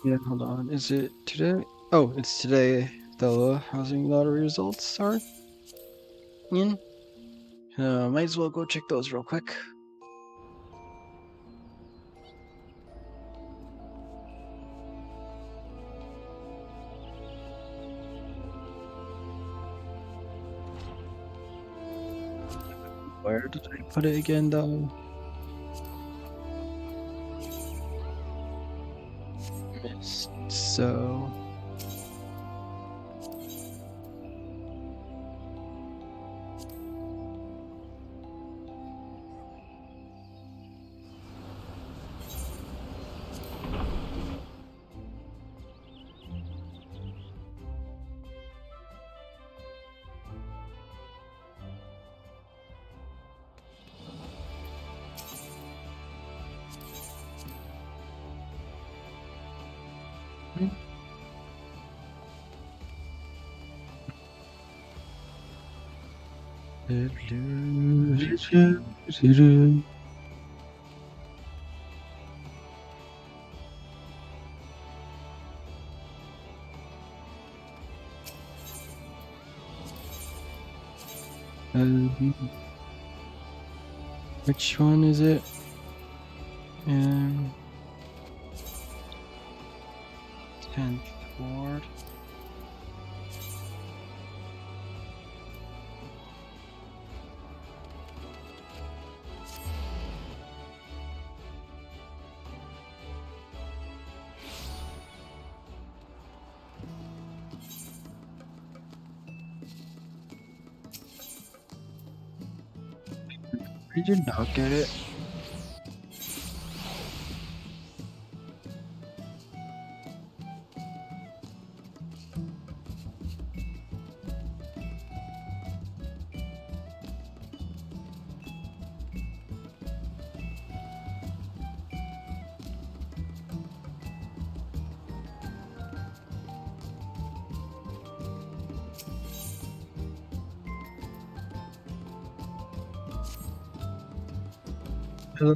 Yeah, hold on. Is it today? Oh, it's today. The housing lottery results are in. Might as well go check those real quick. Where did I put it again, though? Missed. So. Which one is it? 10th Ward. Did you not get it? Hello?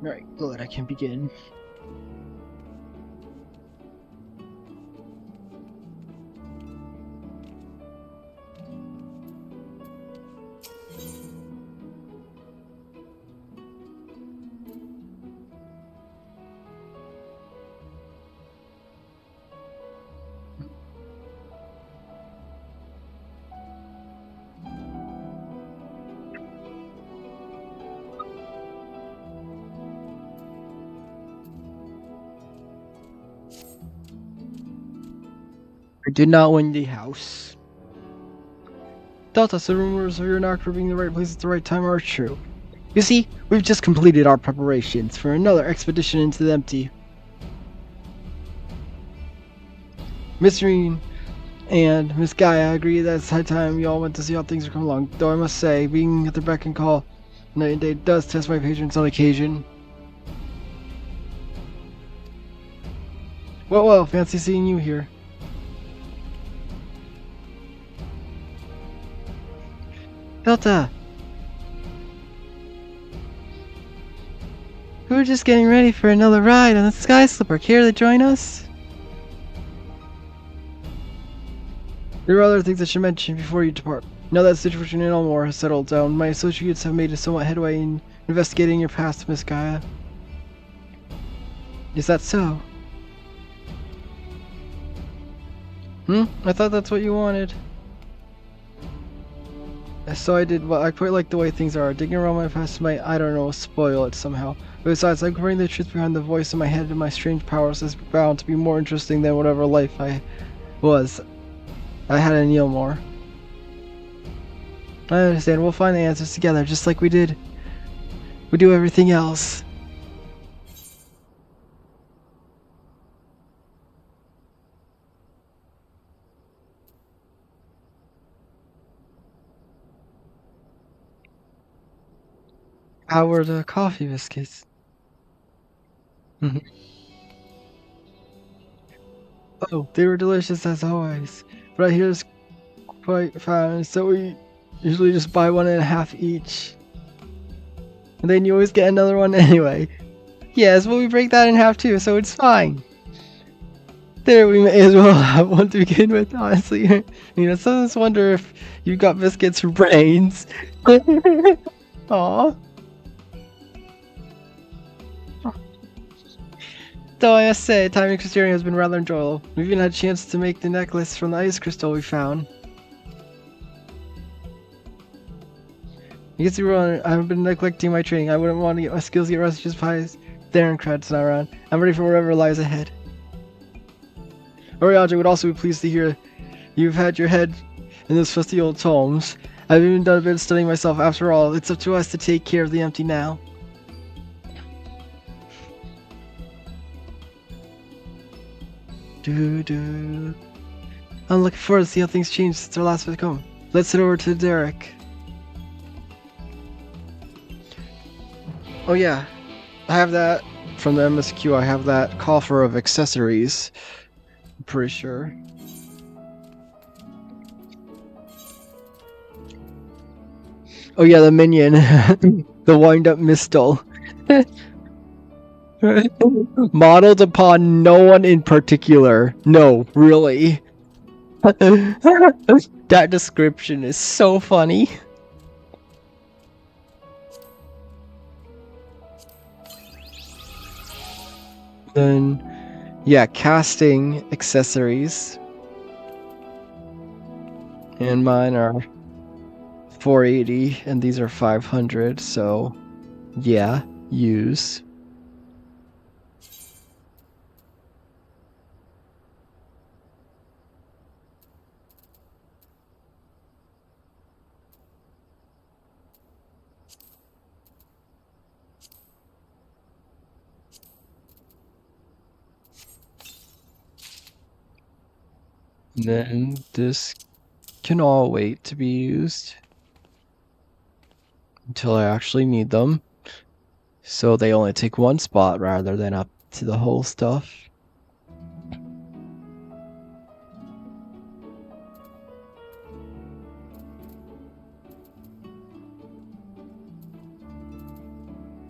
Alright, good, I can begin. I did not win the house. Delta, the rumors of your knocker being in the right place at the right time are true. You see, we've just completed our preparations for another expedition into the empty. Miss Reen and Miss Gaia agree that it's high time you all went to see how things are coming along, though I must say, being at their beck and call night and day does test my patience on occasion. Well, fancy seeing you here. Delta! We were just getting ready for another ride on the Sky Slipper. Care to join us? There are other things I should mention before you depart. Now that the situation in Elmore has settled down, my associates have made a somewhat headway in investigating your past, Miss Gaia. Is that so? I thought that's what you wanted. So I did, well, I quite like the way things are. Digging around my past might, I don't know, spoil it somehow. But besides, uncovering the truth behind the voice in my head and my strange powers is bound to be more interesting than whatever life I had in Yilmore. I understand, we'll find the answers together, just like we do everything else. How were the coffee biscuits? Oh, they were delicious as always. But I hear it's quite fast, so we usually just buy 1.5 each. And then you always get another one anyway. Yes, well we break that in half too, so it's fine. There, we may as well have one to begin with, honestly. Sometimes wonder if you got biscuits for brains. Aw. Though I must say, time in Crystarium has been rather enjoyable. We've even had a chance to make the necklace from the ice crystal we found. I guess you were I haven't been neglecting my training. I wouldn't want to get my skills get rusty just by Darren Kratz not around. I'm ready for whatever lies ahead. Oriaja would also be pleased to hear you've had your head in those fusty old tomes. I've even done a bit of studying myself. After all, it's up to us to take care of the empty now. I'm looking forward to see how things change since our last visit home. Let's head over to Derek. Oh yeah, I have that from the MSQ. I have that coffer of accessories. I'm pretty sure. Oh yeah, the minion, the wind-up mistle. Modeled upon no one in particular. No, really. That description is so funny. Then, yeah, casting accessories. And mine are 480, and these are 500, so yeah, use. Then this can all wait to be used until I actually need them. So they only take one spot rather than up to the whole stuff.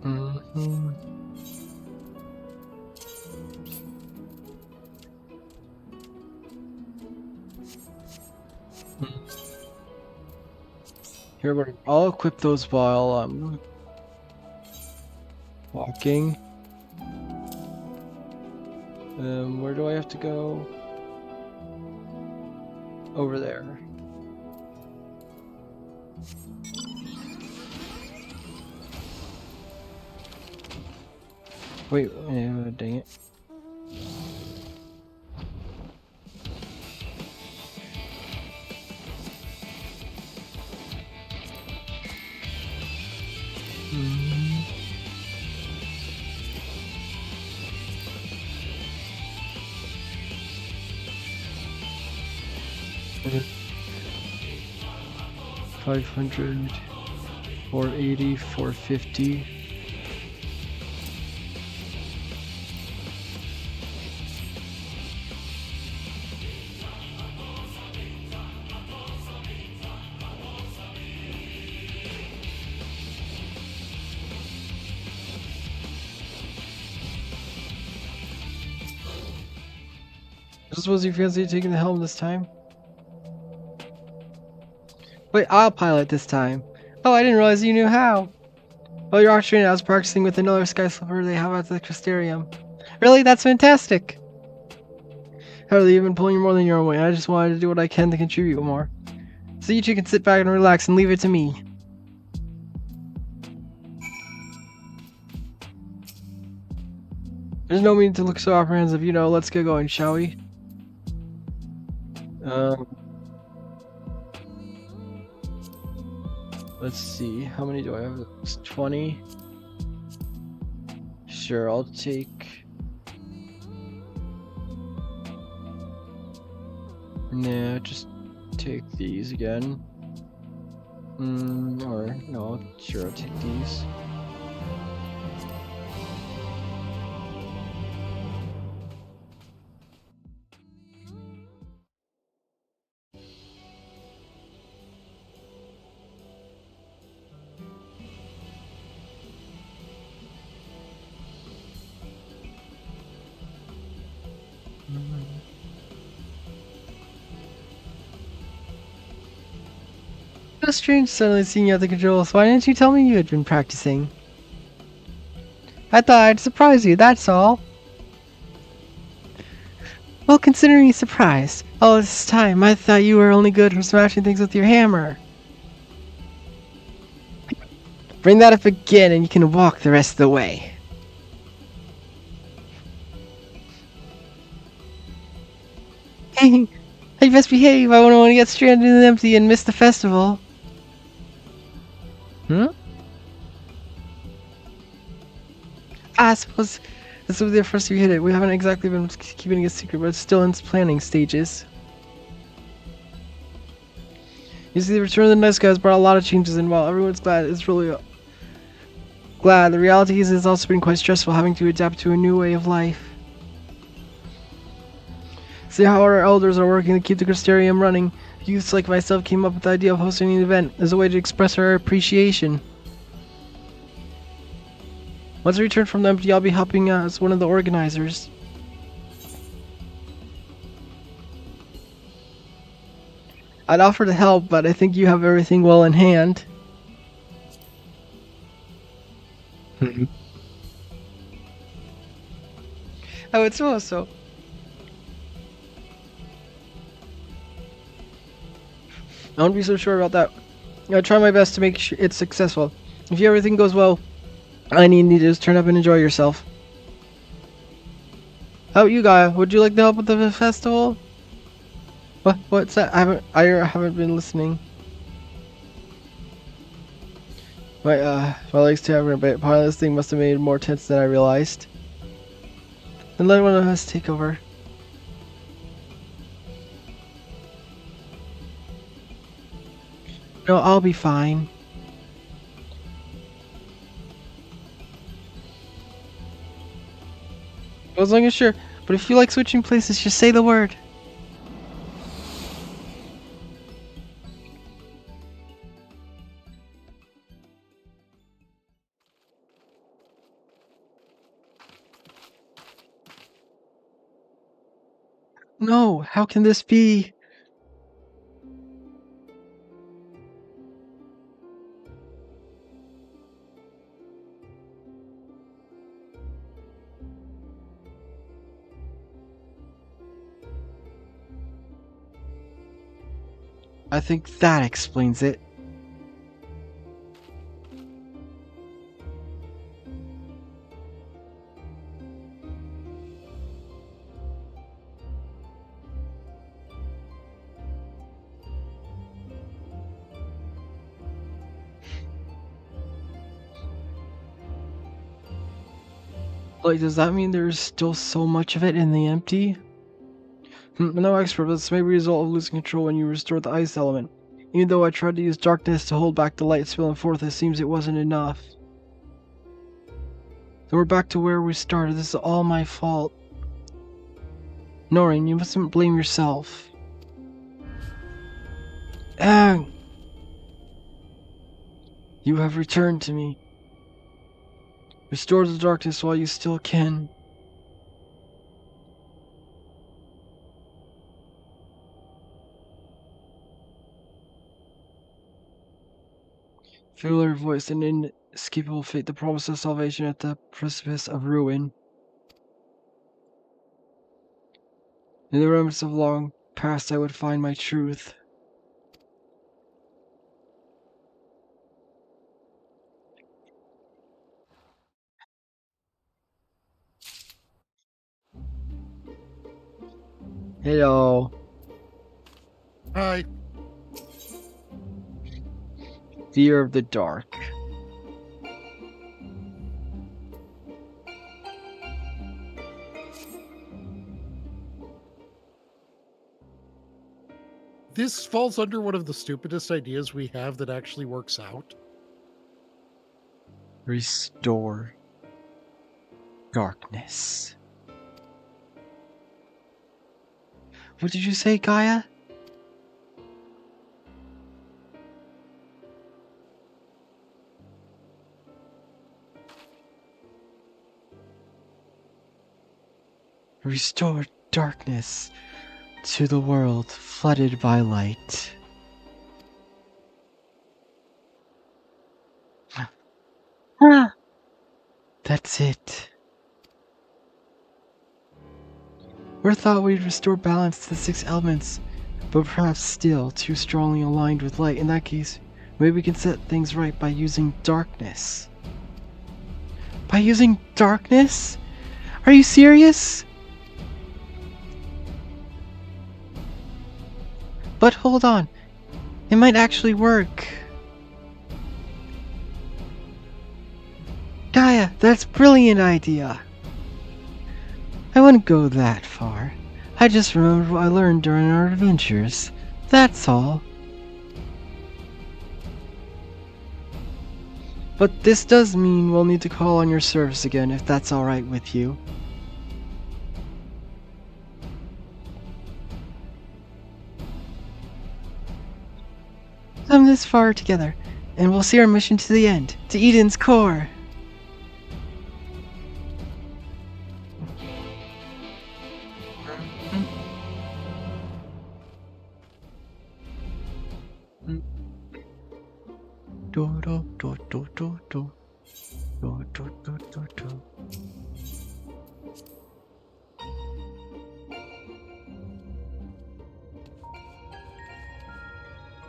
Mm-hmm. Here, I'll equip those while I'm walking. Where do I have to go? Over there. Wait, dang it. Mm-hmm. 500, 480, 450. I suppose you fancy taking the helm this time? Wait, I'll pilot this time. Oh, I didn't realize you knew how. Oh, you're Austrian. I was practicing with another sky slipper they have at the Crystarium. Really? That's fantastic. Hardly you've been pulling more than your own weight. I just wanted to do what I can to contribute more. So you two can sit back and relax and leave it to me. There's no need to look so apprehensive, let's get going, shall we? Let's see, how many do I have? It's 20. Sure, I'll take... Nah, just take these again. Or, no, sure, I'll take these. How strange suddenly seeing you at the controls. Why didn't you tell me you had been practicing? I thought I'd surprise you, that's all. Well, consider me surprised. All this time, I thought you were only good for smashing things with your hammer. Bring that up again and you can walk the rest of the way. Hey, you best behave. I wouldn't want to get stranded in the empty and miss the festival. Hmm? I suppose this will be the first you hit it. We haven't exactly been keeping it a secret, but it's still in its planning stages. You see, the Return of the Nice Guy has brought a lot of changes, and while everyone's glad, it's really glad. The reality is it's also been quite stressful having to adapt to a new way of life. See how our elders are working to keep the Crystarium running. Youths like myself came up with the idea of hosting an event as a way to express our appreciation. Once I return from the empty, I'll be helping as one of the organizers. I'd offer to help, but I think you have everything well in hand. I would suppose so. I won't be so sure about that. I'll try my best to make sure it's successful. If everything goes well, all I need to just turn up and enjoy yourself. How about you, Gaia? Would you like to help with the festival? What's that? I haven't been listening. My legs tavern a bit. Part of this thing must have made it more tense than I realized. Then let one of us take over. No, I'll be fine. As long as you're... But if you like switching places, just say the word. No, how can this be? I think that explains it. Like, does that mean there's still so much of it in the empty? I'm no expert, but this may be a result of losing control when you restore the ice element. Even though I tried to use darkness to hold back the light spilling forth, it seems it wasn't enough. So we're back to where we started. This is all my fault. Noreen, you mustn't blame yourself. Aang! You have returned to me. Restore the darkness while you still can. Feel her voice, an inescapable fate, the promise of salvation at the precipice of ruin. In the remnants of long past I would find my truth. Hello. Hi. Fear of the dark. This falls under one of the stupidest ideas we have that actually works out. Restore darkness. What did you say, Gaia? Restore darkness to the world flooded by light. That's it. We thought we'd restore balance to the 6 elements, but perhaps still too strongly aligned with light. In that case, maybe we can set things right by using darkness. By using darkness? Are you serious? But hold on, it might actually work. Gaia, that's a brilliant idea. I wouldn't go that far. I just remembered what I learned during our adventures. That's all. But this does mean we'll need to call on your service again, if that's alright with you. Come this far together, and we'll see our mission to the end, to Eden's core. Do do do do do do do do do do do.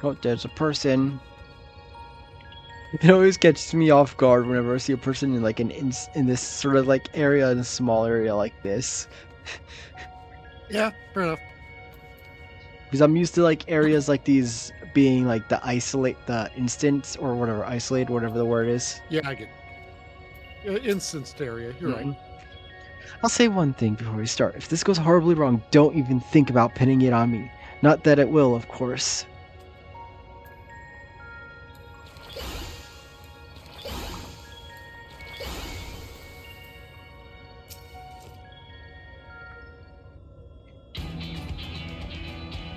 Oh, there's a person. It always catches me off guard whenever I see a person in like in this sort of like area, in a small area like this. Yeah, fair enough. Because I'm used to like areas like these being like the instance or whatever, isolated, whatever the word is. Yeah, I get instanced area. You're right. I'll say one thing before we start. If this goes horribly wrong, don't even think about pinning it on me. Not that it will, of course.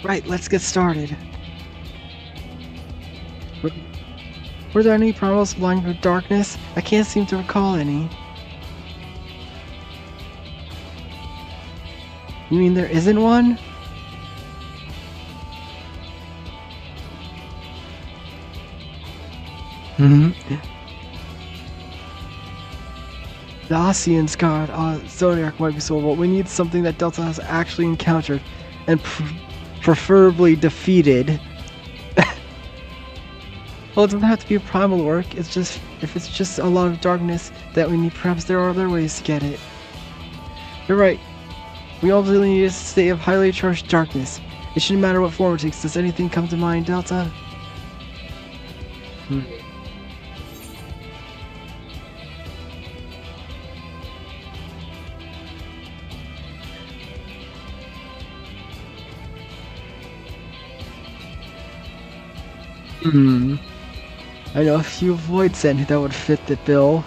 Right, let's get started. Were there any problems blind with darkness? I can't seem to recall any. You mean there isn't one? The Ossian's god, Zodiac might be solvable. We need something that Delta has actually encountered and preferably defeated. Well, it doesn't have to be a primal work. It's just if it's just a lot of darkness that we need, perhaps there are other ways to get it. You're right. We obviously need a state of highly charged darkness. It shouldn't matter what form it takes. Does anything come to mind, Delta? I know a few void sent that would fit the bill.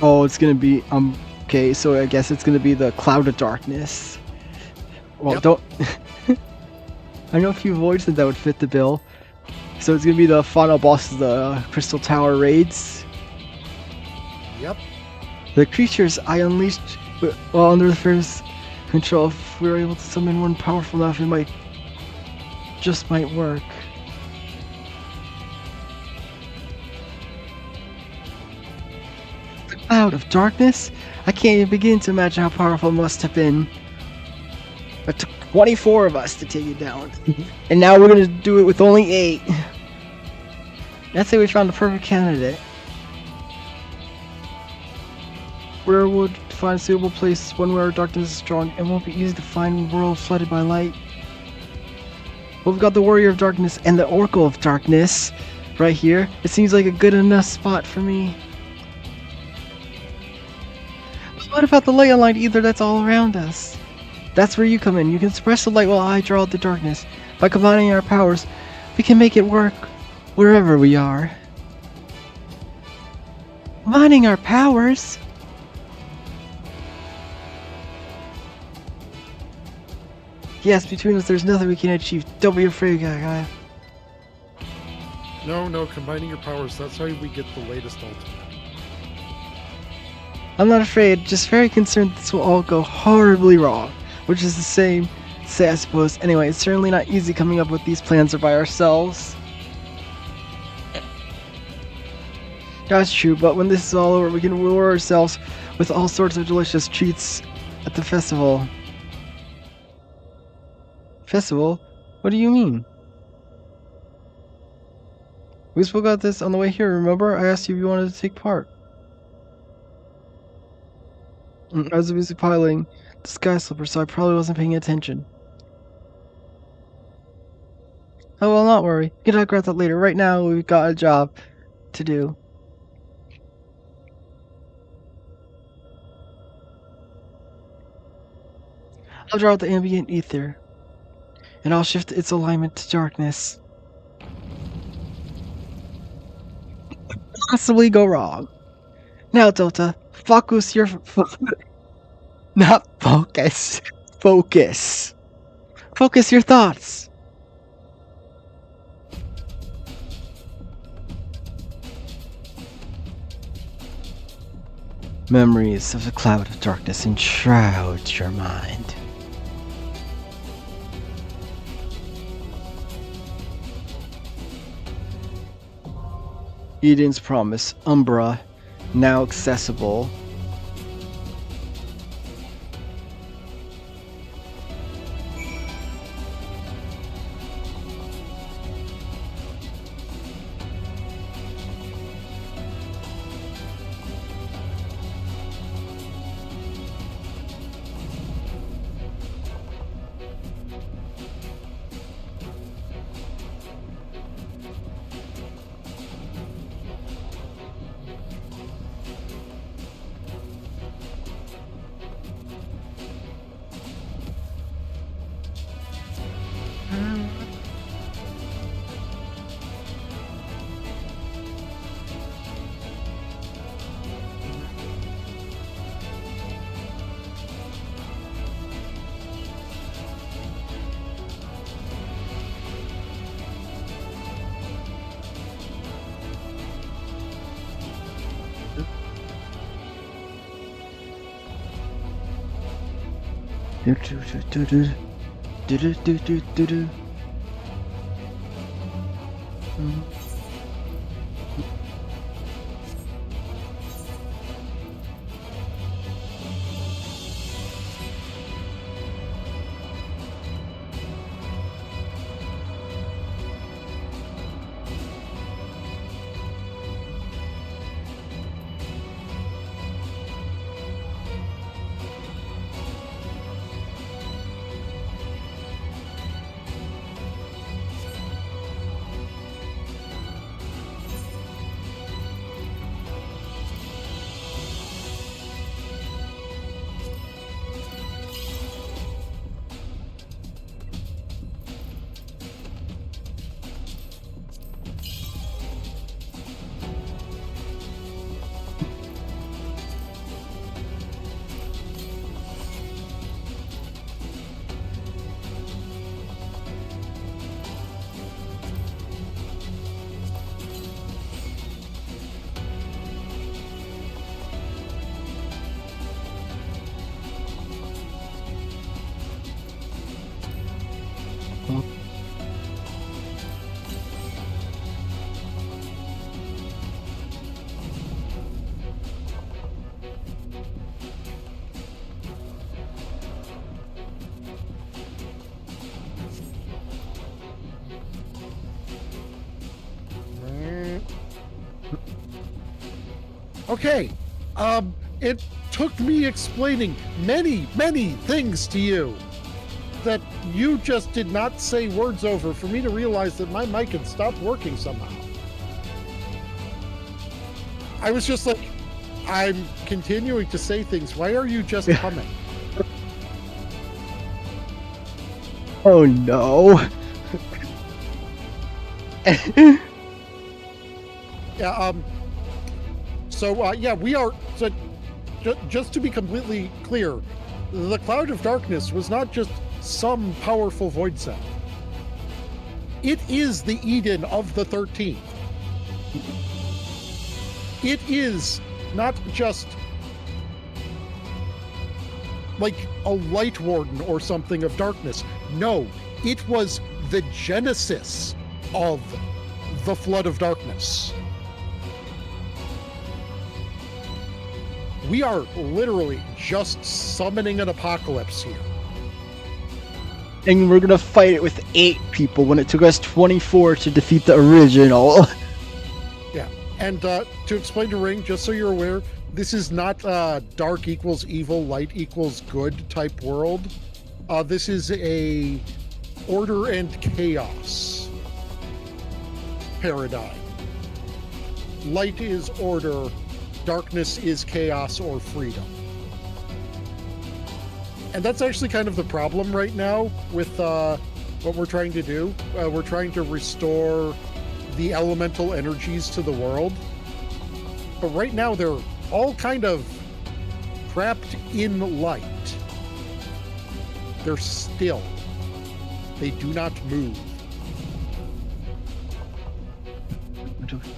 Oh, it's gonna be okay, so I guess it's gonna be the Cloud of Darkness. Well, Yep. don't I know a few voids that would fit the bill. So it's gonna be the final boss of the Crystal Tower raids. Yep. The creatures I unleashed while under the first control, if we were able to summon one powerful enough, it might work. The Cloud of Darkness? I can't even begin to imagine how powerful it must have been. It took 24 of us to take it down. And now we're gonna do it with only 8. I'd say we found the perfect candidate. Where would find a suitable place one where darkness is strong and won't be easy to find a world flooded by light? Well, we've got the Warrior of Darkness and the Oracle of Darkness right here. It seems like a good enough spot for me. But what about the light aligned ether that's all around us? That's where you come in. You can suppress the light while I draw out the darkness. By combining our powers, we can make it work wherever we are. Combining our powers? Yes, between us there's nothing we can achieve. Don't be afraid, guy. No, combining your powers, that's how we get the latest ultimate. I'm not afraid, just very concerned this will all go horribly wrong. Which is the same, say I suppose. Anyway, it's certainly not easy coming up with these plans by ourselves. That's true, but when this is all over, we can reward ourselves with all sorts of delicious treats at the festival. Festival? What do you mean? We spoke about this on the way here, remember? I asked you if you wanted to take part. I was busy piling the sky slipper, so I probably wasn't paying attention. Oh well, not worry. We can talk about that later. Right now, we've got a job to do. I'll draw out the ambient ether, and I'll shift its alignment to darkness. Possibly go wrong. Now, Delta, focus your not focus. Focus. Focus your thoughts. Memories of the cloud of darkness enshroud your mind. Eden's Promise, Umbra, now accessible. Okay, it took me explaining many, many things to you that you just did not say words over for me to realize that my mic had stopped working somehow. I was just like, I'm continuing to say things. Why are you just coming? Oh no. Yeah, yeah, we are. So, just to be completely clear, the Cloud of Darkness was not just some powerful void cell. It is the Eden of the 13. It is not just like a light warden or something of darkness. No, it was the genesis of the Flood of Darkness. we are literally just summoning an apocalypse here. And we're gonna fight it with 8 people when it took us 24 to defeat the original. Yeah, and to explain to Ring, just so you're aware, this is not dark equals evil, light equals good type world. This is a order and chaos paradigm. Light is order, darkness is chaos or freedom. And that's actually kind of the problem right now with what we're trying to do. We're trying to restore the elemental energies to the world. But right now they're all kind of trapped in light. They're still. They do not move.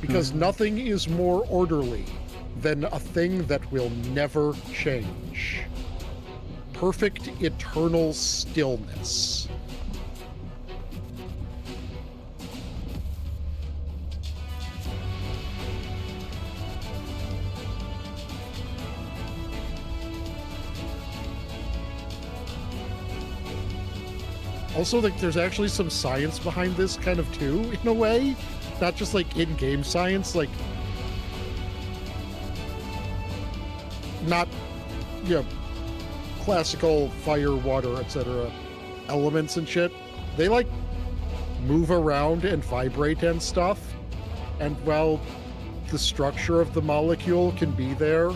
Because nothing is more orderly than a thing that will never change. Perfect eternal stillness. Also, like, there's actually some science behind this kind of too, in a way. Not just like in-game science, like not, you know, classical fire, water, etc. elements and shit. They like move around and vibrate and stuff. And while the structure of the molecule can be there,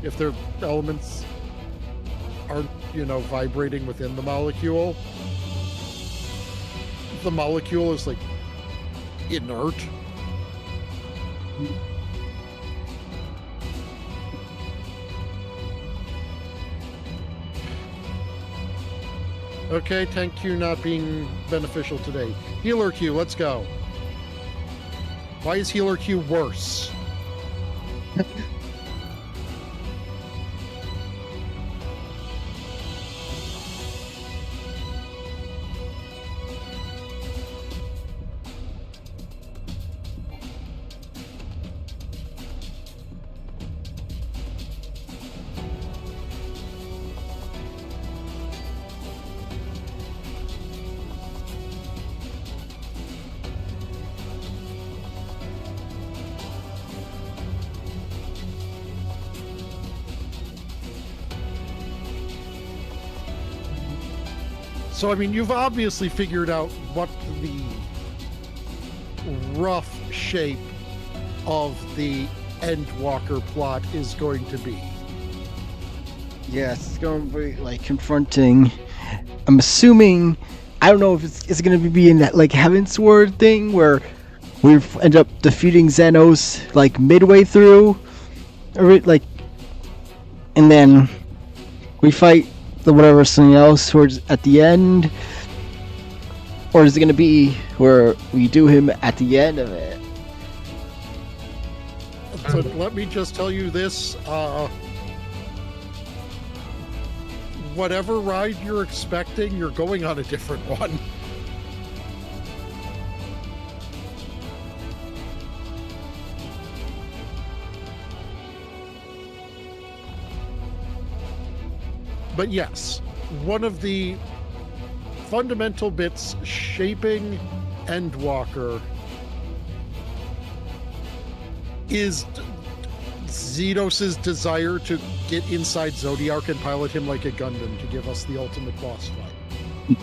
if their elements aren't, you know, vibrating within the molecule is like inert. Okay, tank Q not being beneficial today. Healer Q, let's go. Why is Healer Q worse? So, I mean, you've obviously figured out what the rough shape of the Endwalker plot is going to be. Yes, it's going to be like confronting. I'm assuming. I don't know if it's going to be in that like Heavensward thing where we end up defeating Xenos like midway through, or like, and then we fight the whatever something else towards at the end, or is it going to be where we do him at the end of it? So let me just tell you this, whatever ride you're expecting, you're going on a different one. But yes, one of the fundamental bits shaping Endwalker is Xenos' desire to get inside Zodiark and pilot him like a Gundam to give us the ultimate boss fight.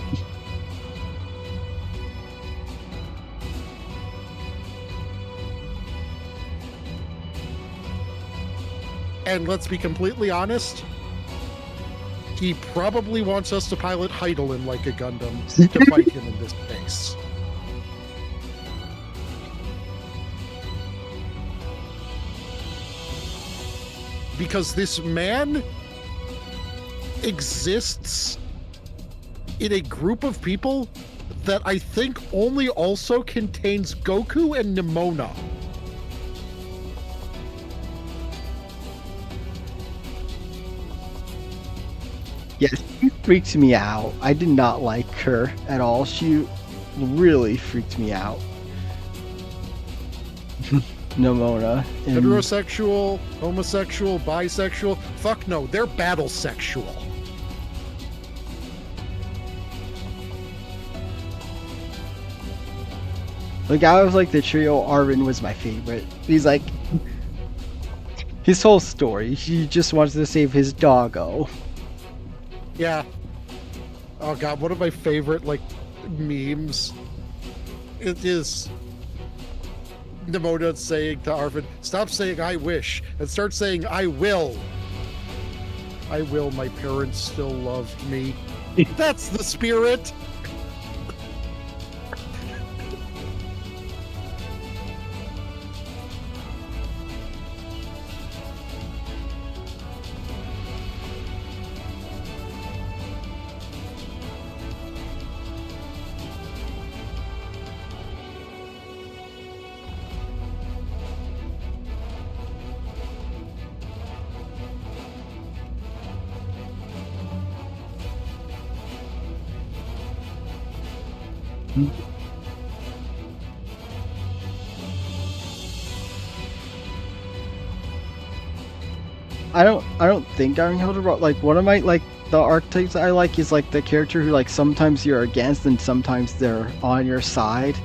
And let's be completely honest, he probably wants us to pilot Heidelin like a Gundam to fight him in this space. Because this man exists in a group of people that I think only also contains Goku and Nimona. Yes, she freaked me out. I did not like her at all. She really freaked me out. Nimona. Heterosexual, homosexual, bisexual. Fuck no, they're battle sexual. Like, I was like, the trio Arvin was my favorite. He's like, his whole story, he just wants to save his doggo. Yeah. Oh god, one of my favorite, like, memes. It is Nimona saying to Arvin, stop saying I wish, and start saying I will. I will, my parents still love me. That's the spirit! I don't think I'm Hildebrand. Like, one of my, like, the archetypes I like is like the character who, like, sometimes you're against and sometimes they're on your side.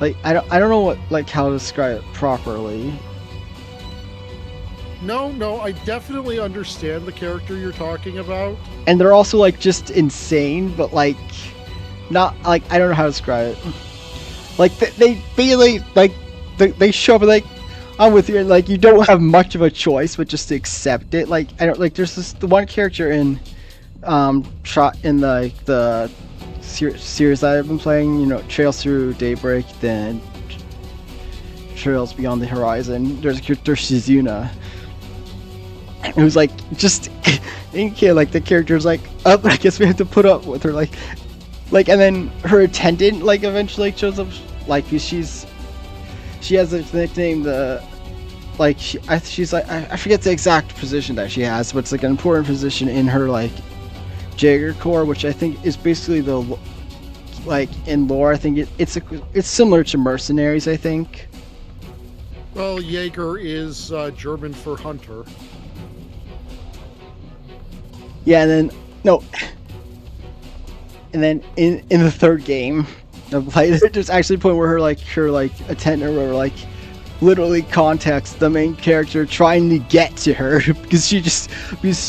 Like, I don't know what, like, how to describe it properly. No, I definitely understand the character you're talking about. And they're also, like, just insane, but, like, not, like, I don't know how to describe it. Like, they really, like, they show up, like, I'm with you, and, like, you don't have much of a choice but just to accept it. Like, I don't, like, there's the one character in the series that I've been playing, you know, Trails Through Daybreak, then Trails Beyond the Horizon. There's a character, Shizuna, who's, like, just, like, the character's like, oh, I guess we have to put up with her, like, and then her attendant, like, eventually shows up, like, she has a nickname, she's like, I forget the exact position that she has, but it's like an important position in her, like, Jaeger Corps, which I think is basically the, like, in lore, I think it's similar to mercenaries, I think. Well, Jaeger is German for hunter. Yeah, and then in the third game, like, there's actually a point where her attendant or like literally contacts the main character trying to get to her because she's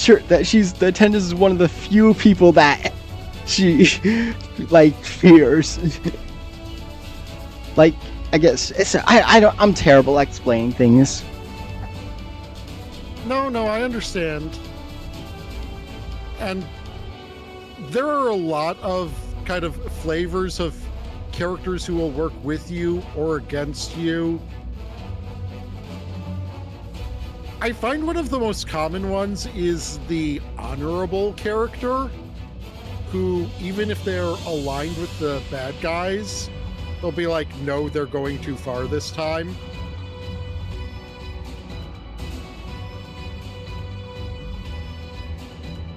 sure that the attendant is one of the few people that she like fears. Like, I guess I'm terrible at explaining things. No, I understand. And there are a lot of kind of flavors of characters who will work with you or against you. I find one of the most common ones is the honorable character, who, even if they're aligned with the bad guys, they'll be like, no, they're going too far this time.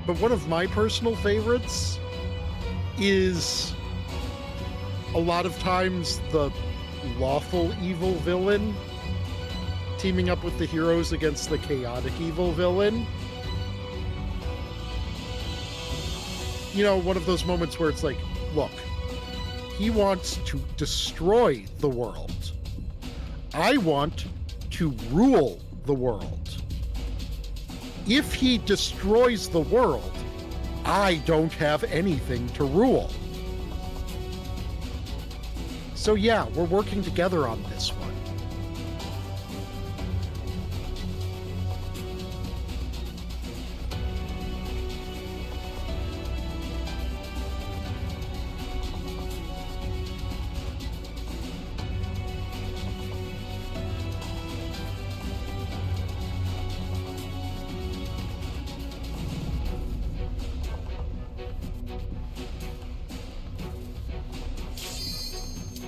But one of my personal favorites is a lot of times the lawful evil villain teaming up with the heroes against the chaotic evil villain. You know, one of those moments where it's like, look, he wants to destroy the world. I want to rule the world. If he destroys the world, I don't have anything to rule. So yeah, we're working together on this one.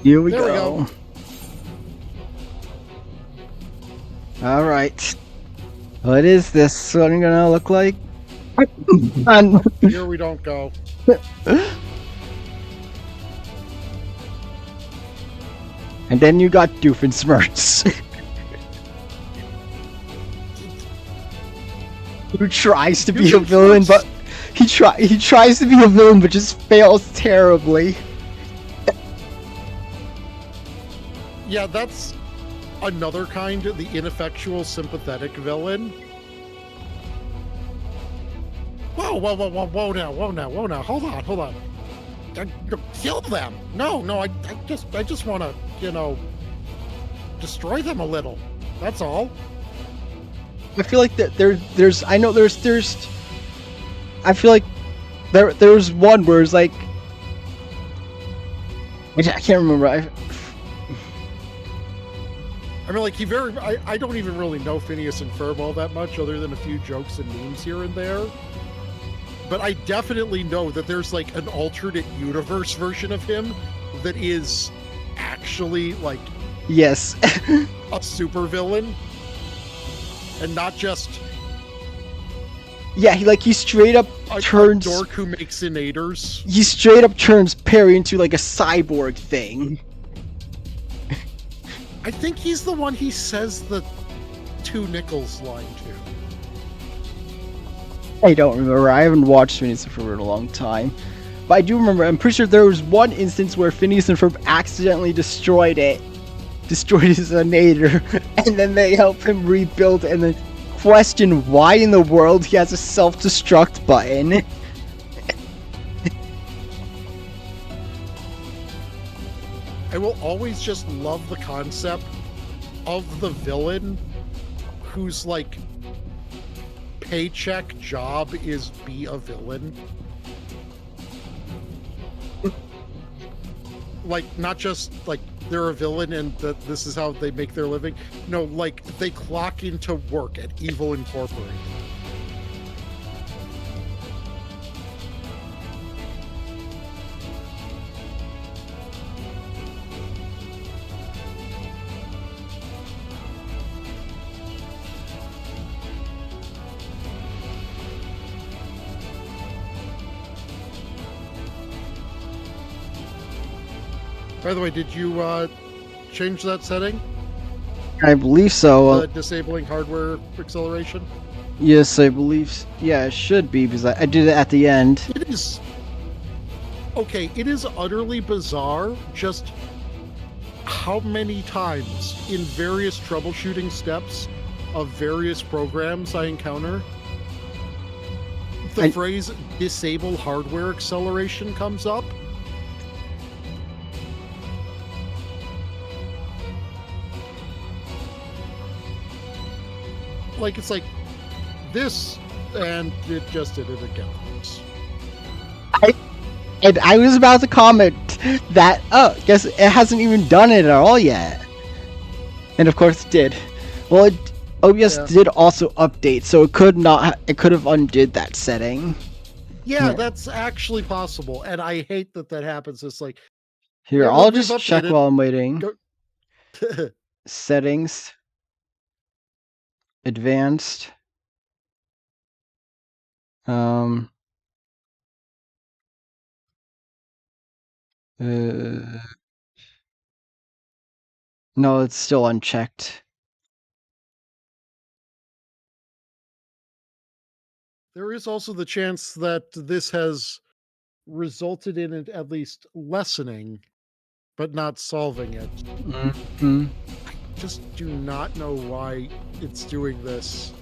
Here we There we go. All right. What is this one gonna look like? Here we don't go. And then you got Doofenshmirtz. who tries to You be a can villain, trust- but he tries to be a villain, but just fails terribly. Yeah, that's another kind, the ineffectual, sympathetic villain. Whoa, whoa, whoa, whoa, whoa now, hold on. Kill them! No, I just want to, destroy them a little. That's all. I feel like that there's I feel like there's one where it's like I can't remember. I mean, like, I don't even really know Phineas and Ferb all that much, other than a few jokes and memes here and there. But I definitely know that there's, like, an alternate universe version of him that is actually, like... Yes. a supervillain. And not just... Yeah, he straight up turns... a dork who makes innators. He straight up turns Perry into, like, a cyborg thing. I think he's the one he says the 2 nickels line to. I don't remember. I haven't watched Phineas and Ferb in a long time. But I do remember, I'm pretty sure there was one instance where Phineas and Ferb accidentally destroyed his inator, and then they help him rebuild and then question why in the world he has a self-destruct button. I will always just love the concept of the villain whose, like, paycheck job is be a villain. Like, not just, like, they're a villain and that this is how they make their living. No, like, they clock into work at Evil Incorporated. By the way, did you change that setting? I believe so. Disabling hardware acceleration? Yes, I believe. Yeah, it should be because I did it at the end. It is. Okay, it is utterly bizarre just how many times in various troubleshooting steps of various programs I encounter the phrase disable hardware acceleration comes up. Like, it's like this, and it just did it again. And I was about to comment that, guess it hasn't even done it at all yet. And of course it did. Well, OBS did also update, so it could have undid that setting. Yeah, that's actually possible, and I hate that happens. It's like, here, I'll just check while I'm waiting. Go. Settings. Advanced. No, it's still unchecked. There is also the chance that this has resulted in it at least lessening, but not solving it. Mm-hmm. I just do not know why it's doing this.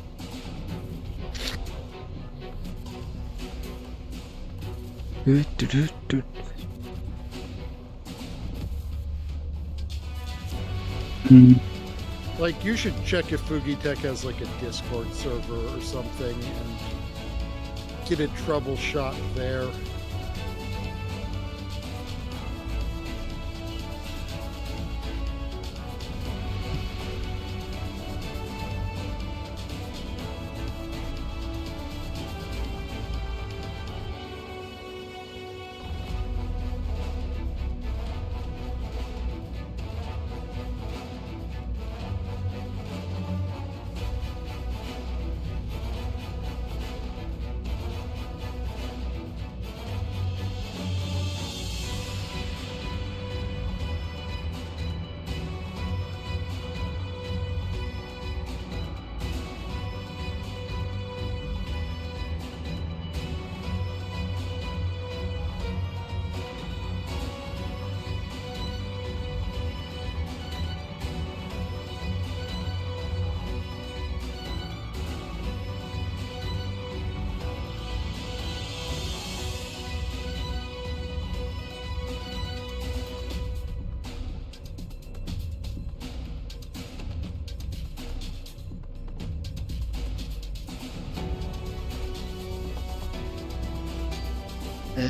Like, you should check if Fugitech has like a Discord server or something and get a troubleshot there.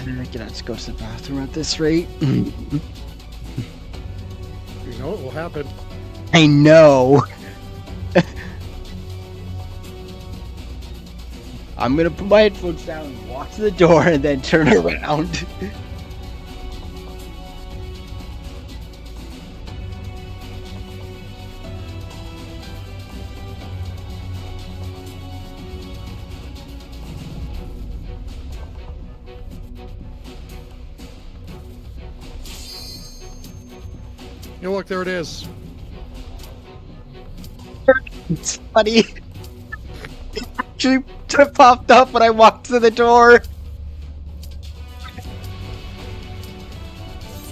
I can have to go to the bathroom at this rate. You know it will happen. I know. I'm gonna put my headphones down, and walk to the door, and then turn around. You know, look, there it is. It's funny. It actually popped up when I walked to the door.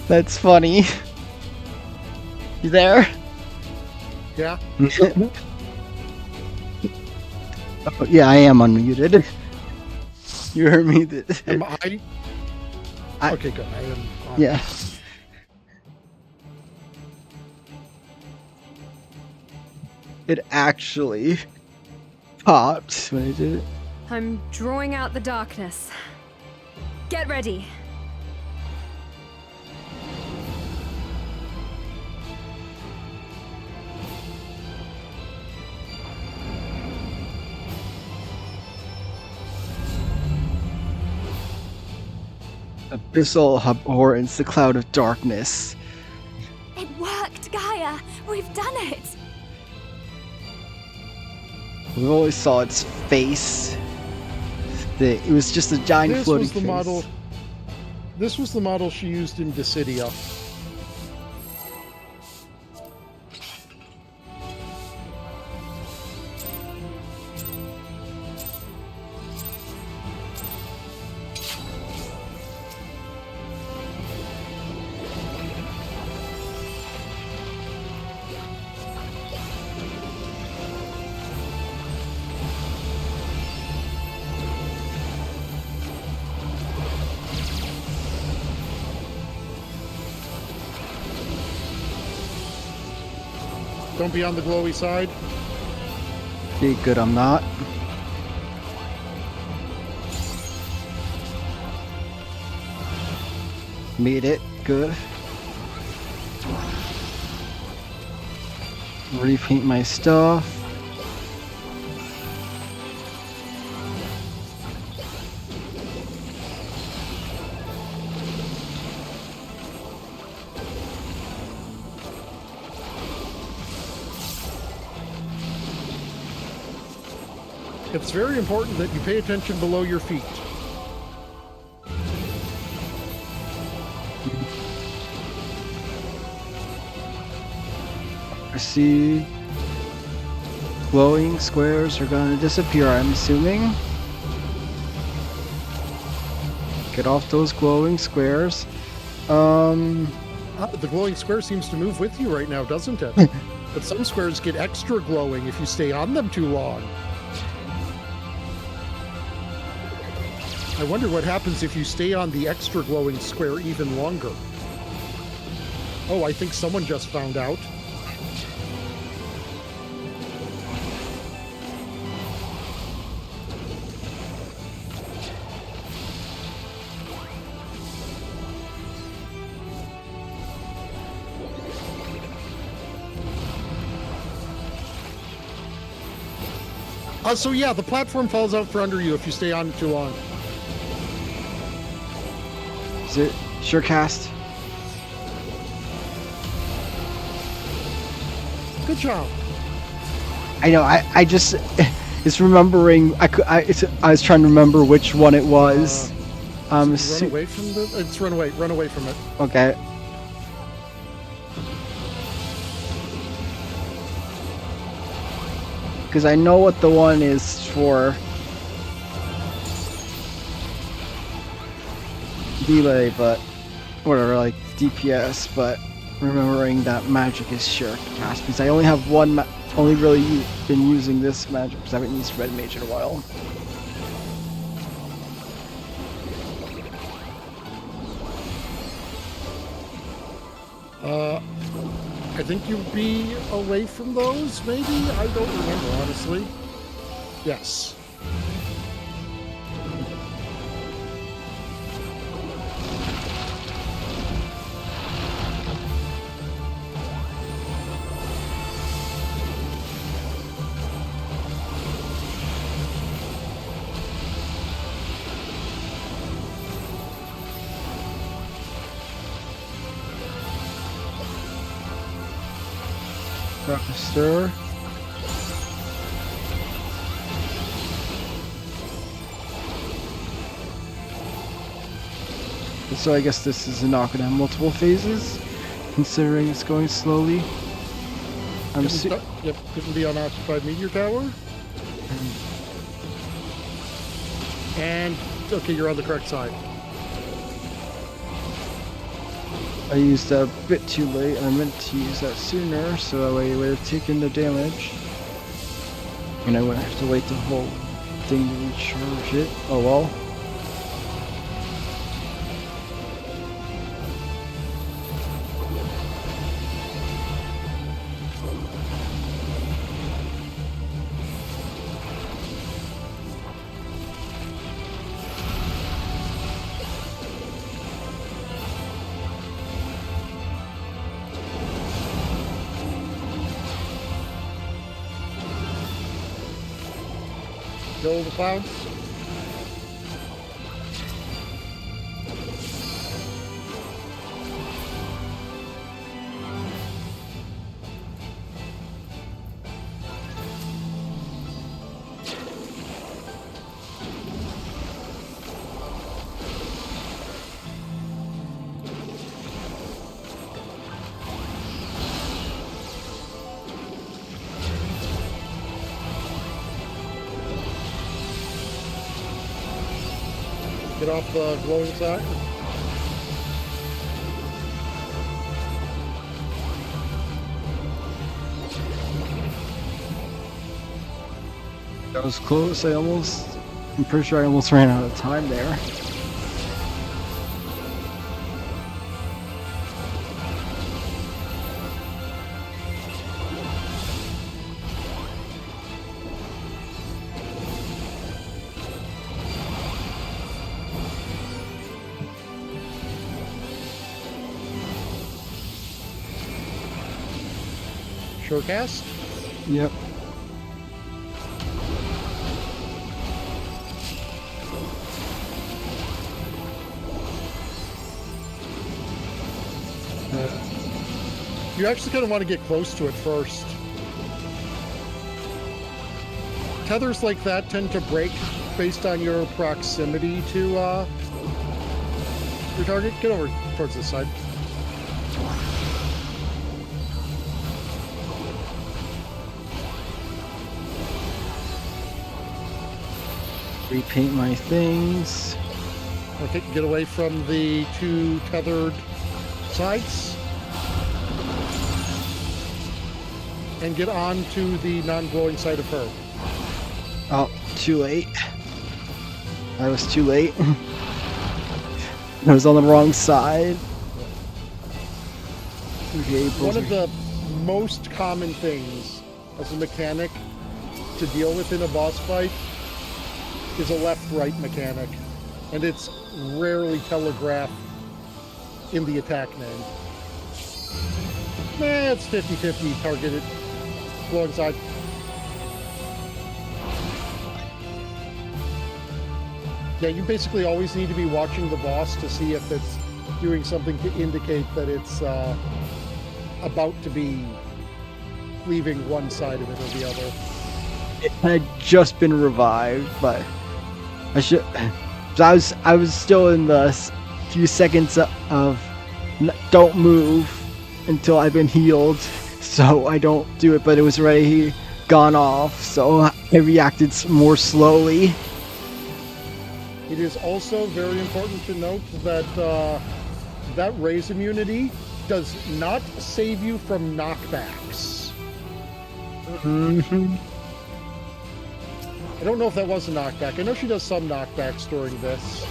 That's funny. You there? Yeah. Oh, yeah, I am unmuted. You heard me. Am I? Okay, good. I am. Yeah. It actually popped when I did it. I'm drawing out the darkness. Get ready. Abyssal abhorrence, the cloud of darkness. It worked, Gaia. We've done it. We always saw its face. It was just a giant This floating was the face. model. This was the model she used in Dissidia. Don't be on the glowy side. Be good, I'm not. Made it. Good. Repaint my stuff. It's very important that you pay attention below your feet. I see glowing squares are gonna disappear, I'm assuming. Get off those glowing squares. The glowing square seems to move with you right now, doesn't it? But some squares get extra glowing if you stay on them too long. I wonder what happens if you stay on the extra glowing square even longer. Oh, I think someone just found out. So yeah, the platform falls out from under you if you stay on it too long. Is it sure cast? Good job. I know. I just it's remembering. I was trying to remember which one it was. Run away from the. It's run away. Run away from it. Okay. Because I know what the one is for. Delay, but whatever, like DPS. But remembering that magic is sure cast because I only have one. Only really been using this magic because I haven't used red mage in a while. I think you'd be away from those, maybe? I don't remember, honestly. Yes. Drop a stir. So I guess this is not going to have multiple phases, considering it's going slowly. Yep, couldn't be unoccupied meteor tower. And okay, you're on the correct side. I used that a bit too late. I meant to use that sooner, so I would have taken the damage. And I wouldn't have to wait the whole thing to recharge it. Oh well. Go the clouds. Get off the glowing side. That was close. I'm pretty sure I almost ran out of time there. Sure cast. Yep. You actually kind of want to get close to it first. Tethers like that tend to break based on your proximity to your target. Get over towards this side. Repaint my things. Okay, get away from the two tethered sides. And get on to the non-glowing side of her. Oh, too late. I was too late. I was on the wrong side. Okay, One of the most common things as a mechanic to deal with in a boss fight is a left-right mechanic. And it's rarely telegraphed in the attack name. It's 50-50 targeted. Glowing side. Yeah, you basically always need to be watching the boss to see if it's doing something to indicate that it's about to be leaving one side of it or the other. It had just been revived, but I was still in the few seconds of don't move until I've been healed, so I don't do it. But it was already gone off, so I reacted more slowly. It is also very important to note that that raise immunity does not save you from knockbacks. Mm-hmm. I don't know if that was a knockback. I know she does some knockbacks during this.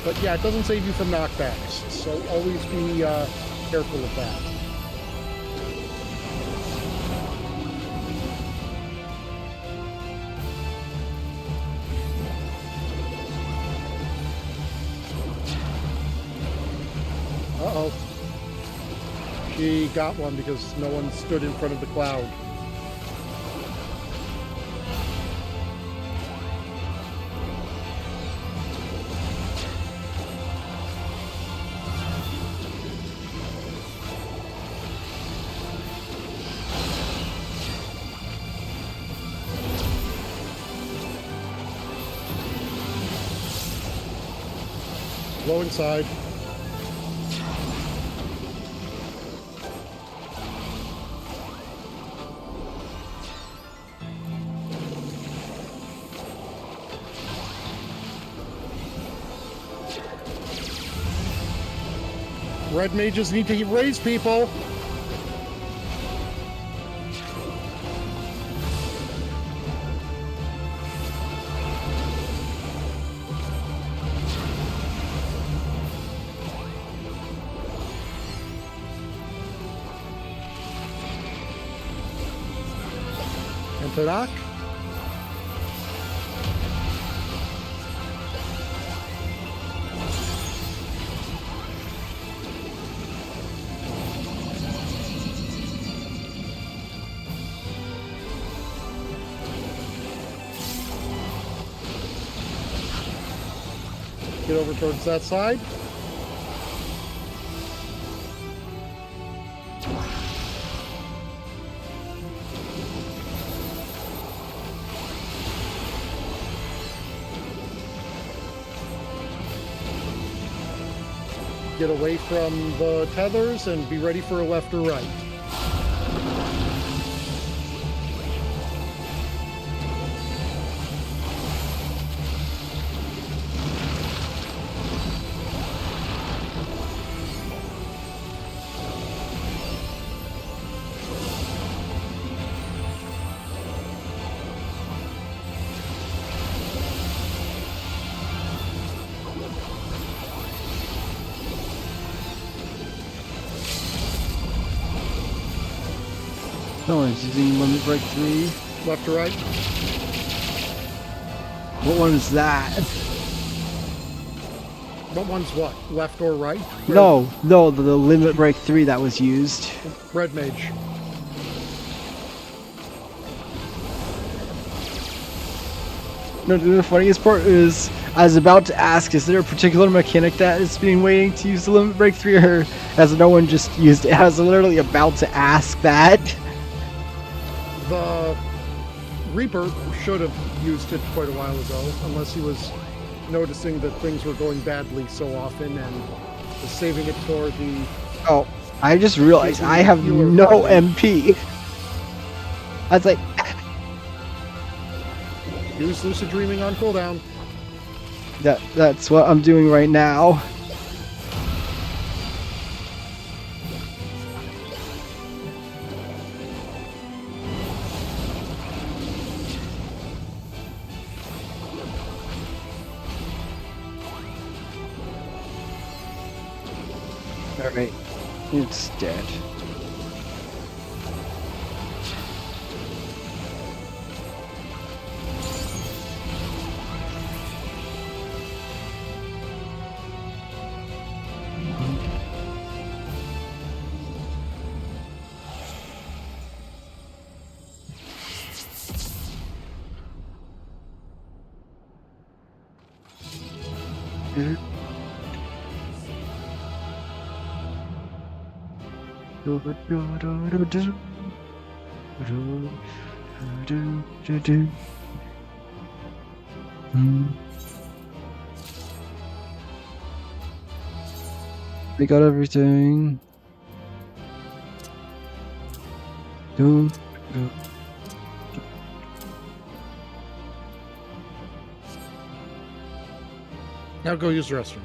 But yeah, it doesn't save you from knockbacks. So always be careful of that. Uh-oh. She got one because no one stood in front of the cloud. Low inside. Red mages need to raise people. Antonak. Get over towards that side. Get away from the tethers and be ready for a left or right. No one's using limit break 3. Left or right? What one is that? What one's what? Left or right? No, the limit break 3 that was used. Red mage. No, the funniest part is, I was about to ask, is there a particular mechanic that is being waiting to use the limit break 3, or has no one just used it? I was literally about to ask that. The Reaper should have used it quite a while ago, unless he was noticing that things were going badly so often and was saving it for the... Oh, I just realized I have no MP. I was like... Use Lucid Dreaming on cooldown. That's what I'm doing right now. Alright, it's dead. They got everything. Now go use the restroom.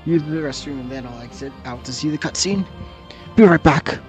Use the restroom and then I'll exit out to see the cutscene. Be right back.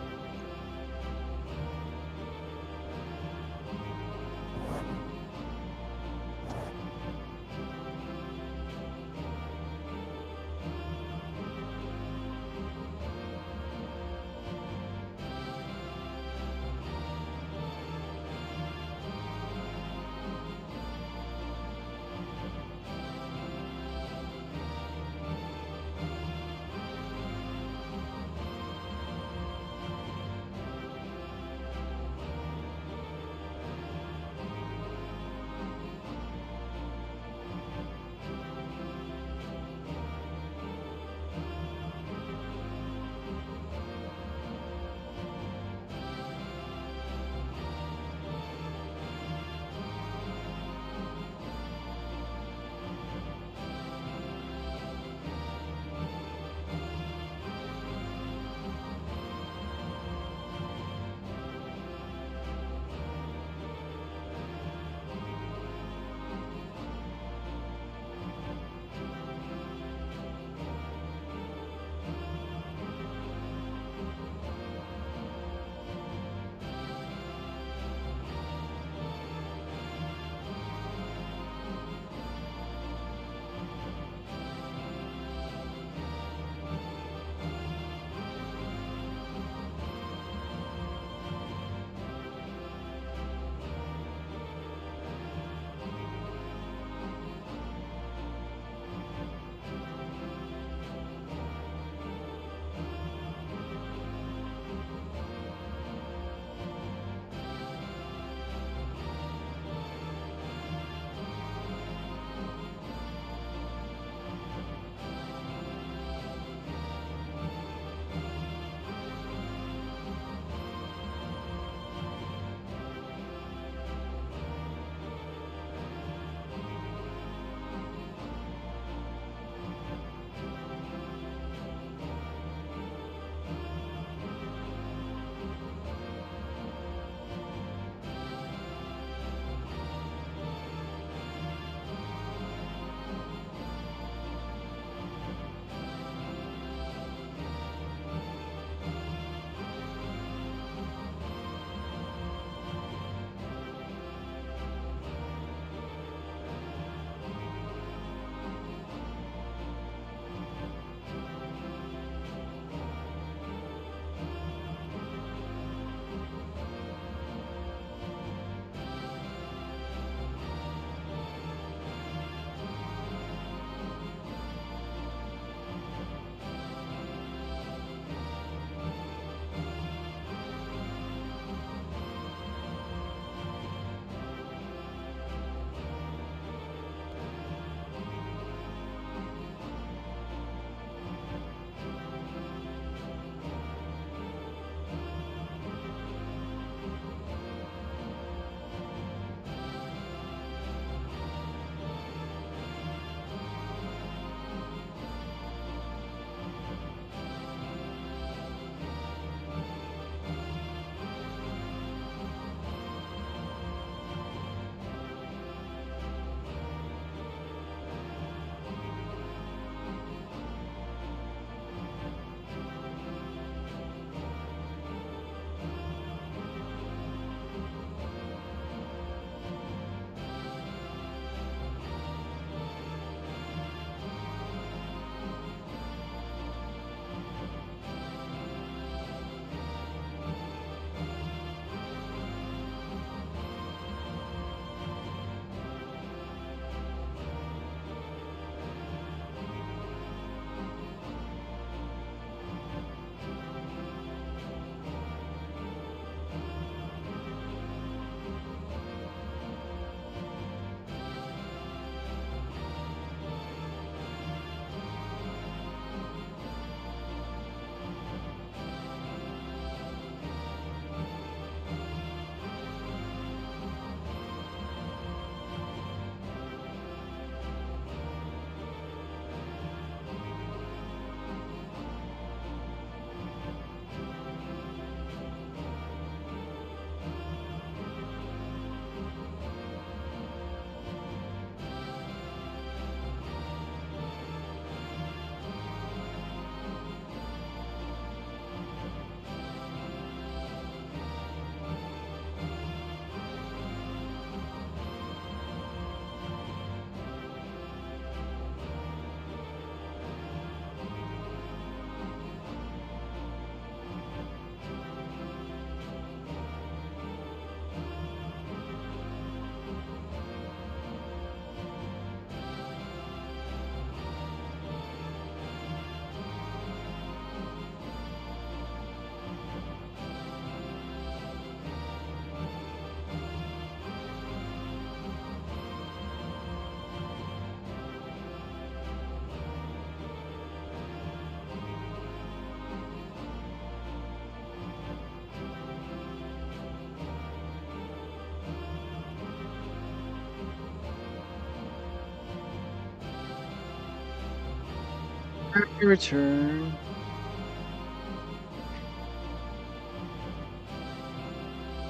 Happy return.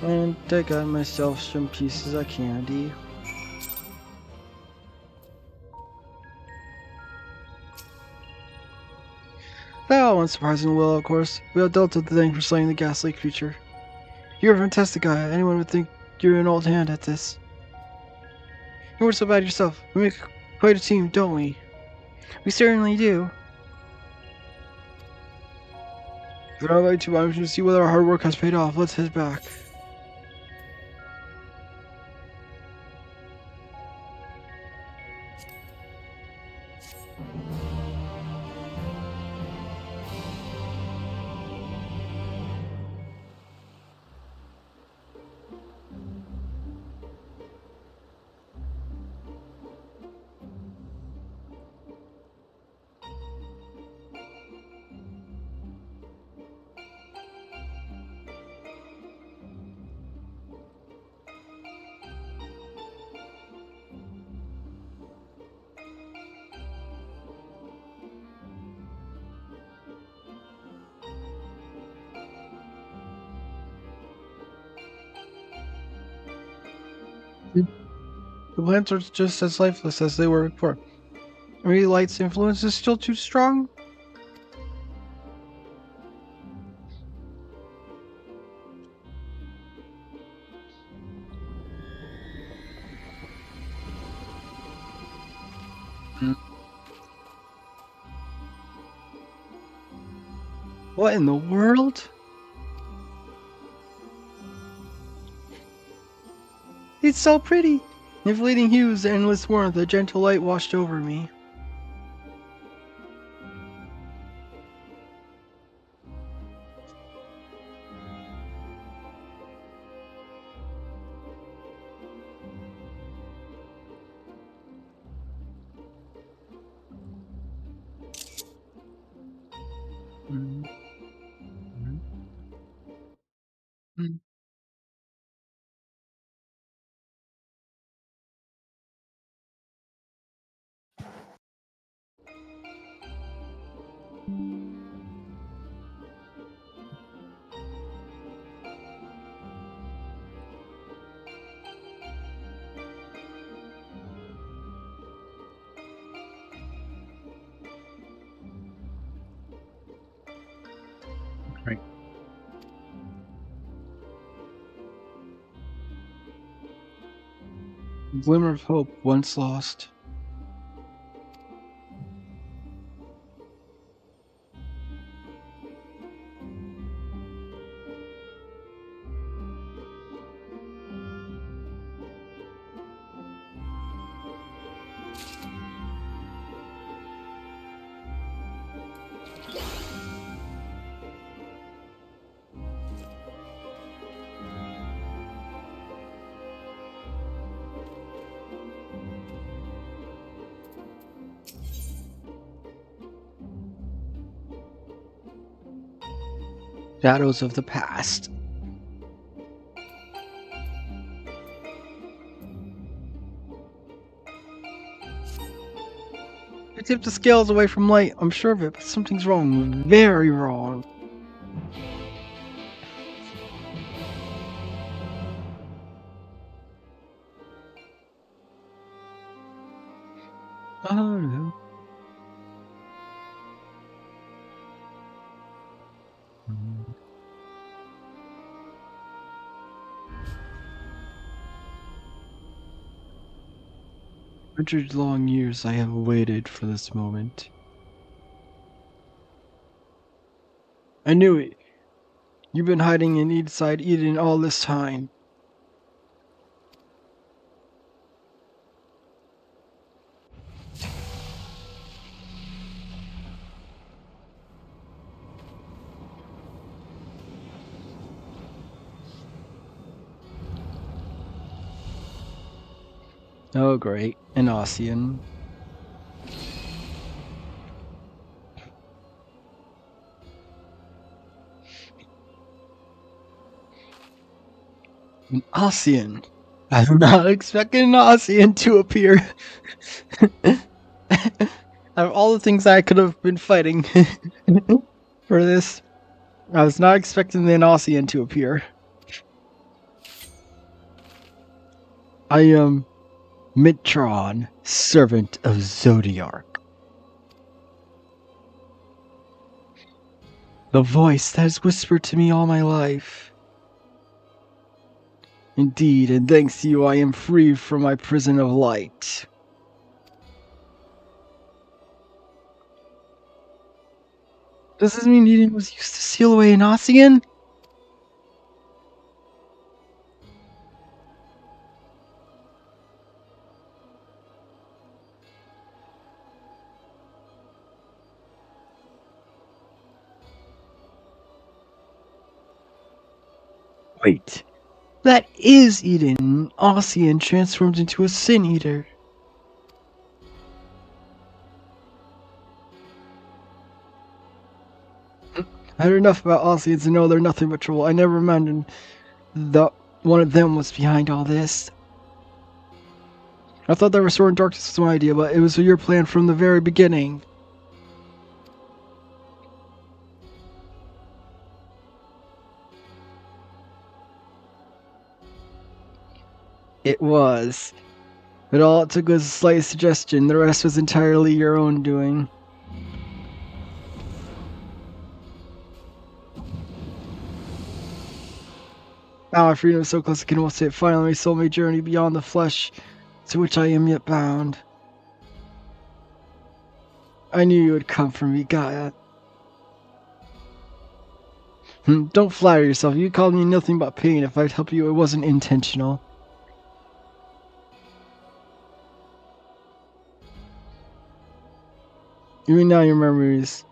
And I got myself some pieces of candy. That all went surprisingly well, of course. We have Delta to thank for slaying the ghastly creature. You're a fantastic guy. Anyone would think you're an old hand at this. You weren't so bad yourself. We make quite a team, don't we? We certainly do. Then I'd like to see whether our hard work has paid off. Let's head back. The plants are just as lifeless as they were before. Maybe Light's influence is still too strong? What in the world? It's so pretty! In fleeting hues, endless warmth, a gentle light washed over me. Right. Glimmer of hope once lost. Shadows of the past. I tipped the scales away from Light, I'm sure of it, but something's wrong. Very wrong. I don't know. Hundred long years I have waited for this moment. I knew it. You've been hiding inside Eden all this time. Oh great, an Ossian. An Ossian. I'm not expecting an Ossian to appear. Out of all the things I could have been fighting for this, I was not expecting the Enossian to appear. I am Mitron, servant of Zodiark. The voice that has whispered to me all my life. Indeed, and thanks to you, I am free from my prison of light. Does this mean Eden was used to seal away an Ossian? Wait, that is Eden, Ossian transformed into a Sin Eater. I heard enough about Ossians to know they're nothing but trouble. I never imagined that one of them was behind all this. I thought that restoring darkness was my idea, but it was your plan from the very beginning. It was. But all it took was a slight suggestion. The rest was entirely your own doing. Now my freedom is so close I can almost say it. Finally, my soul may journey beyond the flesh to which I am yet bound. I knew you would come for me, Gaia. Don't flatter yourself. You called me nothing but pain. If I'd help you, it wasn't intentional. Even now, your memories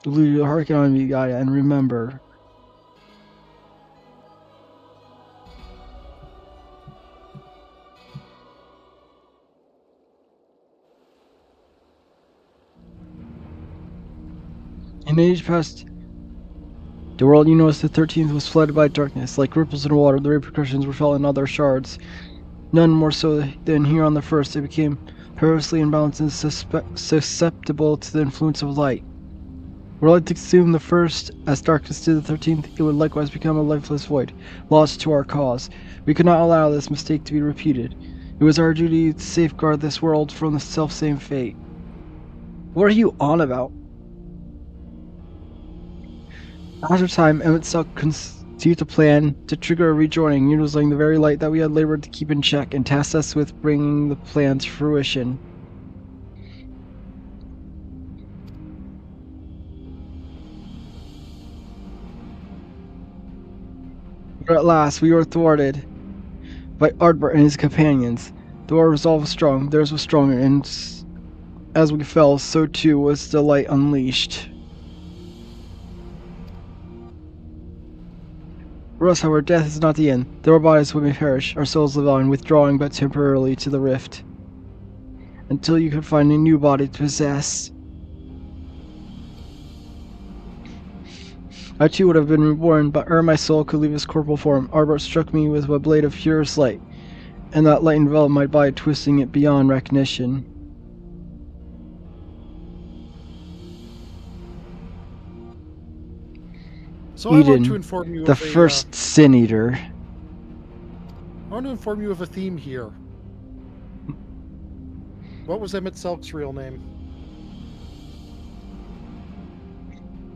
elude you. Hearken on me, Gaia, and remember. In age past, the world you know as the 13th was flooded by darkness. Like ripples in water, the repercussions were felt in other shards. None more so than here on the first. It became perilously imbalanced and susceptible to the influence of light. Were light to consume the first, as darkness did the 13th, it would likewise become a lifeless void, lost to our cause. We could not allow this mistake to be repeated. It was our duty to safeguard this world from the selfsame fate. What are you on about? After time, Emmett Selk conceived a plan to trigger a rejoining, utilizing the very light that we had labored to keep in check, and tasked us with bringing the plan to fruition. But at last, we were thwarted by Ardbert and his companions. Though our resolve was strong, theirs was stronger, and as we fell, so too was the light unleashed. For us, however, death is not the end. Though our bodies may perish, our souls live on, withdrawing but temporarily to the rift, until you can find a new body to possess. I too would have been reborn, but ere my soul could leave its corporal form, Arbor struck me with a blade of purest light, and that light enveloped my body, twisting it beyond recognition. So I want to Eden, inform you the of a, first Sin Eater. I want to inform you of a theme here. What was Emmett Selk's real name?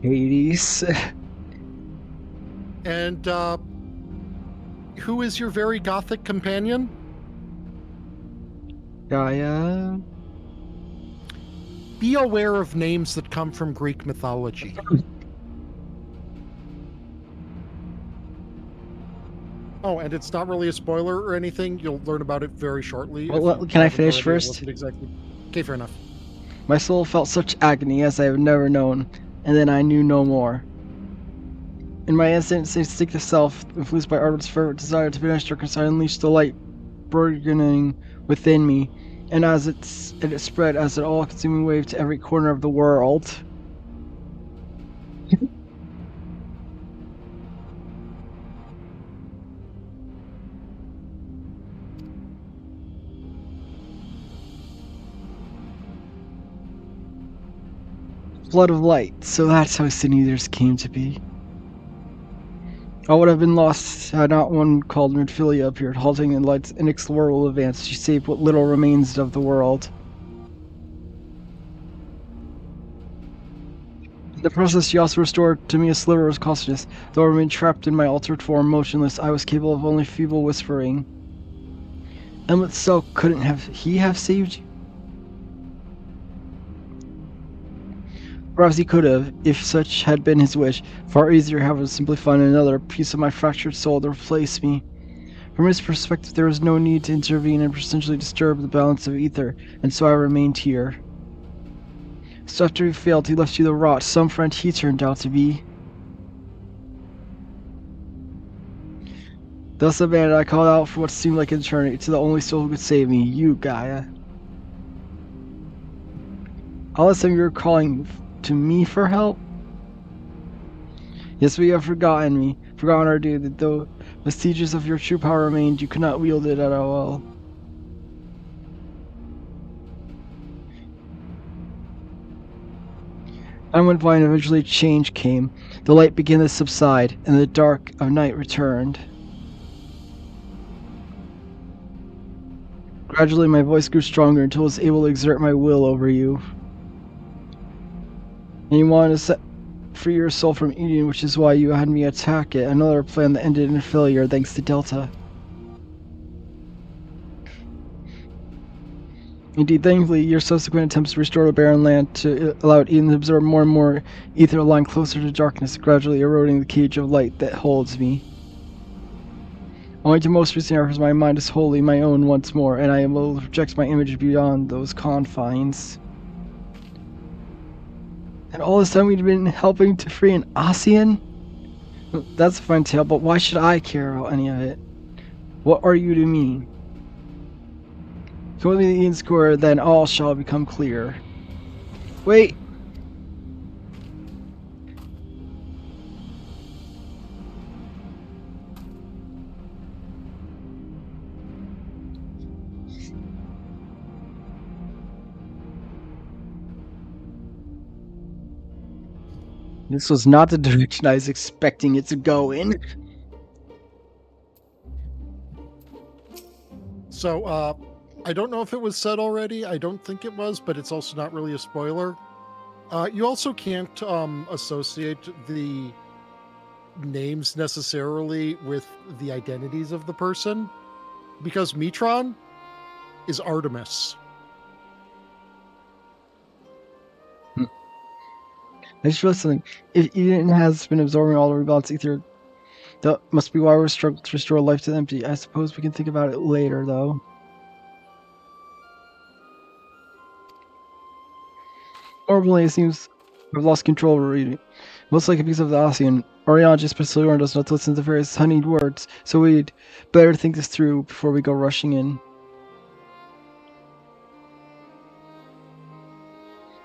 Hades. And who is your very gothic companion? Gaia. Be aware of names that come from Greek mythology. Oh, and it's not really a spoiler or anything. You'll learn about it very shortly. Well, can I finish first? Exactly. Okay, fair enough. My soul felt such agony as I have never known, and then I knew no more. In my instinctive self, influenced by Arnold's fervent desire to finish darkness, I unleashed the light burgeoning within me, and as it spread as an all-consuming wave to every corner of the world. Flood of light, so that's how Sin Eaters came to be. I would have been lost had not one called Midphilia appeared, halting in light's inexorable advance. She saved what little remains of the world. In the process, she also restored to me a sliver of consciousness. Though I remained trapped in my altered form, motionless, I was capable of only feeble whispering. Emlet so couldn't he have saved you? Perhaps he could have, if such had been his wish. Far easier, however, to simply find another piece of my fractured soul to replace me. From his perspective, there was no need to intervene and potentially disturb the balance of ether, and so I remained here. So after he failed, he left you to rot. Some friend he turned out to be. Thus abandoned, I called out for what seemed like an eternity to the only soul who could save me, you, Gaia. All this time you were calling to me for help? Yes, but you have forgotten our duty, that though vestiges of your true power remained, you could not wield it at all. Time went by and eventually change came. The light began to subside, and the dark of night returned. Gradually, my voice grew stronger until I was able to exert my will over you. And you wanted to set free your soul from Eden, which is why you had me attack it. Another plan that ended in failure thanks to Delta. Indeed, thankfully, your subsequent attempts to restore the barren land allowed Eden to absorb more and more ether, lying closer to darkness, gradually eroding the cage of light that holds me. Owing to most recent efforts, my mind is wholly my own once more, and I am able to project my image beyond those confines. And all this time we'd been helping to free an Ossian? That's a fine tale, but why should I care about any of it? What are you to me? Come with me to Eden Square, then all shall become clear. Wait! This was not the direction I was expecting it to go in. So, I don't know if it was said already. I don't think it was, but it's also not really a spoiler. You also can't associate the names necessarily with the identities of the person, because Metron is Artemis. I just realized something. If Eden has been absorbing all the rebalanced ether, that must be why we're struggling to restore life to the empty. I suppose we can think about it later, though. Normally, it seems we've lost control over Eden. Most likely because of the Ossian. Orion just specifically warned us not to listen to various honeyed words, so we'd better think this through before we go rushing in.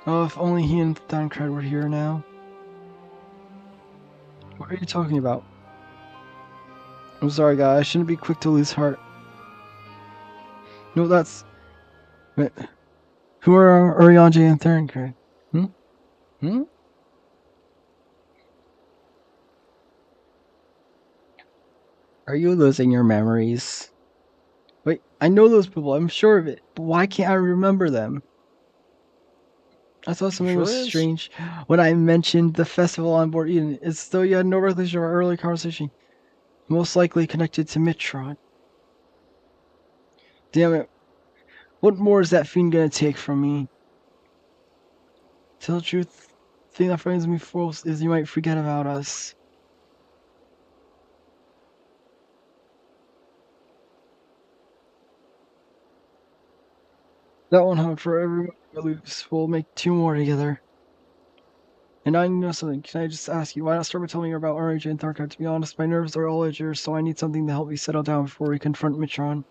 Oh, if only he and Thancred were here now. What are you talking about? I'm sorry, guy. I shouldn't be quick to lose heart. No, that's... Wait. Who are Orion and Thancred? Hmm? Are you losing your memories? Wait, I know those people. I'm sure of it. But why can't I remember them? I thought something was strange when I mentioned the festival on board Eden. It's though you had no recollection of our earlier conversation. Most likely connected to Mitron. Damn it. What more is that fiend gonna take from me? Tell the truth, the thing that frightens me most is you might forget about us. That one hunt for everyone we lose. We'll make 2 more together. And I know something. Can I just ask you, why not start by telling me about RJ and Tharkar? To be honest, my nerves are all edgers, so I need something to help me settle down before we confront Mitron.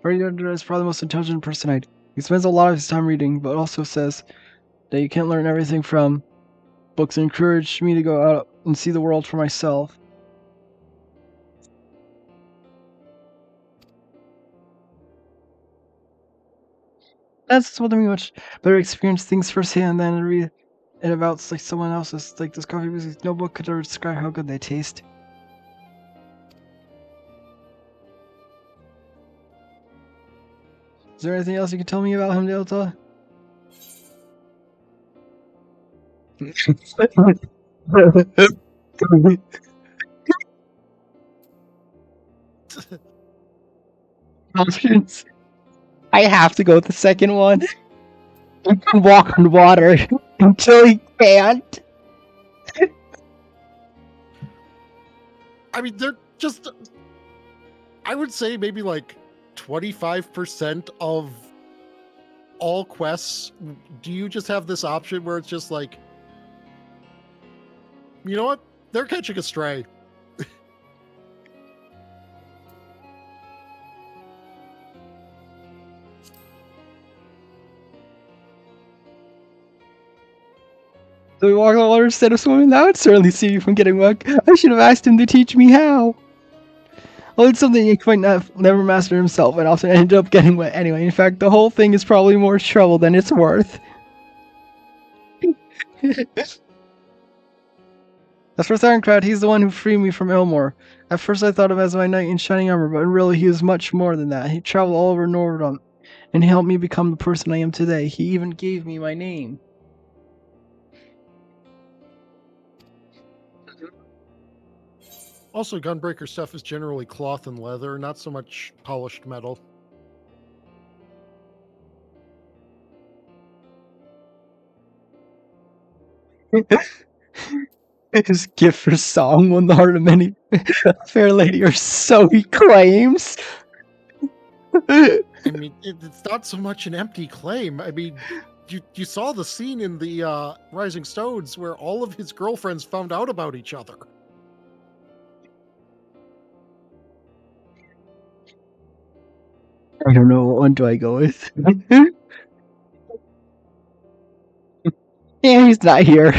Freddy is probably the most intelligent person I know. He spends a lot of his time reading, but also says that you can't learn everything from books and encouraged me to go out and see the world for myself. That's what I mean, much better experience things firsthand than read it about like someone else's. Like this coffee music, no book could ever describe how good they taste. Is there anything else you can tell me about him, Delta? Options. I have to go with the second one. You can walk on water until he can't. I mean, they're just. I would say maybe like 25% of all quests. Do you just have this option where it's just like, you know what? They're catching a stray. So we walk on water instead of swimming? That would certainly save you from getting wet. I should have asked him to teach me how. Well, it's something he quite never mastered himself and often ended up getting wet anyway. In fact, the whole thing is probably more trouble than it's worth. As for Tharncrad, he's the one who freed me from Ilmor. At first I thought of him as my knight in shining armor, but really he was much more than that. He traveled all over Nordrum, and he helped me become the person I am today. He even gave me my name. Also, Gunbreaker stuff is generally cloth and leather, not so much polished metal. His gift for song won the heart of many fair lady, or so he claims. I mean, it's not so much an empty claim. I mean, you saw the scene in the Rising Stones where all of his girlfriends found out about each other. I don't know, what one do I go with? Yeah, he's not here.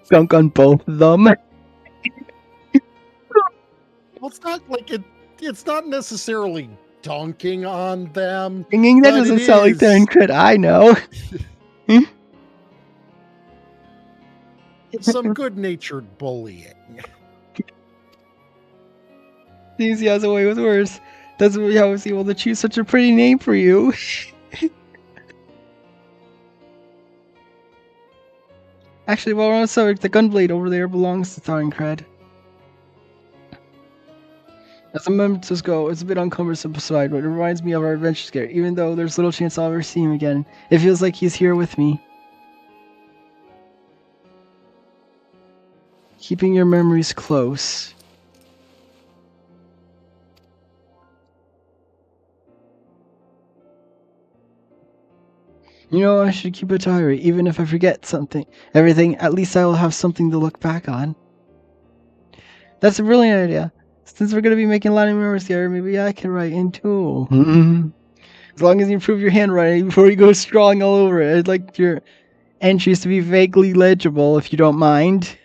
Gunk on both of them. Well, it's not like it's not necessarily dunking on them. Singing, that but doesn't it sound like is. Tharncrad, I know. It's some good-natured bullying. Seems he has a way with words. Doesn't really how he's able to choose such a pretty name for you. Actually, while we're on the subject, the gunblade over there belongs to Tharncrad. As the mementos go, it's a bit uncumbersome beside, but it reminds me of our adventure together. Even though there's little chance I'll ever see him again, it feels like he's here with me. Keeping your memories close. You know, I should keep a diary, even if I forget everything, at least I will have something to look back on. That's a brilliant idea. Since we're going to be making a lot of memories together, maybe I can write in too. As long as you improve your handwriting before you go strong all over it. I'd like your entries to be vaguely legible, if you don't mind.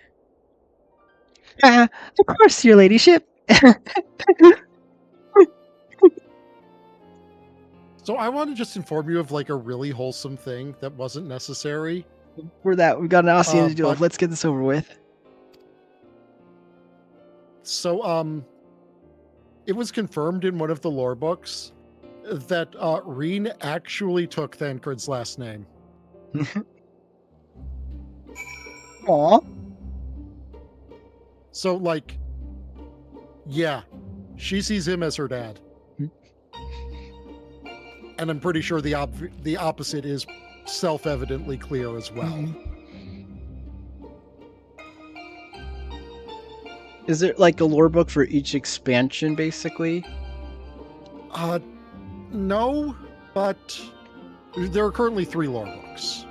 Of course, your ladyship. So I want to just inform you of like a really wholesome thing that wasn't necessary. We've got an Ossian to deal with. but- Let's get this over with. So it was confirmed in one of the lore books that Reen actually took Thancred's last name. Aw. So like, yeah, she sees him as her dad. And I'm pretty sure the opposite is self-evidently clear as well. Is there like a lore book for each expansion, basically? No, but there are currently 3 lore books.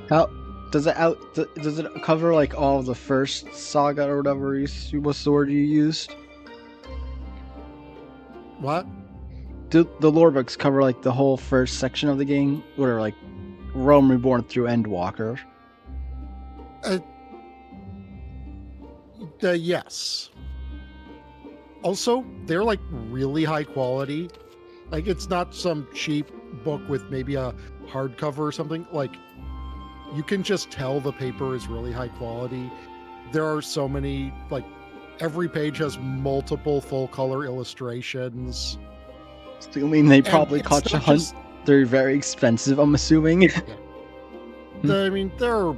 How does it cover like all of the first saga or whatever? What's the word you used? What? The lore books cover like the whole first section of the game, where like Rome Reborn through Endwalker. Yes. Also, they're like really high quality. Like, it's not some cheap book with maybe a hardcover or something. Like, you can just tell the paper is really high quality. There are so many, like, every page has multiple full color illustrations. I mean, they probably cost a hunt. They're very expensive, I'm assuming. I mean, they're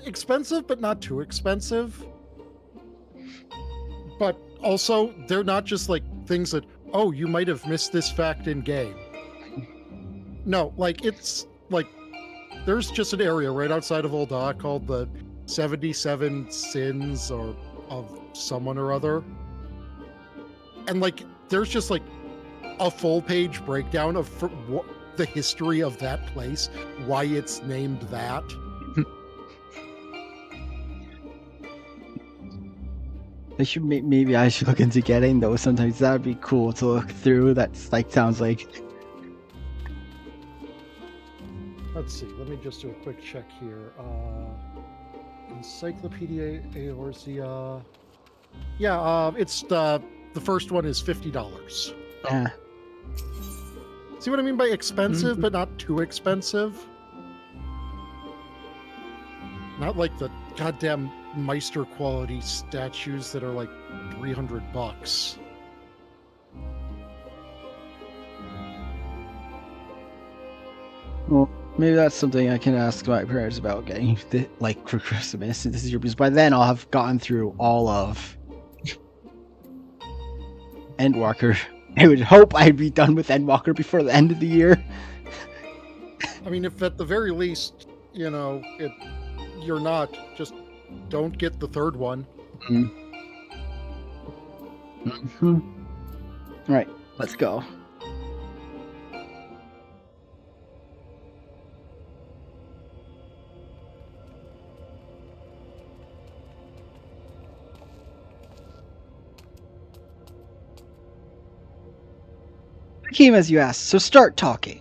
expensive, but not too expensive. But also, they're not just like things that, oh, you might have missed this fact in game. No, like, it's like, there's just an area right outside of Ul'dah called the 77 Sins or of someone or other. And like, there's just like a full page breakdown of the history of that place, why it's named that. Maybe I should look into getting those. Sometimes that'd be cool to look through. That's like sounds like. Let's see. Let me just do a quick check here. Encyclopedia Eorzea. Yeah, it's the first one is $50. Yeah. See what I mean by expensive, but not too expensive? Not like the goddamn Meister quality statues that are like $300. Well, maybe that's something I can ask my parents about getting, like, for Christmas. This is because by then I'll have gotten through all of Endwalker. I would hope I'd be done with Endwalker before the end of the year. I mean, if at the very least, you know, you're not, just don't get the third one. Right, let's go. I came as you asked, so start talking.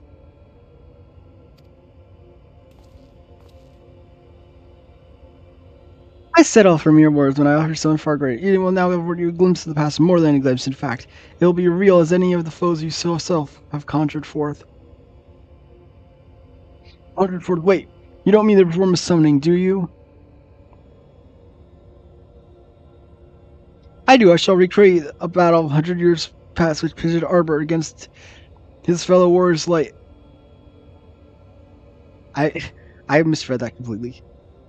I set off from your words when I offered something far greater. You will now afford you a glimpse of the past, more than a glimpse, in fact. It will be real as any of the foes you yourself have conjured forth. Wait, you don't mean the form of summoning, do you? I do. I shall recreate a battle 100 years past which pitted Arbor against his fellow warriors light. I misread that completely.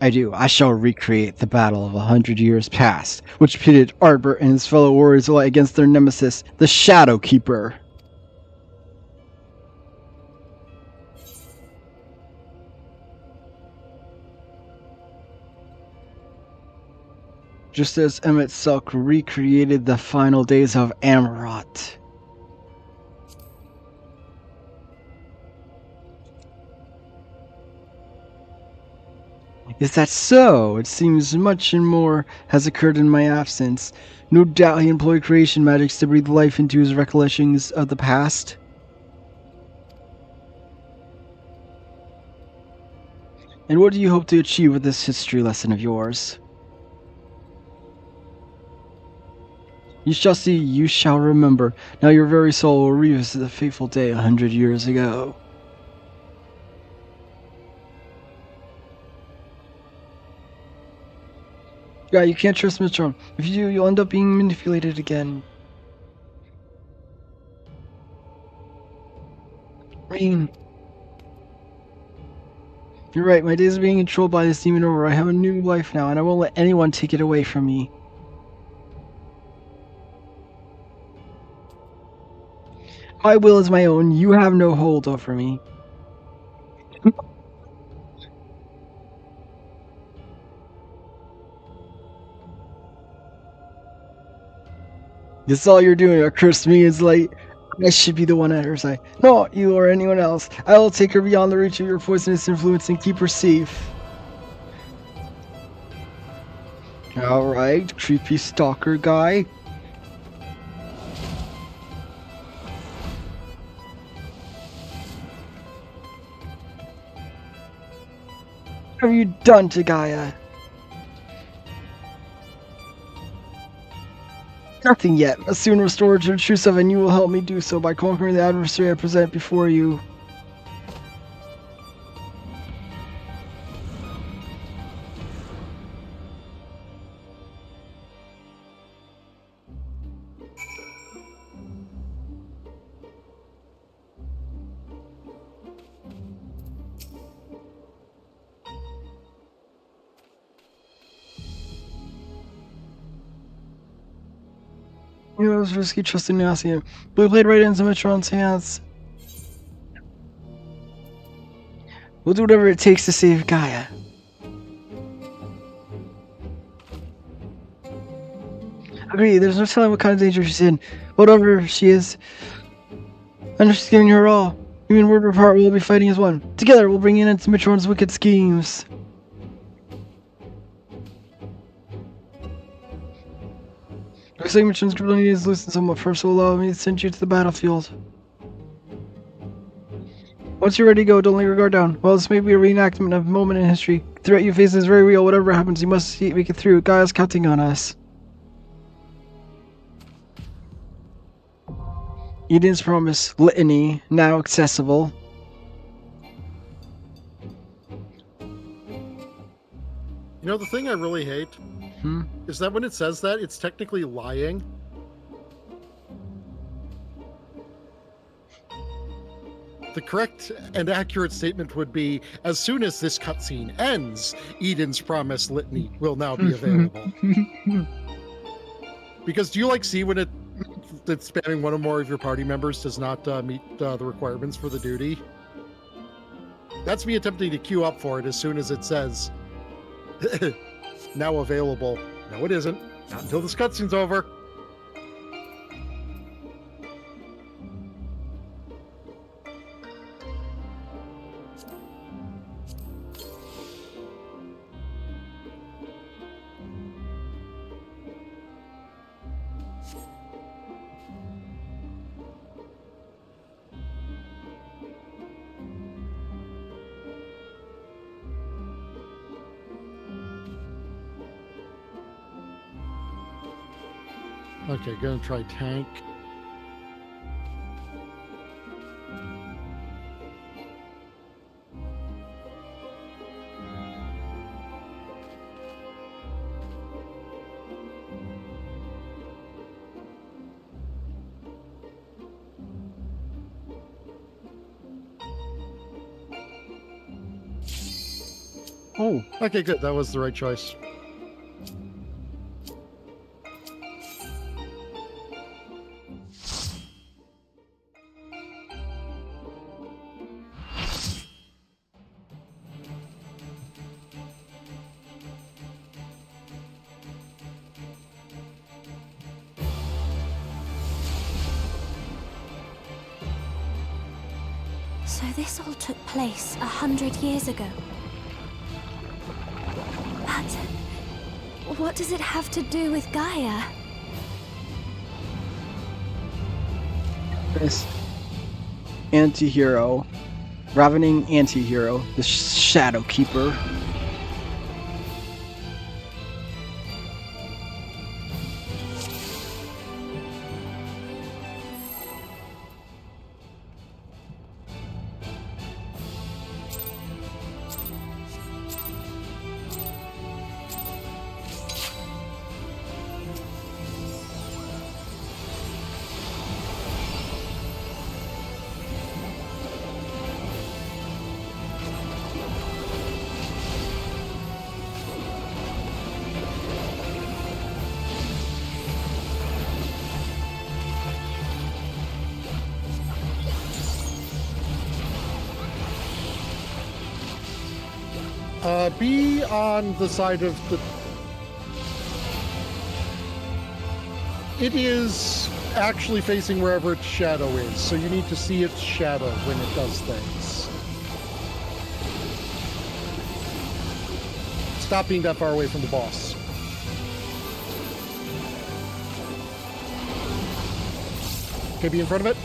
I do. I shall recreate the battle of 100 years past, which pitted Arbor and his fellow warriors light against their nemesis, the Shadow Keeper. Just as Emmett Selk recreated the final days of Amarot. Is that so? It seems much and more has occurred in my absence. No doubt he employed creation magics to breathe life into his recollections of the past. And what do you hope to achieve with this history lesson of yours? You shall see, you shall remember. Now your very soul will revisit the fateful day 100 years ago. Yeah, you can't trust Mr. Arm. If you do, you'll end up being manipulated again. Rain. You're right, my days of being controlled by this demon over. I have a new life now, and I won't let anyone take it away from me. My will is my own. You have no hold over me. This is all you're doing. A curse me is like I should be the one at her side. Not you or anyone else. I will take her beyond the reach of your poisonous influence and keep her safe. Alright, creepy stalker guy. What have you done to Gaia? Nothing yet. I'll soon restore to the true self, and you will help me do so by conquering the adversary I present before you. You know, it was risky trusting Nasia. Blue played right into Metron's hands. We'll do whatever it takes to save Gaia. Agree, there's no telling what kind of danger she's in. Whatever she is, I know she's giving her all. Even word apart, we'll be fighting as one. Together, we'll bring an end to Metron's wicked schemes. Looks like Metron's ability is loosened somewhat. First, will allow me to send you to the battlefield. Once you're ready to go, don't let your guard down. While this may be a reenactment of a moment in history, the threat you face is very real. Whatever happens, you must make it through. Gaia's counting on us. Eden's Promise Litany, now accessible. You know, the thing I really hate is that when it says that, it's technically lying. The correct and accurate statement would be, as soon as this cutscene ends, Eden's Promise Litany will now be available. Because do you see when it's spamming one or more of your party members does not meet the requirements for the duty? That's me attempting to queue up for it as soon as it says now available. No, it isn't. Not until this cutscene's over. Okay, gonna try tank. Oh, okay, good. That was the right choice. So this all took place 100 years ago. But what does it have to do with Gaia? This anti-hero, ravening anti-hero, the Shadow Keeper. Be on the side of the... It is actually facing wherever its shadow is, so you need to see its shadow when it does things. Stop being that far away from the boss. Okay, be in front of it.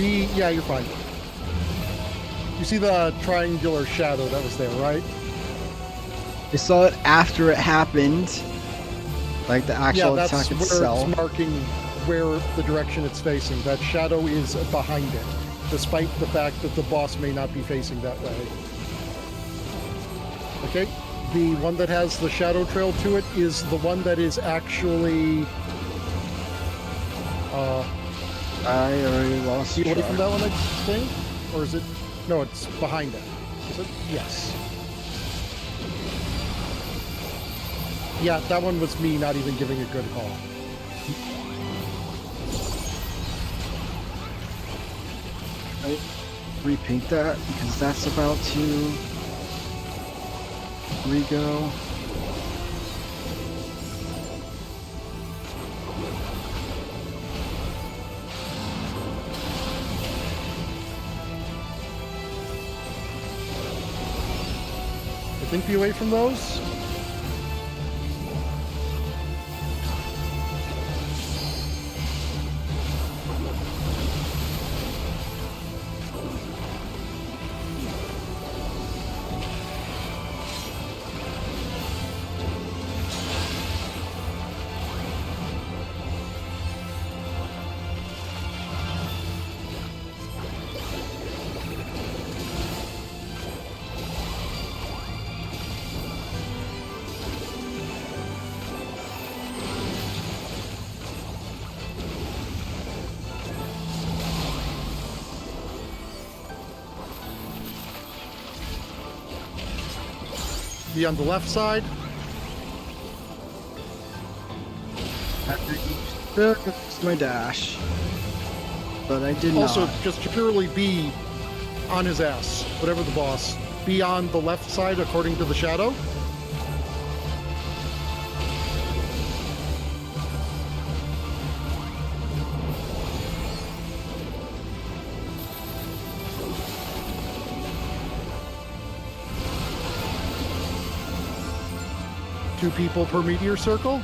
Yeah, you're fine. You see the triangular shadow that was there, right? I saw it after it happened. Like the actual Yeah, that's attack where itself. it's marking where the direction it's facing. That shadow is behind it, despite the fact that the boss may not be facing that way. Okay, the one that has the shadow trail to it is the one that is actually... I already lost away track. from that one, I think? Or is it... No, it's behind it. Is it? Yes. Yeah, that one was me not even giving a good call. I repaint that because that's about to re-go. I think be away from those. Be on the left side. It's my dash. But I did Also, not. just purely be on his ass, whatever the boss. Be on the left side according to the shadow. Two people per meteor circle.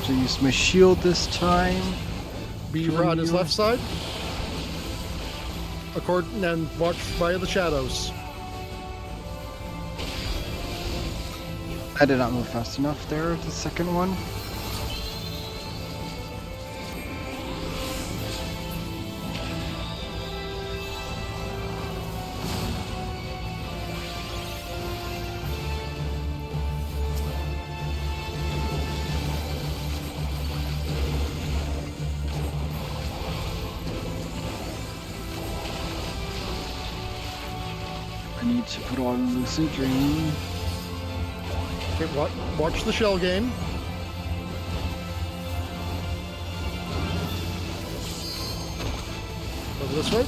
To use my shield this time. Be on his left side. According and watch via the shadows. I did not move fast enough there, the second one. I need to put on Lucid Dream. Okay, watch the shell game. Over this way.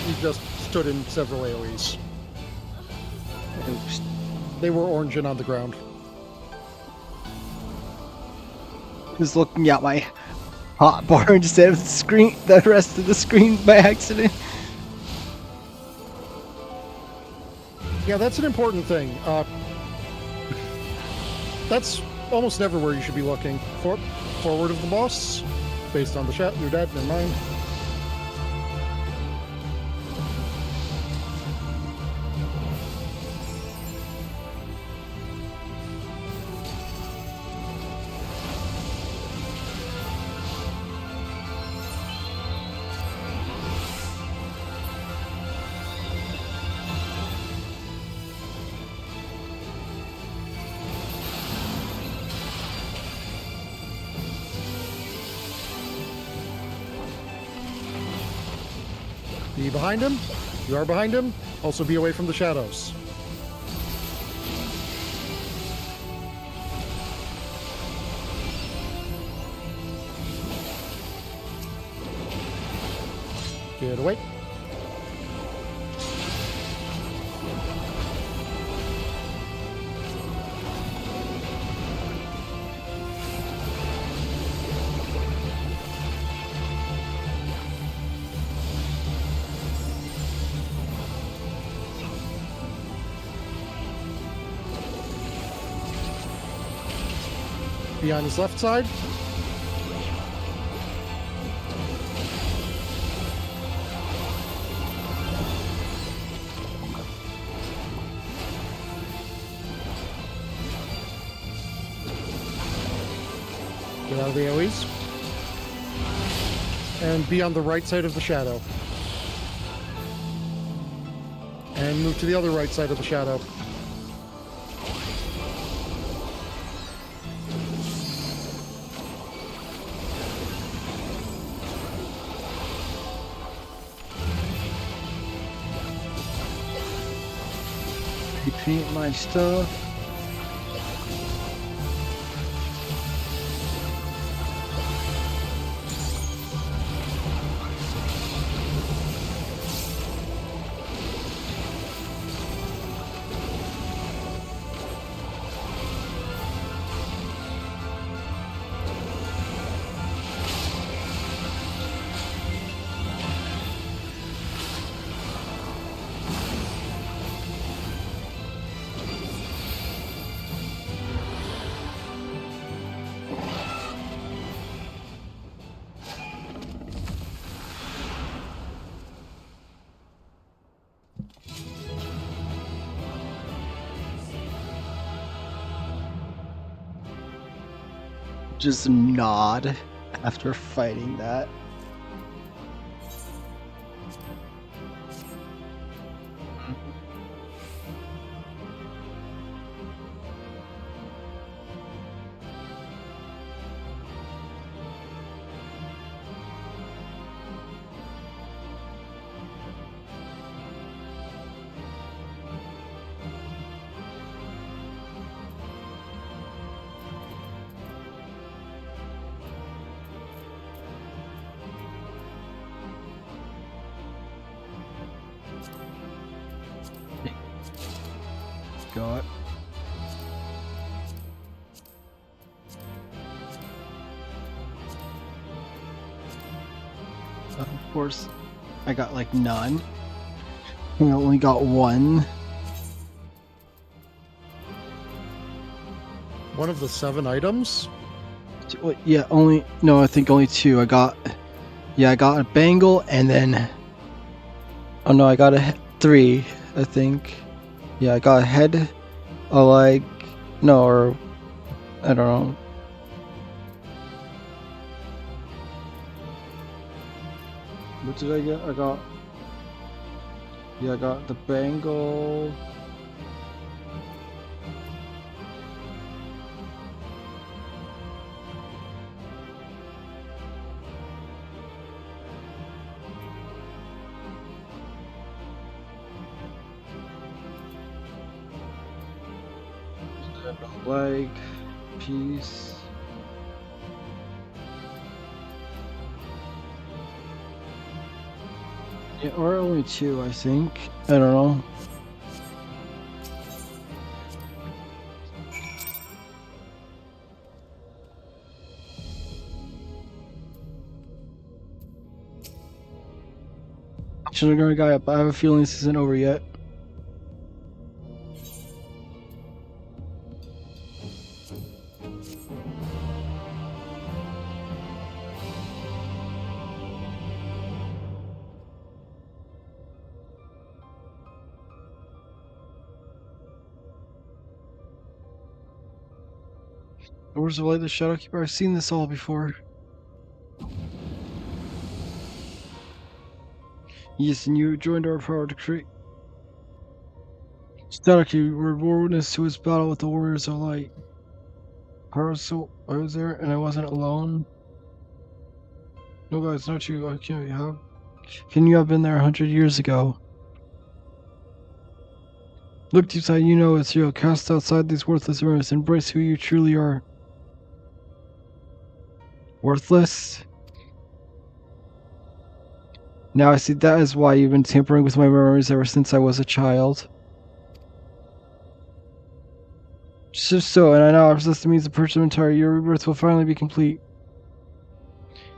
He just stood in several AoEs. Oops. They were orange and on the ground. Was looking at my hotbar instead of the screen, the rest of the screen by accident. Yeah, that's an important thing. That's almost never where you should be looking. Forward of the boss, based on the shot. You're dead. Never mind. Be behind him. You are behind him. Also be away from the shadows. Get away. Be on his left side. Get out of the AoEs. And be on the right side of the shadow. And move to the other right side of the shadow. Repeat my stuff. Just nod after fighting that. Got. Of course, I got like none. I only got one. One of the 7 items? Yeah, only. No, I think only 2. I got. Yeah, I got a bangle and then. Oh no, I got a 3. I think. Yeah, I got a head, a leg, no, or I don't know. What did I get? I got the bangle. Leg piece. Yeah, or only 2, I think. I don't know. Should have gone a guy up. I have a feeling this isn't over yet. Where's the light, the Shadowkeeper? I've seen this all before. Yes, and you joined our power to create. Shadowkeeper, we were witness to his battle with the Warriors of Light. I was there, and I wasn't alone. No, guys, not you. I can't have. Can you have been there 100 years ago? Look deep inside, you know it's real. Cast outside these worthless rumors. Embrace who you truly are. Worthless? Now I see that is why you've been tampering with my memories ever since I was a child. Just so, and I now possess the means to purchase entire, your rebirth will finally be complete.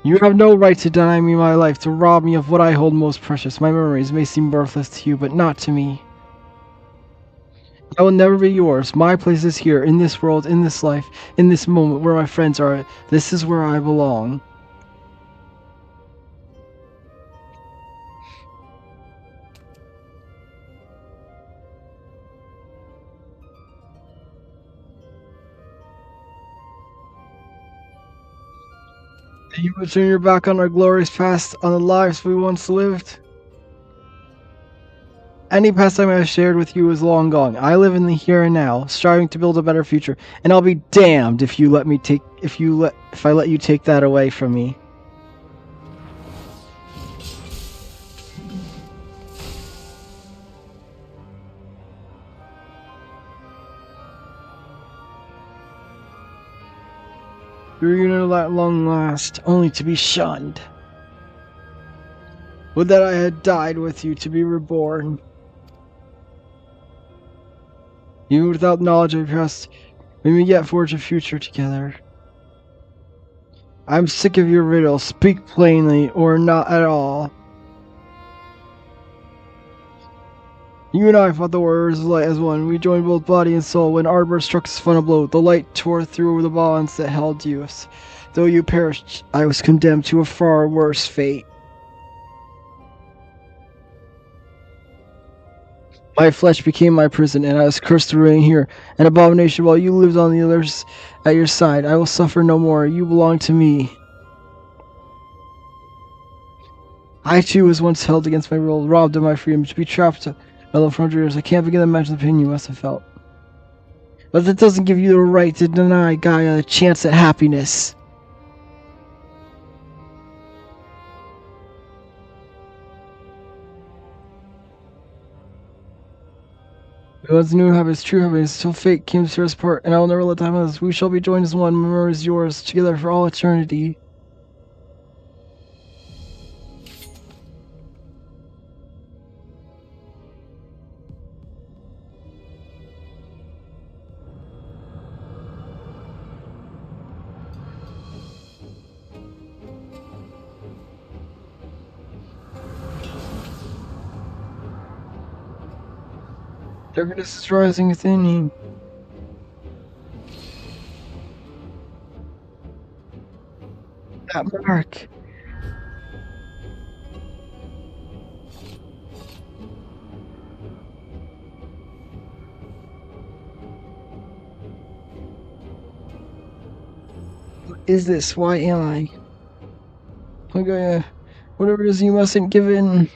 You have no right to deny me my life, to rob me of what I hold most precious. My memories may seem worthless to you, but not to me. I will never be yours. My place is here, in this world, in this life, in this moment where my friends are. This is where I belong. You will turn your back on our glorious past, on the lives we once lived. Any pastime I have shared with you is long gone. I live in the here and now, striving to build a better future, and I'll be damned if I let you take that away from me. You're gonna let long last, only to be shunned. Would that I had died with you to be reborn. Even without knowledge of your past, we may yet forge a future together. I'm sick of your riddle. Speak plainly, or not at all. You and I fought the warriors of light as one. We joined both body and soul. When Arbor struck his final blow, the light tore through the bonds that held you. Though you perished, I was condemned to a far worse fate. My flesh became my prison, and I was cursed to remain here, an abomination while you lived on the others at your side. I will suffer no more. You belong to me. I too was once held against my will, robbed of my freedom, to be trapped by love for 100 years. I can't begin to imagine the pain you must have felt. But that doesn't give you the right to deny Gaia a chance at happiness. We once knew happiness, true happiness, till fate came to tear us apart, and I will never let time pass. We shall be joined as one, memory is yours, together for all eternity. Darkness is rising within me. That mark. What is this? Why am I? Oh Gaia, whatever it is, you mustn't give in.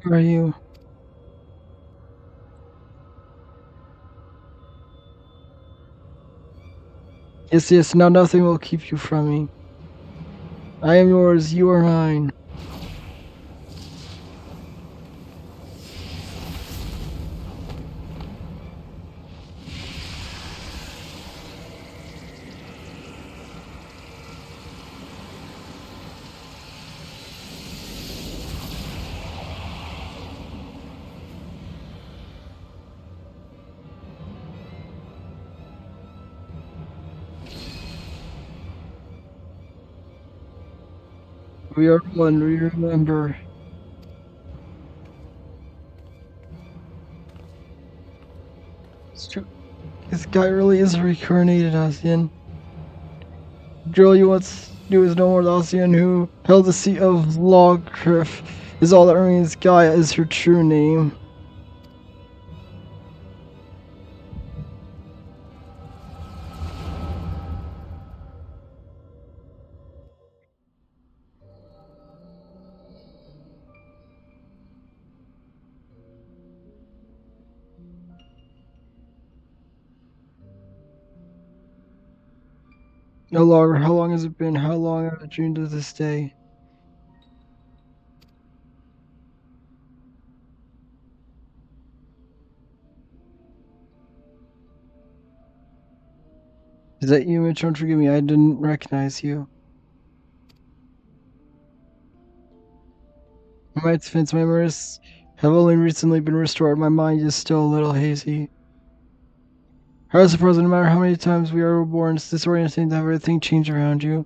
Who are you? Yes, now nothing will keep you from me. I am yours, you are mine. We are one, we remember. It's true. This guy really is a reincarnated Ossian. The girl you once knew is no more the Ossian who held the seat of Logriff. Is all that remains. Gaia is her true name. No longer. How long has it been? How long have I dreamed of this day? Is that you, Mitchell? Forgive me, I didn't recognize you. In my defense, my memories have only recently been restored. My mind is still a little hazy. How is it present? No matter how many times we are reborn, it's disorienting to have everything change around you.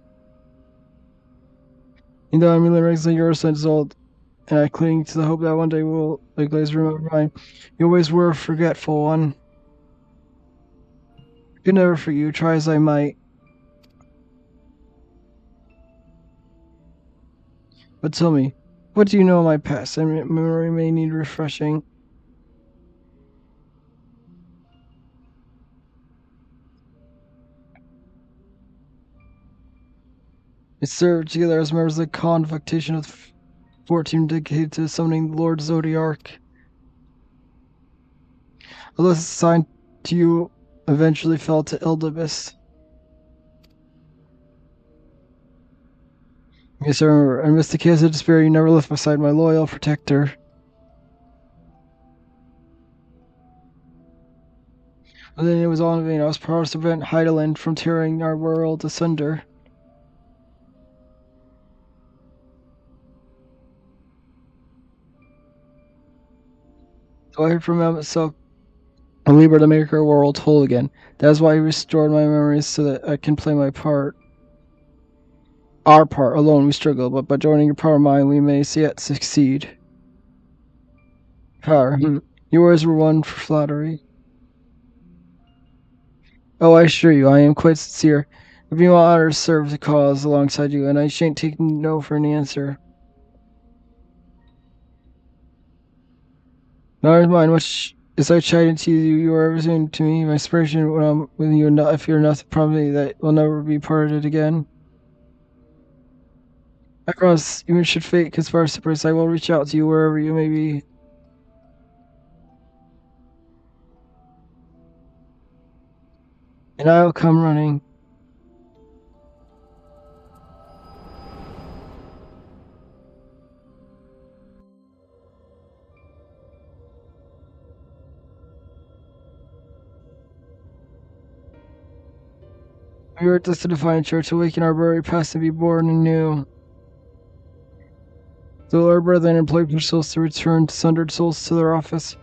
You know, I'm millions of years old, and I cling to the hope that one day we'll likewise remember mine. You always were a forgetful one. I could never forget you, try as I might. But tell me, what do you know of my past? My memory may need refreshing. It served together as members of the convocation of 14 dedicated to summoning the Lord Zodiarch. A list assigned to you eventually fell to Ildibis. Yes, I remember. Amidst the chaos of despair, you never left beside my loyal protector. And then it was all in vain. I was powerless to prevent Heideland from tearing our world asunder. So I heard from myself a Libra to make our world whole again. That is why he restored my memories so that I can play my part. Our part alone we struggle, but by joining your power of mine we may yet succeed. Power. Your words were one for flattery. Oh, I assure you, I am quite sincere. If you want honor to serve the cause alongside you, and I shan't take no for an answer. Never mind, much as I chatted to you, you are everything to me. My inspiration when I'm with you, and if you're nothing, probably that will never be parted again. I promise, even should fate conspire separate, I will reach out to you wherever you may be. And I'll come running. We are destined to find church, awaken our buried past and be born anew. Though our brethren employ their souls to return sundered souls to their office,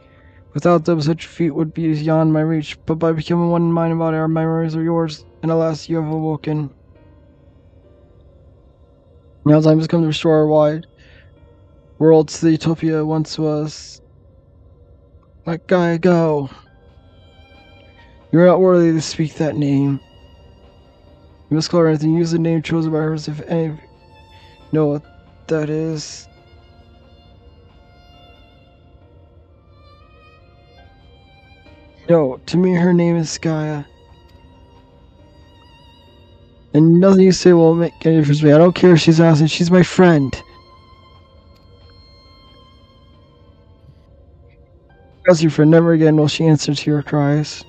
without them such feat would be beyond my reach, but by becoming one in mind and body, our memories are yours, and alas, you have awoken. Now time has come to restore our wide world to the utopia it once was. Let Gaia go. You are not worthy to speak that name. You must call her anything. Use the name chosen by her as if any of you know what that is. No, to me her name is Gaia. And nothing you say will make any difference to me. I don't care if she's asking. She's my friend. As your friend, never again will she answer to your cries.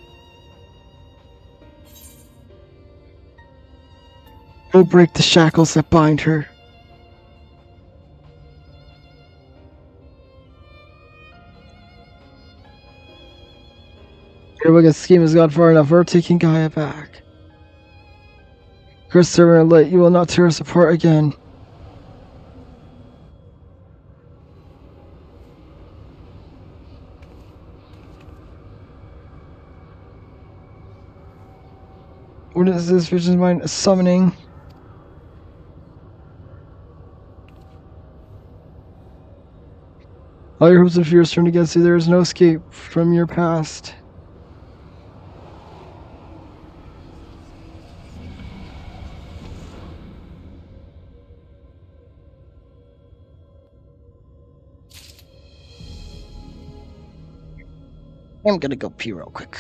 Go break the shackles that bind her. Your wicked scheme has gone far enough. We're taking Gaia back. Cursed servant of light, you will not tear us apart again. What is this vision's mind? A summoning? All your hopes and fears turned against you. There is no escape from your past. I'm gonna go pee real quick.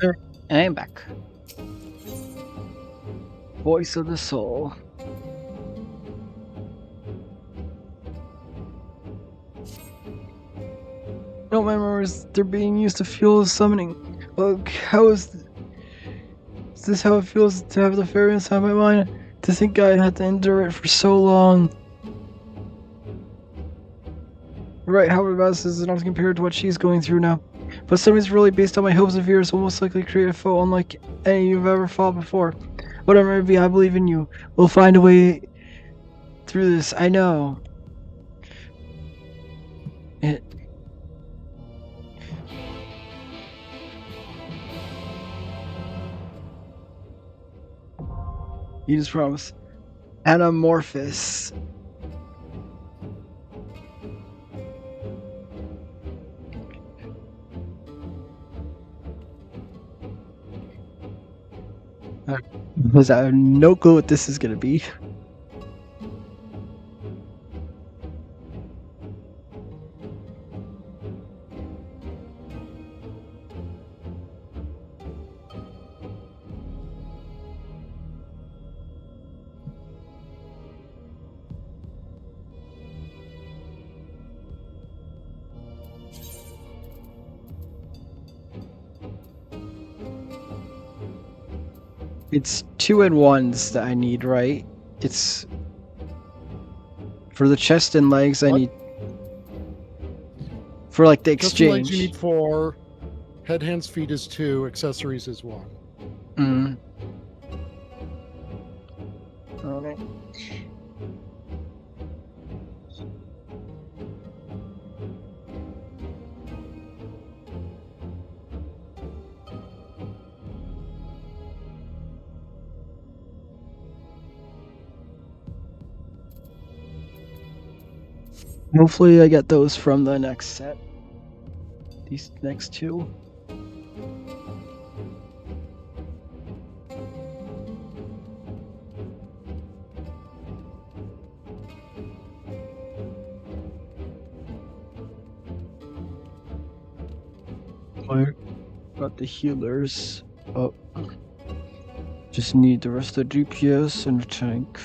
And I'm back. Voice of the soul. No memories, they're being used to fuel the summoning. Look, is this how it feels to have the fairy inside my mind? To think I had to endure it for so long. Right, however, Bass is not compared to what she's going through now. But something's really based on my hopes and fears, will most likely create a foe unlike any you've ever fought before. Whatever it may be, I believe in you. We'll find a way through this, I know. You just promise. Anamorphous. I have no clue what this is gonna be. It's 2 and 1s that I need, right? It's for the chest and legs. I need for like the Just the legs exchange. you need 4. Head, hands, feet is 2. Accessories is 1. Okay. Hopefully I get those from the next set. These next 2. Got the healers. Oh. Just need the rest of the DPS and the tank.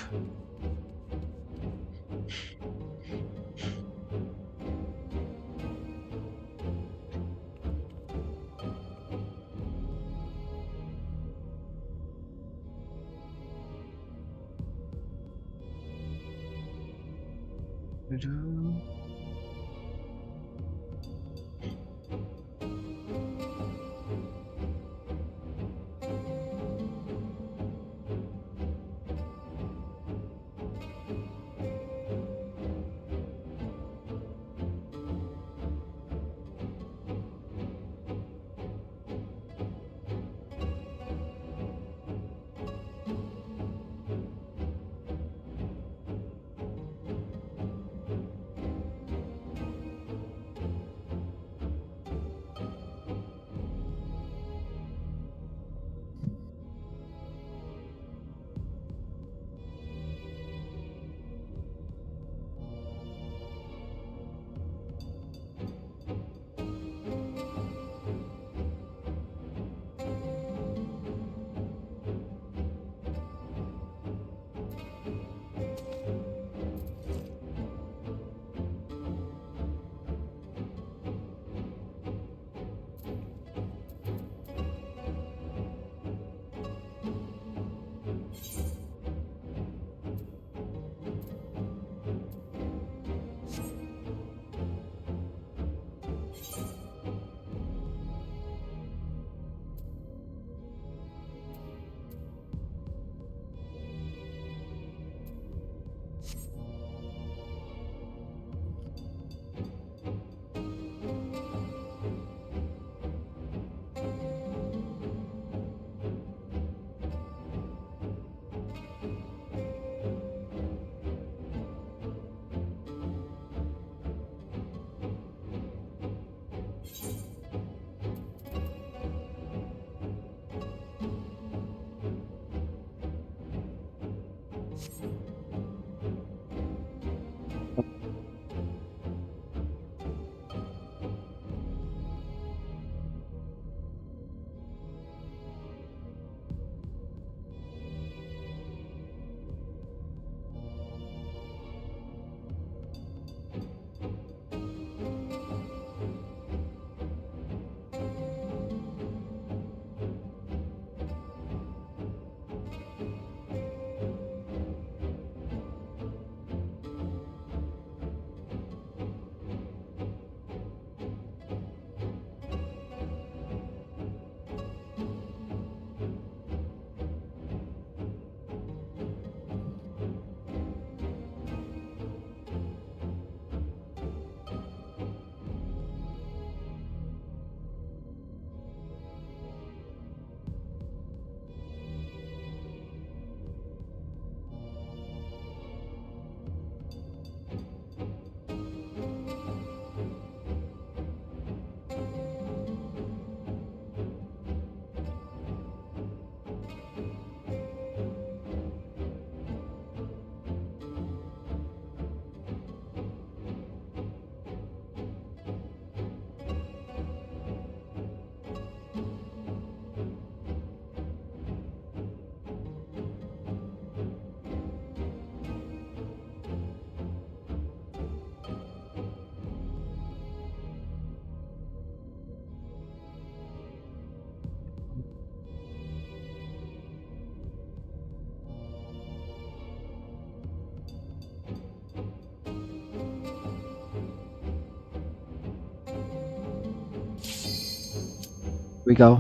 we go.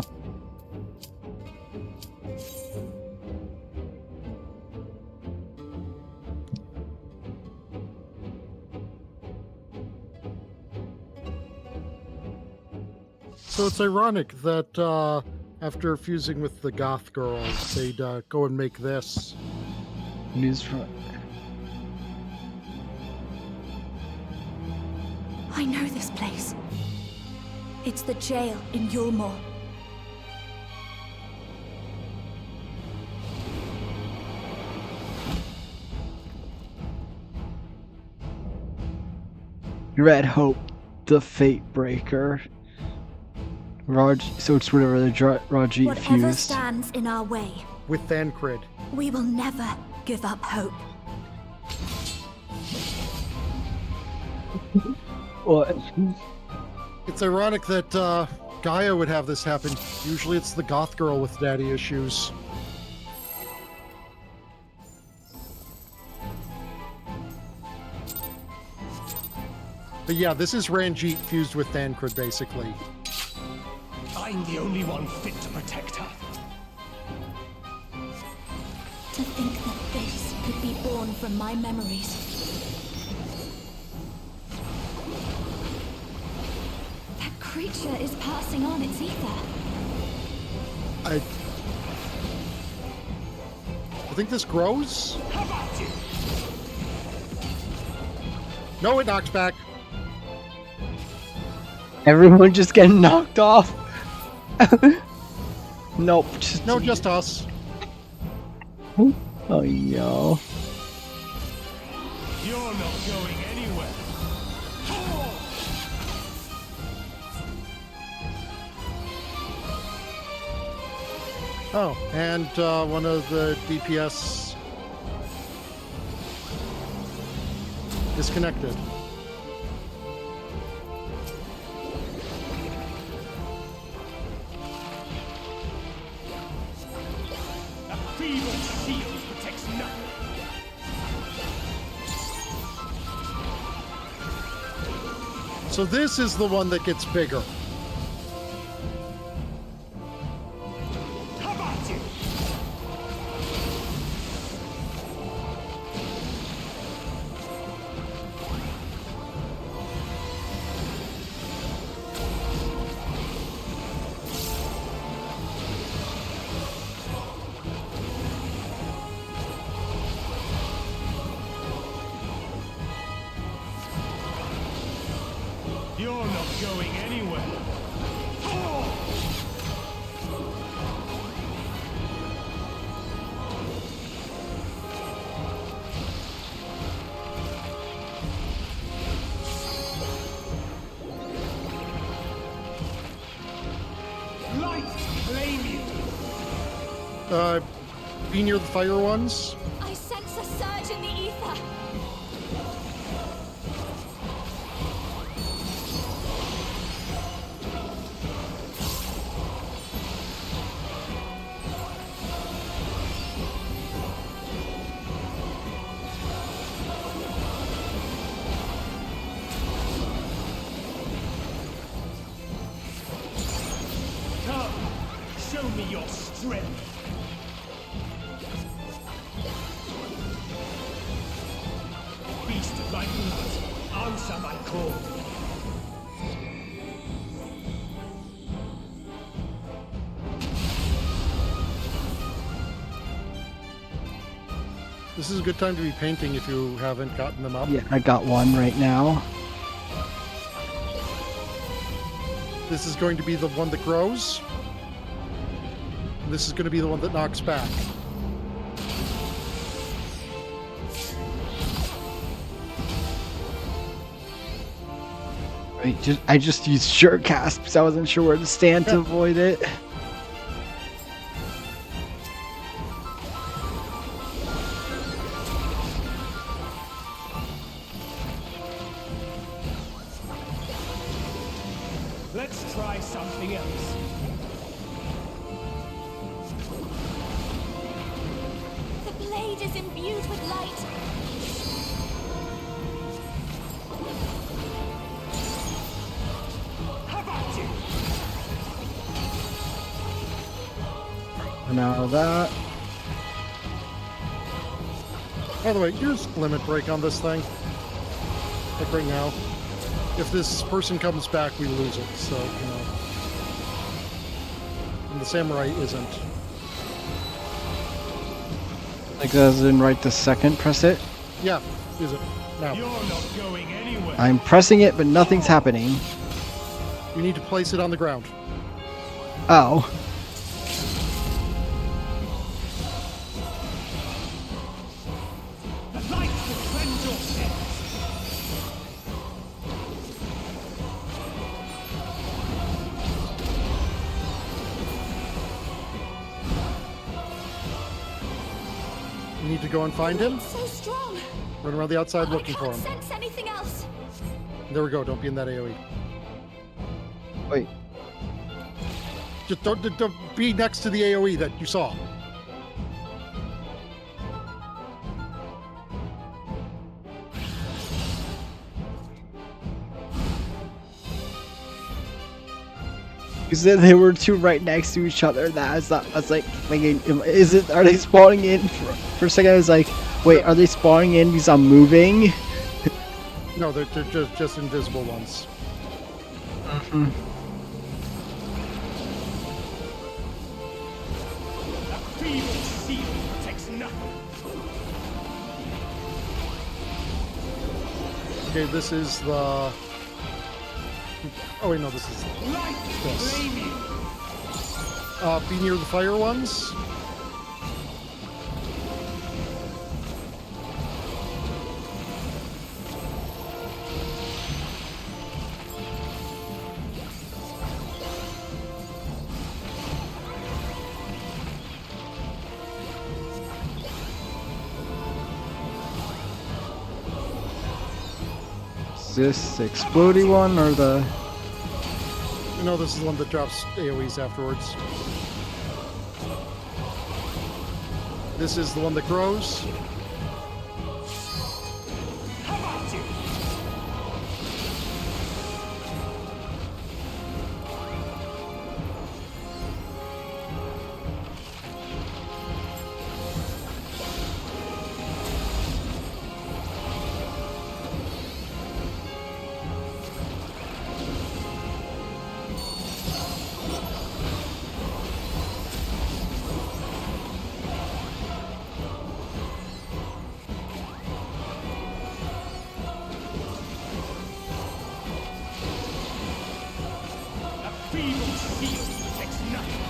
So it's ironic that after fusing with the goth girl, they'd go and make this. News from. I know this place. It's the jail in Yulmore. Red Hope, the Fate Breaker. So it's whatever the Rajit Whatever fused. stands in our way, With Thancred. we will never give up hope. What? It's ironic that Gaia would have this happen. Usually it's the goth girl with daddy issues. But yeah, this is Ranjit fused with Thancred, basically. I'm the only one fit to protect her. To think that this could be born from my memories. That creature is passing on its ether. I think this grows? How about you? No, it knocks back. Everyone just getting knocked off. Nope. No, just us. Oh, yo. You're not going anywhere. Oh, and one of the DPS disconnected. A feeble shield protects nothing. So this is the one that gets bigger. How about you? You're not going anywhere. Light claim you. Be near the fire ones. I sense a surge in the ether. Come, show me your strength. Beast of my blood, answer my call. This is a good time to be painting if you haven't gotten them up. Yeah, I got one right now. This is going to be the one that grows. And this is going to be the one that knocks back. I just used shirt cast because I wasn't sure where to stand to avoid it. Let's try something else. The blade is imbued with light. How about you? Now that. By the way, here's limit break on this thing. Like right now. If this person comes back, we lose it. So, you know. And the samurai isn't. Like as in right this second, press it. Yeah, is it? Now. You're not going anywhere. I'm pressing it, but nothing's happening. You need to place it on the ground. Oh. The light will cleanse your sins. You need to go and find him. So strong. Run around the outside looking I for can't him. sense anything else. There we go. Don't be in that AoE. Wait. Just don't be next to the AoE that you saw. You said they were two right next to each other. That I was like thinking, is it? Are they spawning in? For a second, I was like, wait, are they spawning in because I'm moving? No, they're just invisible ones. Mm-hmm. That feeble seal protects nothing. Okay, this is the. Oh wait, no, this is. Light Yes. flame you. Be near the fire ones. Is this the explodey one or the? No, this is the one that drops AoEs afterwards. This is the one that grows. How about you? That feeble seal protects nothing.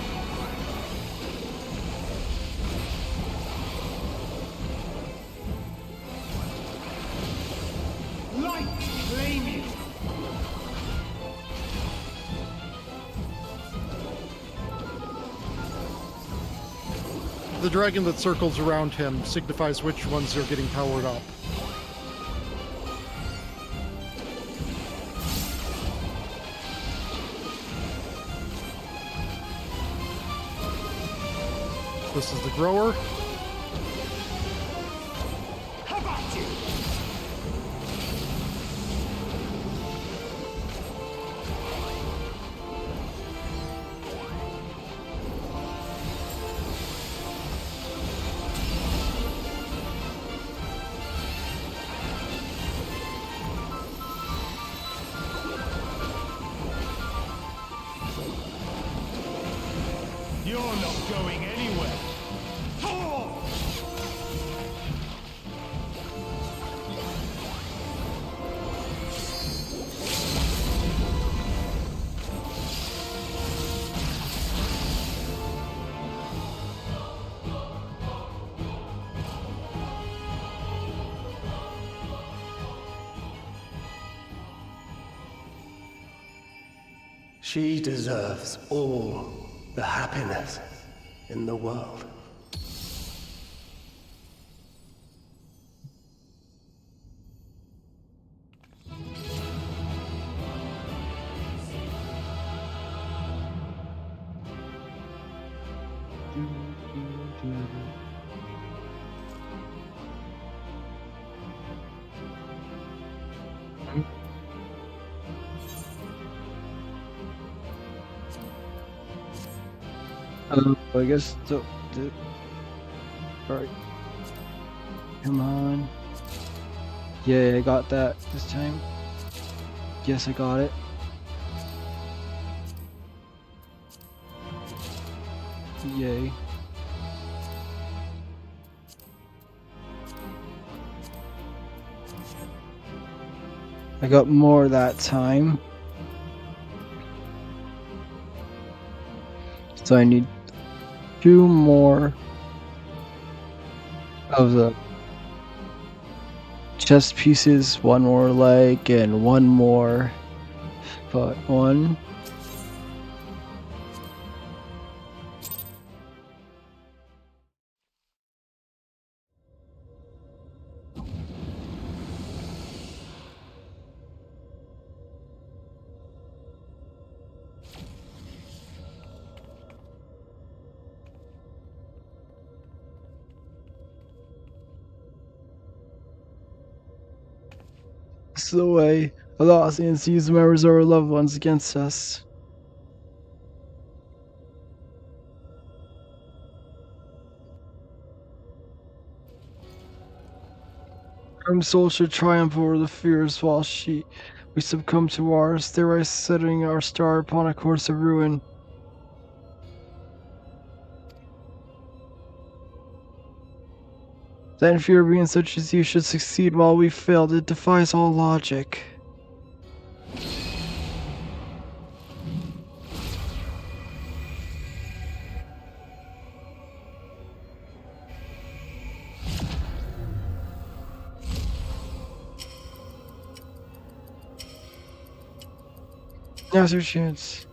Light flame you. The dragon that circles around him signifies which ones are getting powered up. This is the grower. How about you? You're not going anywhere. Oh! She deserves all the happiness in the world. I guess alright. Come on. Yeah, I got that this time. Yes, I got it. Yay. I got more that time. So I need 2 more of the chest pieces, 1 more leg, and 1 more foot. 1. This is the way. A lost and sees members of our loved ones against us. Our soul should triumph over the fears while we succumb to ours, thereby setting our star upon a course of ruin. Then fear being such as you should succeed while we failed, it defies all logic. Now's your chance.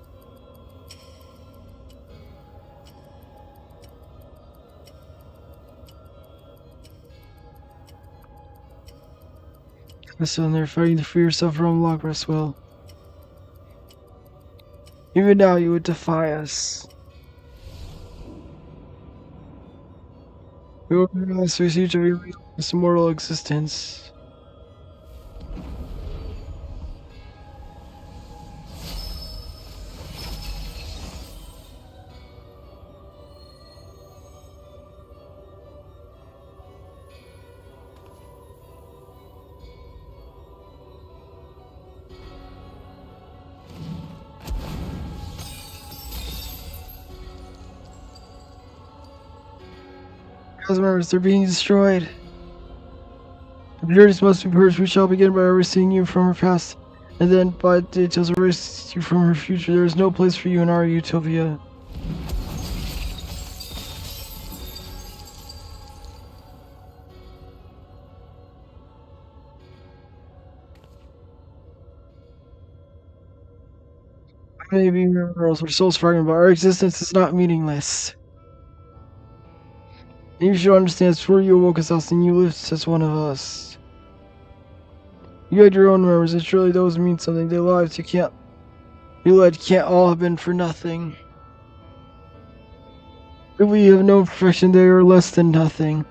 Listen, they're fighting to free yourself from Logras will. Even now you would defy us. We will realize we see each of your immortal existence. Members, they're being destroyed. The impurities must be purged. We shall begin by erasing you from her past, and then by details erase you from her future. There is no place for you in our utopia. Maybe miracles, our souls fragmented, but our existence is not meaningless. You should understand, it's where you awoke us, and you lived as one of us. You had your own memories, and surely those mean something. Their lives you led can't all have been for nothing. If we have no perfection, they are less than nothing.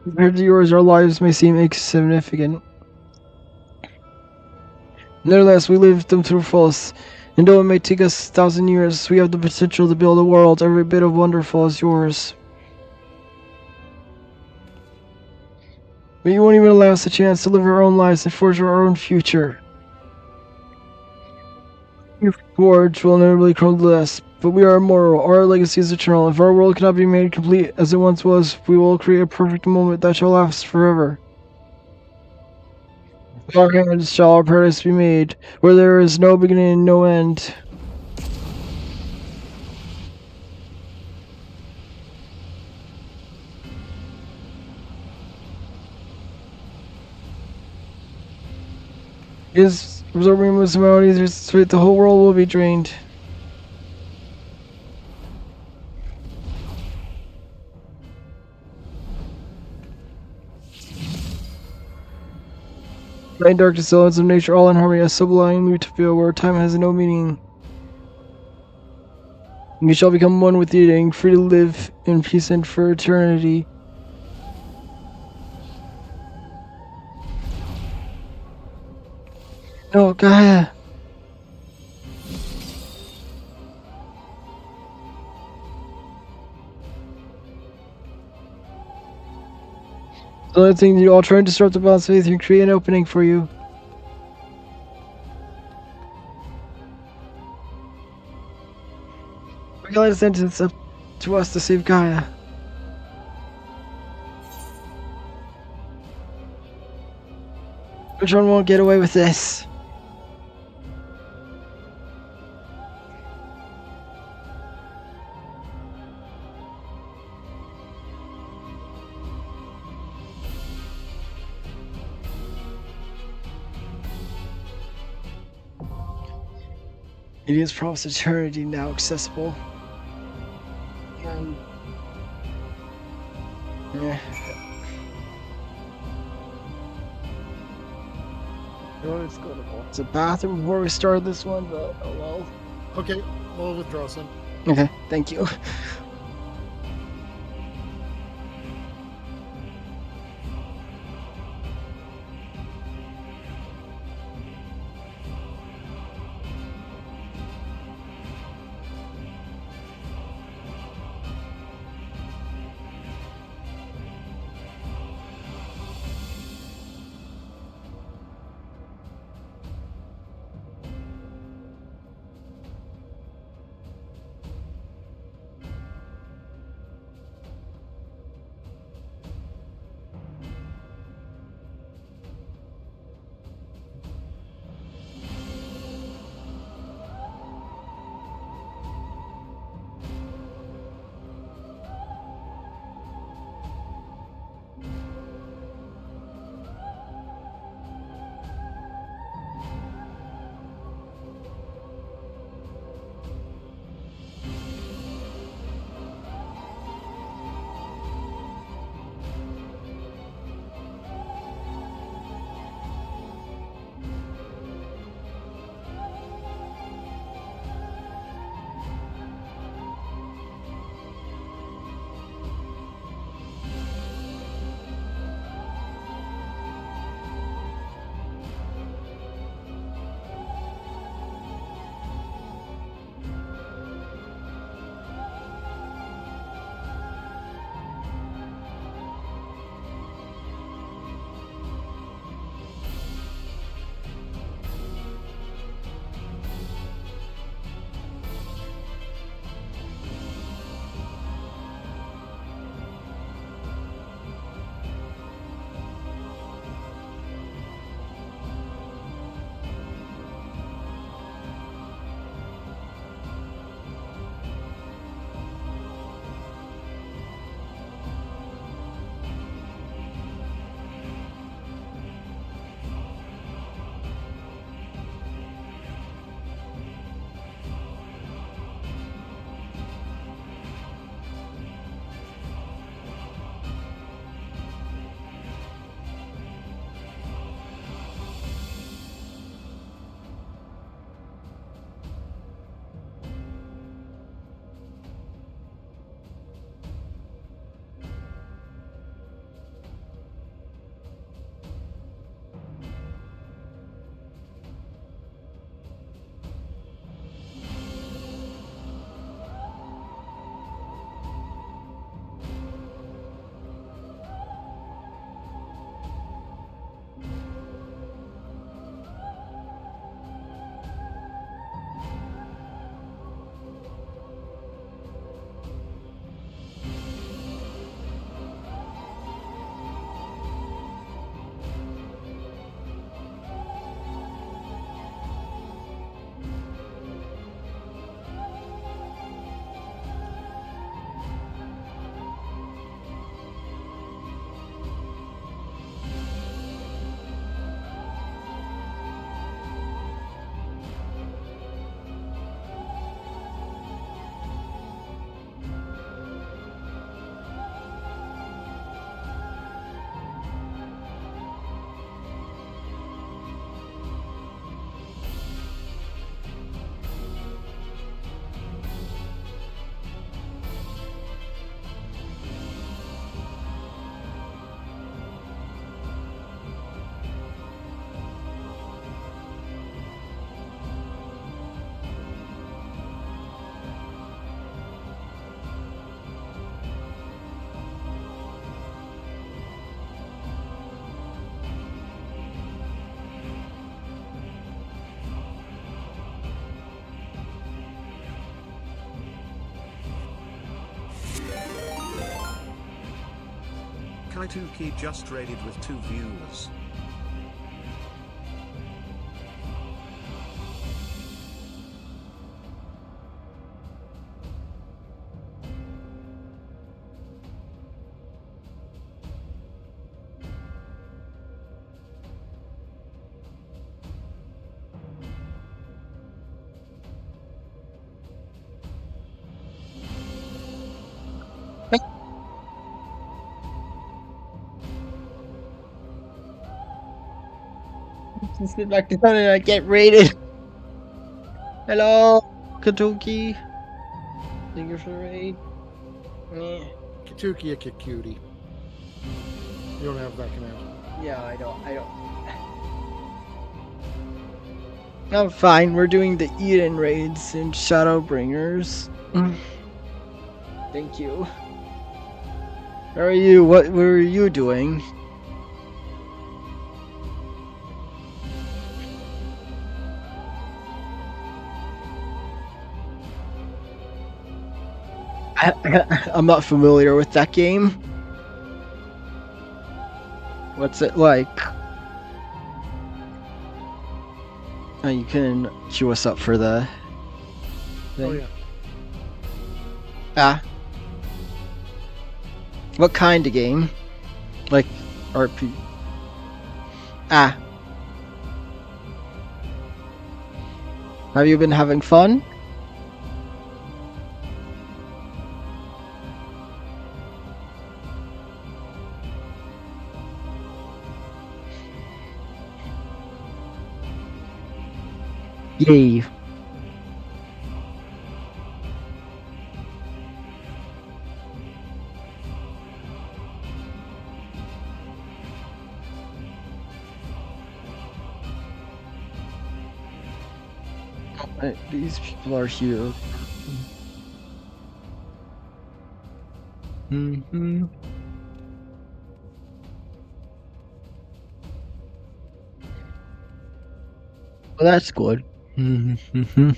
Compared to yours, our lives may seem insignificant. Nevertheless, we lived them to the fullest. And though it may take us 1,000 years, we have the potential to build a world every bit as wonderful as yours. But you won't even allow us a chance to live our own lives and forge our own future. Your forge will inevitably crumble to dust, but we are immortal. Our legacy is eternal. If our world cannot be made complete as it once was, we will create a perfect moment that shall last forever. With our hands shall our paradise be made, where there is no beginning and no end. Is absorbing municipalities, the whole world will be drained. Light and darkness, elements of nature, all in harmony, a sublime utopia where time has no meaning. You shall become one with the end, free to live in peace and for eternity. No, Gaia! The only thing you all try and disrupt the balance of faith and create an opening for you. We gotta send it up to us to save Gaia. Which one won't get away with this? Gideon's promised eternity now accessible. Yeah. Let's go to the bathroom before we start this one, but oh well. Okay, we'll withdraw some. Okay, thank you. Kaituki just raided with 2 viewers. Just sit back down and I get raided. Hello, Katuki. Thank you for the raid. Yeah. Kituki a cutie. You don't have that command. Yeah, I don't. I'm fine. We're doing the Eden raids and Shadowbringers. Thank you. How are you? What were you doing? I'm not familiar with that game. What's it like? Oh, you can queue us up for the thing. Oh yeah. Ah. What kind of game? Like RP? Ah. Have you been having fun? Yay. These people are here. Mm-hmm. Well, that's good. Mm-hmm.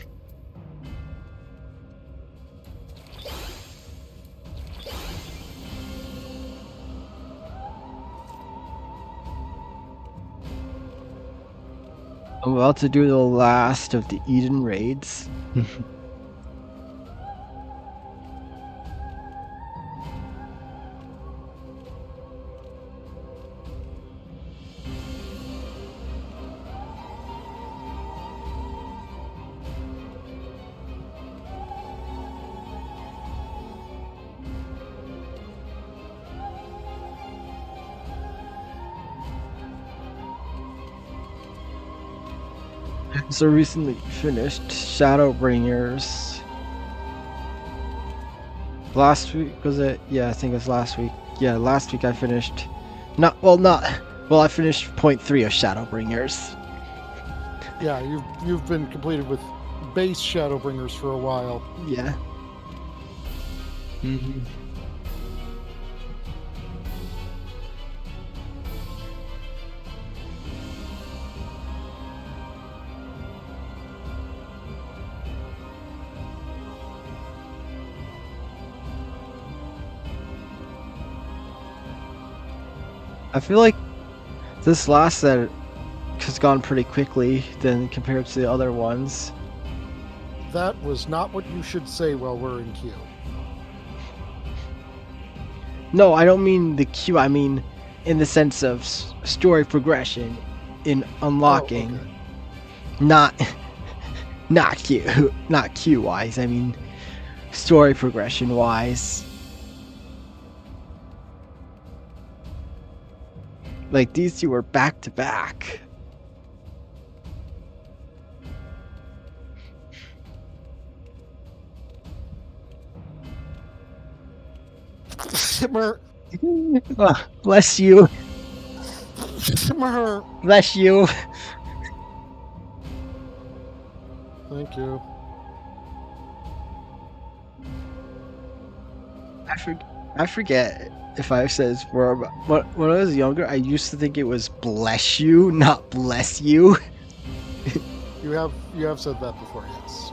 I'm about to do the last of the Eden raids. So recently finished Shadowbringers. Last week was it? Yeah, I think it was last week. Yeah, last week I finished. I finished point 3 of Shadowbringers. Yeah, you've been completed with base Shadowbringers for a while. Yeah. Mm-hmm. I feel like this last set has gone pretty quickly than compared to the other ones. That was not what you should say while we're in queue. No, I don't mean the queue. I mean in the sense of story progression in unlocking. Oh, okay. Not queue wise. I mean story progression wise. Like these two were back to back. Shimmer. Oh, bless you. Shimmer. Bless you. Thank you. I forget if I said this before, but when I was younger, I used to think it was bless you, not bless you. You have said that before, yes.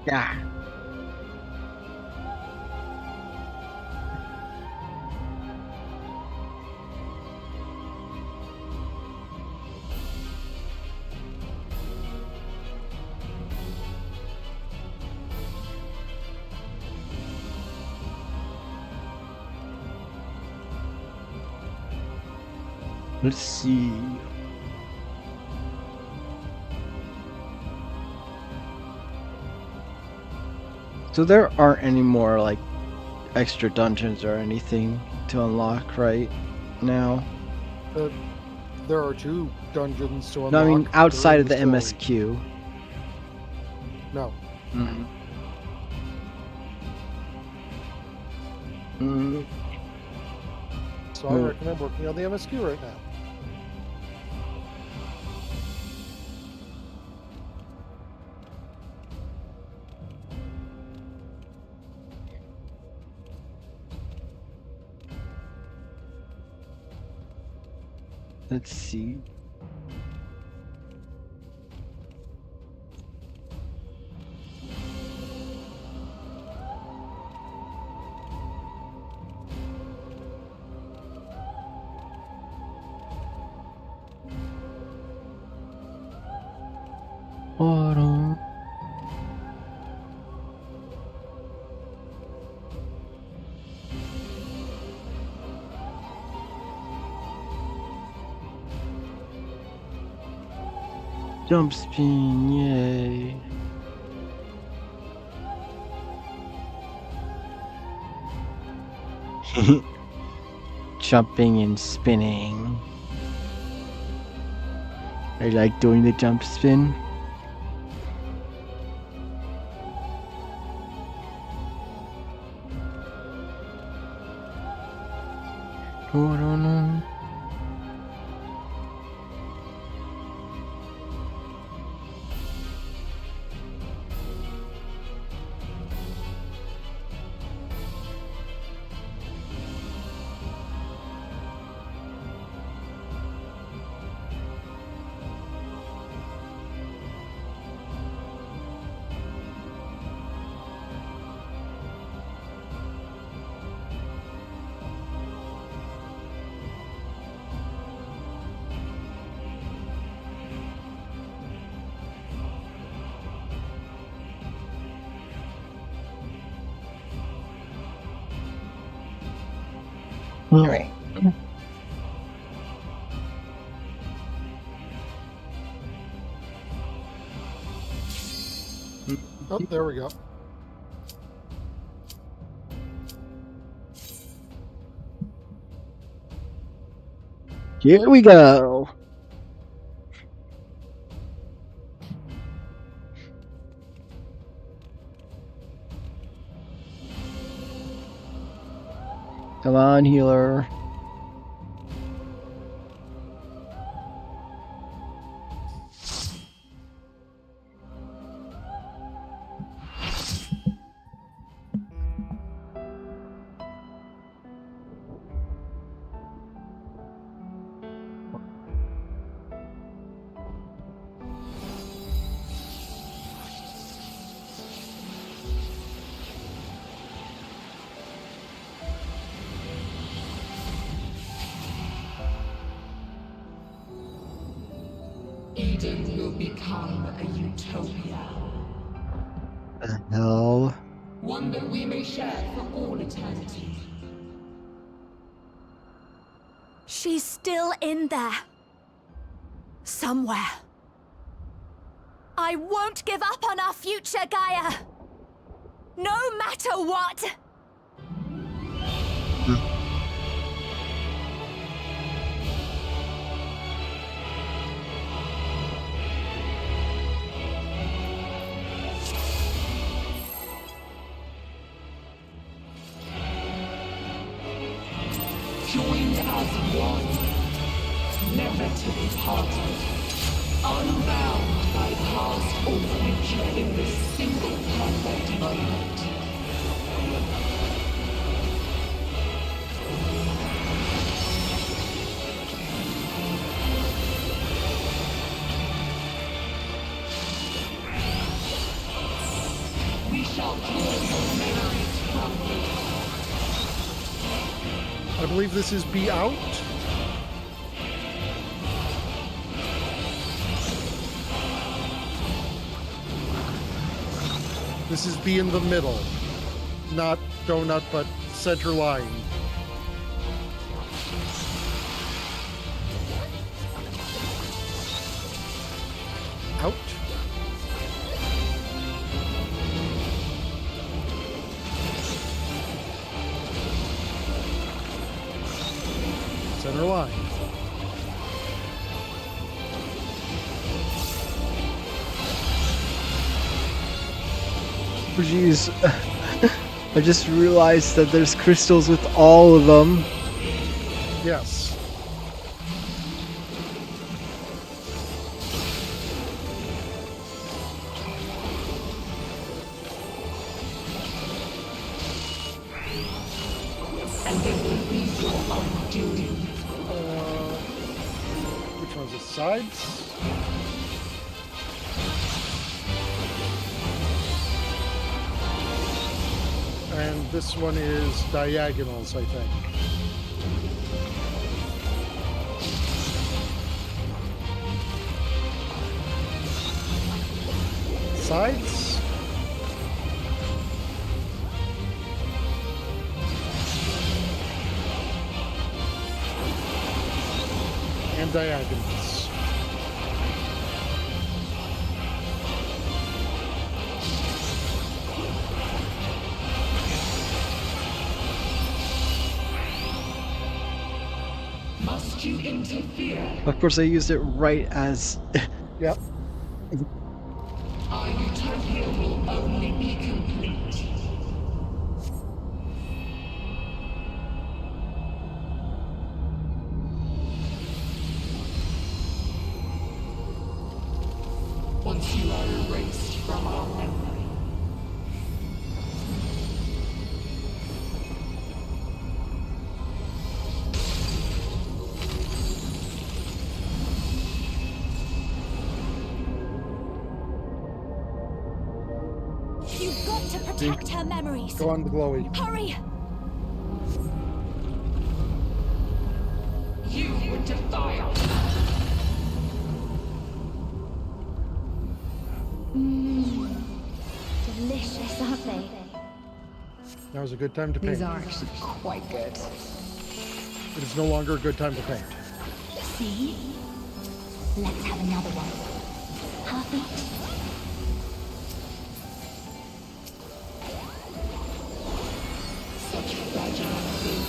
Yeah. Let's see. So there aren't any more like extra dungeons or anything to unlock right now. There are 2 dungeons to unlock. No, I mean outside of the story. MSQ. No. Mm-hmm. Mm. So I recommend working on the MSQ right now. Let's see. Hold on. Jump spin, yay. Jumping and spinning. I like doing the jump spin. Hold on. Alright. Oh, there we go. Here we go. Come on, healer. Eden will become a utopia. The hell? One that we may share for all eternity. She's still in there. Somewhere. I won't give up on our future, Gaia. No matter what. Joined as one, never to be parted, unbound by past or future in this single perfect moment. believe this is B out. This is B in the middle. Not donut, but center line. Out. Center line. Oh, jeez. I just realized that there's crystals with all of them. Yes. And it will be your undoing. Which one's the sides? And this one is diagonals, I think. Sides? And diagonals. Must you interfere? Of course, I used it right as. Yep. Our utopia will only be complete. Once you are erased from our memory. You've got to protect her memories. Go on the glowy. Hurry! You would defy us. Delicious, aren't they? Now is a good time to paint. These are actually quite good. It is no longer a good time to paint. See? Let's have another one. Perfect. Such fragile things.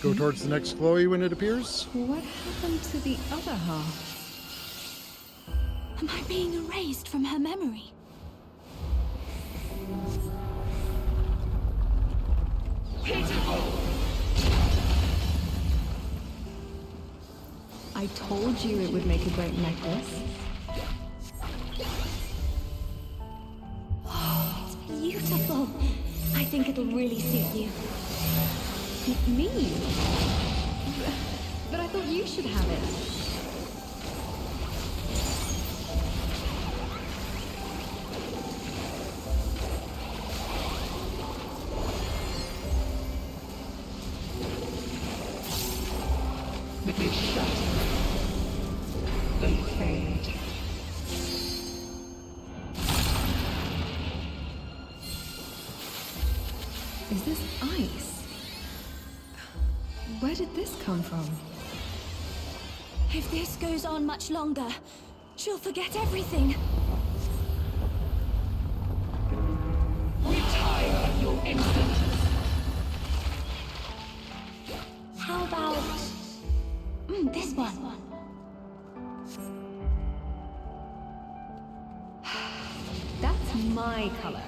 Go towards the next glowy when it appears. What happened to the other half? Am I being erased from her memory? I told you it would make a great necklace. Oh, it's beautiful. I think it'll really suit you. Me? But I thought you should have it. They shatter. They fade. Is this ice? Where did this come from? If this goes on much longer, she'll forget everything. Retire your insolence. How about this one? That's my color.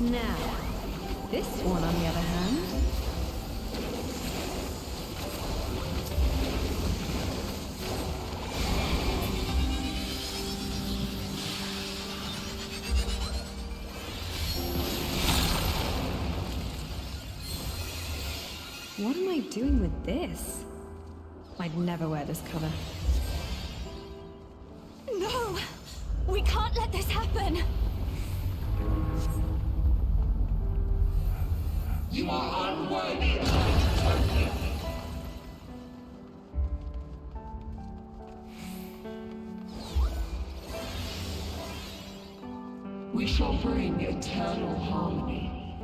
Now, this one on the other hand. What am I doing with this? I'd never wear this color. No! We can't let this happen! You are unworthy of my token. We shall bring eternal harmony,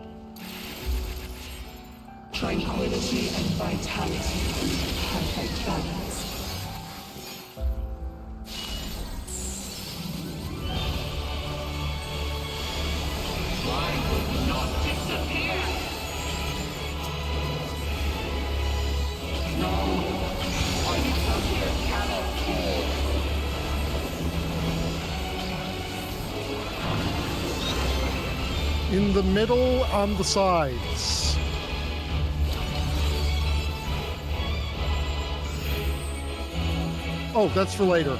tranquility and vitality into perfect balance. I will not disappear! No! My utopia cannot fall! In the middle, on the sides. Oh, that's for later.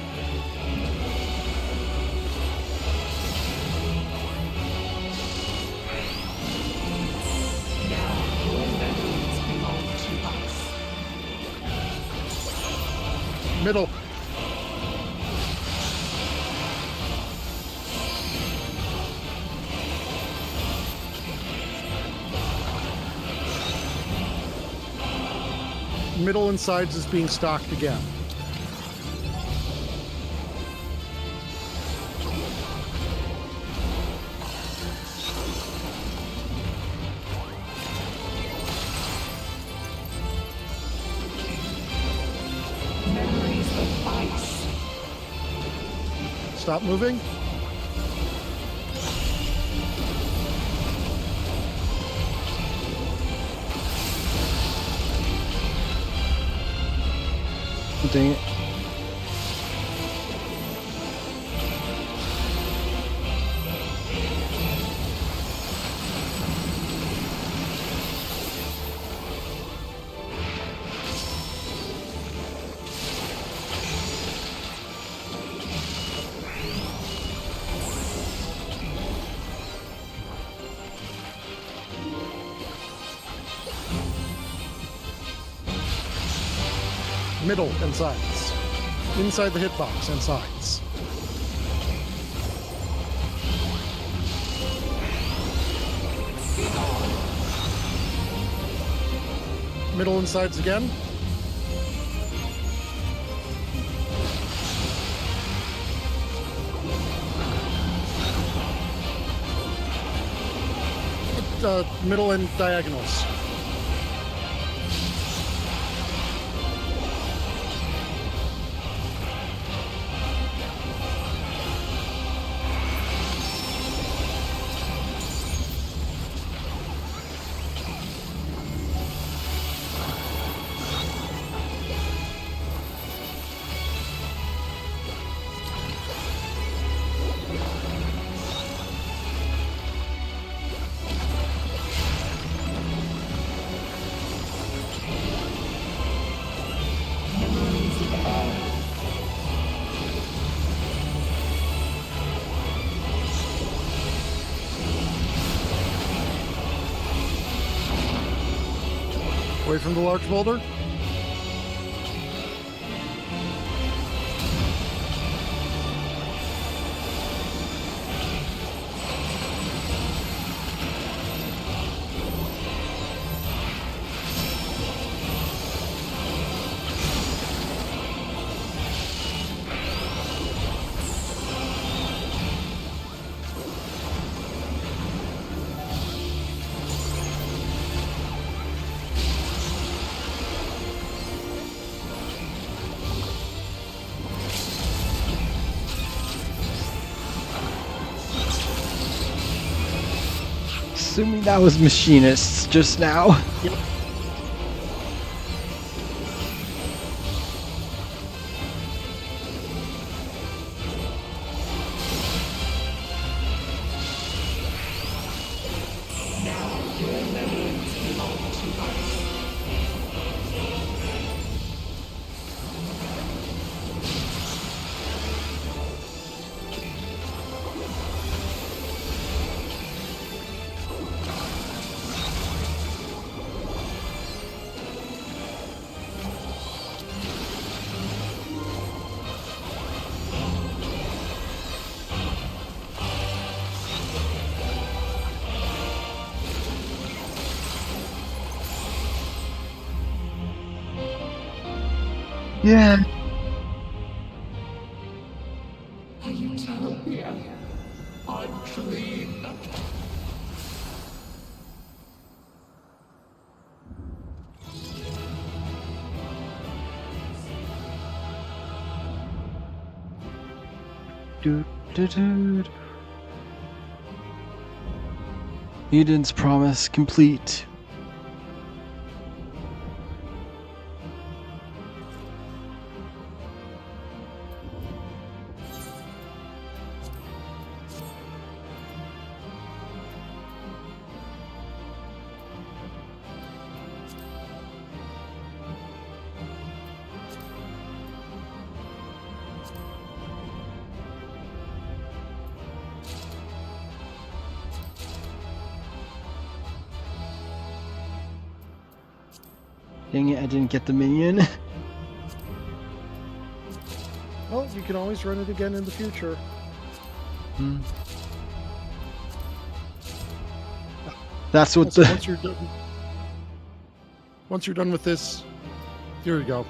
Now your memories belong to us. Middle. Middle and sides is being stocked again. Memories of ice. Stop moving. Dang it. Middle and sides. Inside the hitbox and sides. Middle and sides again. Middle and diagonals. Away from the large boulder. Assuming that was machinists just now. Yep. Yeah. Are you telling me I'm clean? Do. Eden's promise complete. Dang it, I didn't get the minion. Well, you can always run it again in the future. That's what Also, the. once you're done with this, here we go.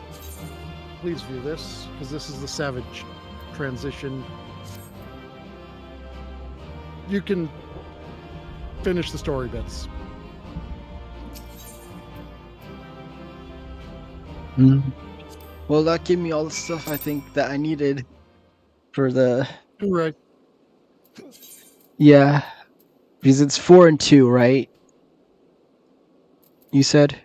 Please view this, because this is the Savage transition. You can finish the story bits. Well, that gave me all the stuff I think that I needed for the. Right. Yeah. Because it's 4 and 2, right? You said?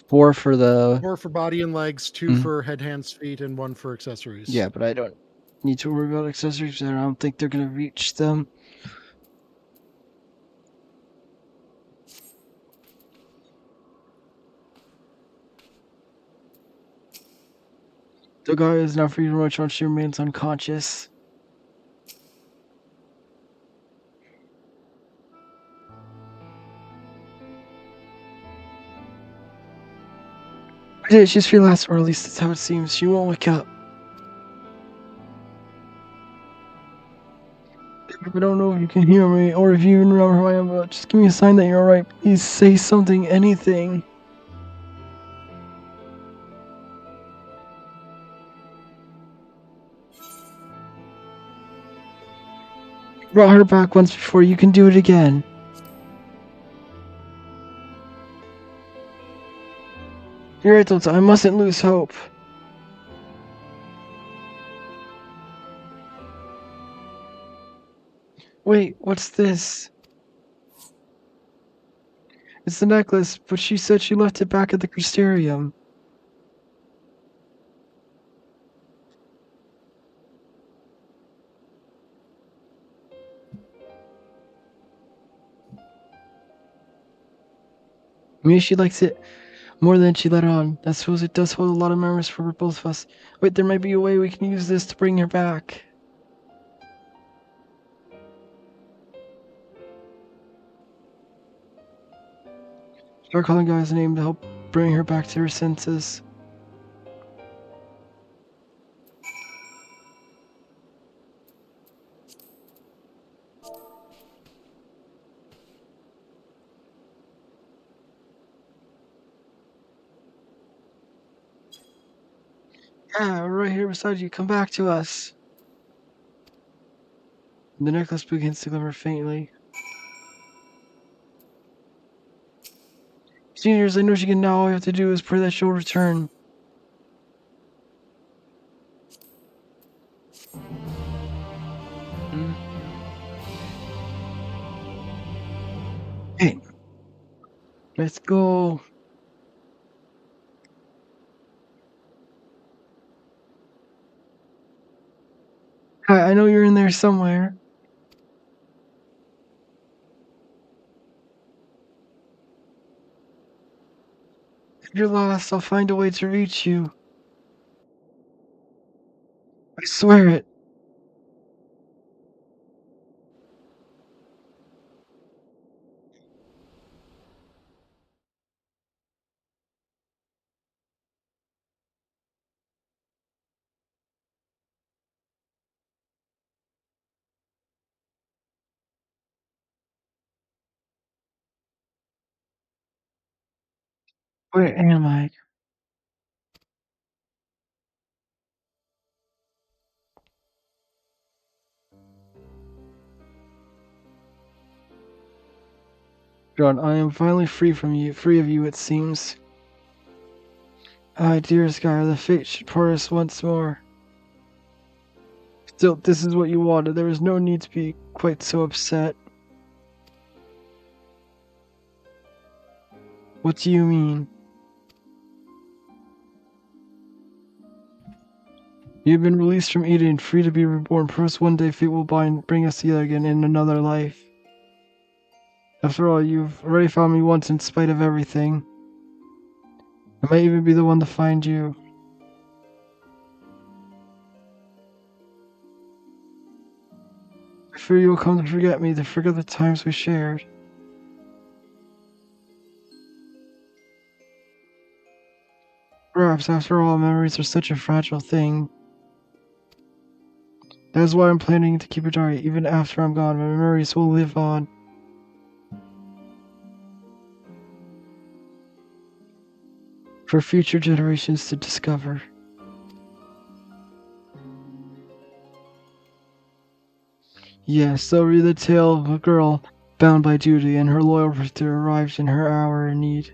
4 for the. 4 for body and legs, 2 for head, hands, feet, and 1 for accessories. Yeah, but I don't need to worry about accessories. I don't think they're going to reach them. The guy is now free to much once she remains unconscious. I did. She's free last, or at least that's how it seems. She won't wake up. I don't know if you can hear me or if you even remember who I am, but just give me a sign that you're alright. Please say something, anything. You brought her back once before, you can do it again. You're right, Delta. I mustn't lose hope. Wait, what's this? It's the necklace, but she said she left it back at the Crystarium. Maybe she likes it more than she let on. I suppose it does hold a lot of memories for both of us. Wait, there might be a way we can use this to bring her back. Start calling guy's name to help bring her back to her senses. Yeah, we're right here beside you. Come back to us. The necklace begins to glimmer faintly. Seniors, I know she can now. All we have to do is pray that she'll return. Hey, let's go. Hi, I know you're in there somewhere. If you're lost, I'll find a way to reach you. I swear it. Where am I? John, I am finally free of you, it seems. Ah, dearest Gaia, the fate should part us once more. Still, this is what you wanted. There was no need to be quite so upset. What do you mean? You've been released from Eden, free to be reborn. Perhaps one day fate will bring us together again in another life. After all, you've already found me once in spite of everything. I might even be the one to find you. I fear you'll come to forget me, to forget the times we shared. Perhaps, after all, memories are such a fragile thing. That is why I'm planning to keep it dark. Even after I'm gone, my memories will live on. For future generations to discover. Yes, they'll read the tale of a girl bound by duty and her loyal protector arrived in her hour of need.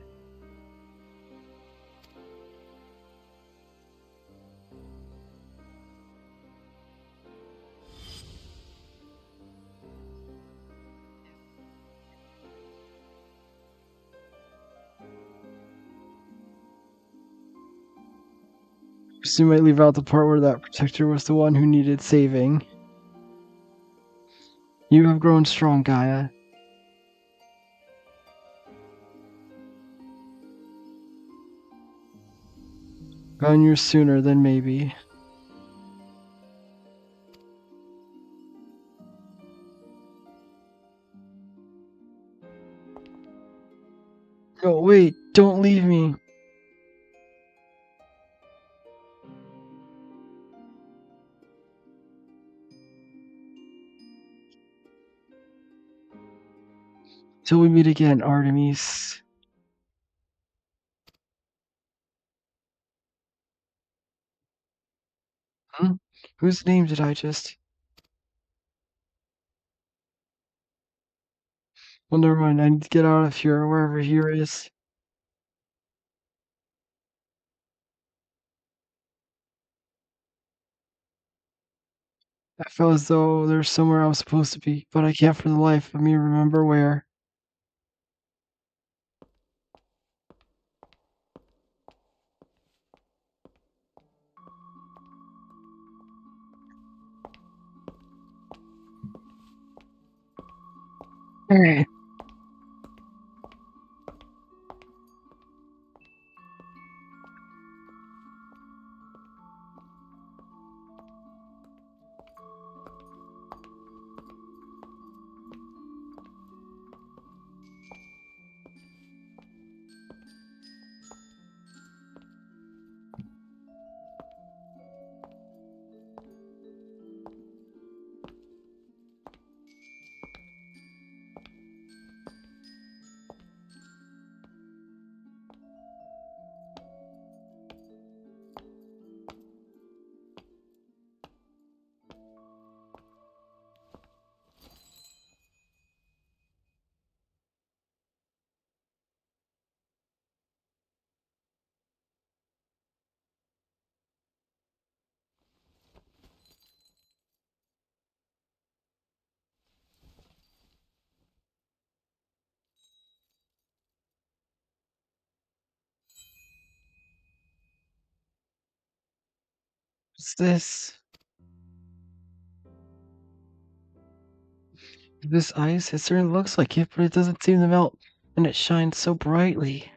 So you might leave out the part where that protector was the one who needed saving. You have grown strong, Gaia. 9 years sooner than maybe. Oh, wait, don't leave me. Till we meet again, Artemis. Hmm? Whose name did I just... Well, never mind, I need to get out of here, wherever here is. I felt as though there's somewhere I was supposed to be, but I can't for the life of me remember where. Hey. What's this? This ice? It certainly looks like it, but it doesn't seem to melt, and it shines so brightly.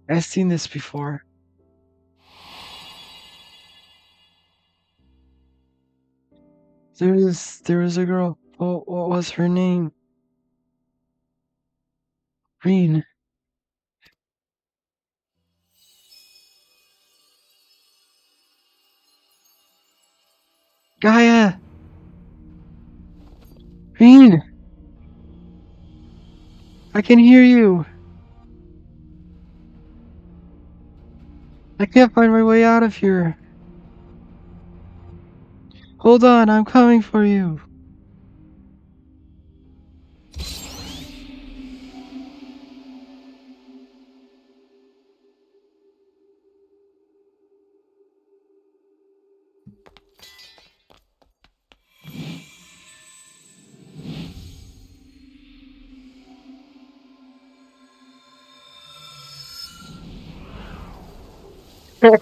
I've seen this before. There was a girl. Oh, what was her name? Green. Gaia! Green! I can hear you! I can't find my way out of here. Hold on, I'm coming for you. I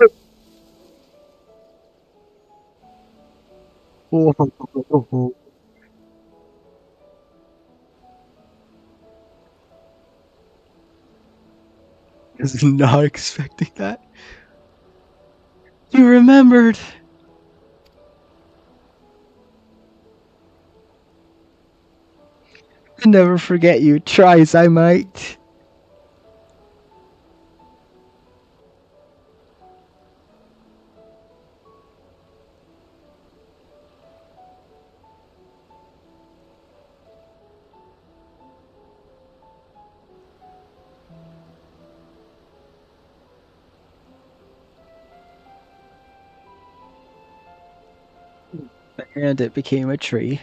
was not expecting that. You remembered. I'll never forget you. Try as I might. And it became a tree.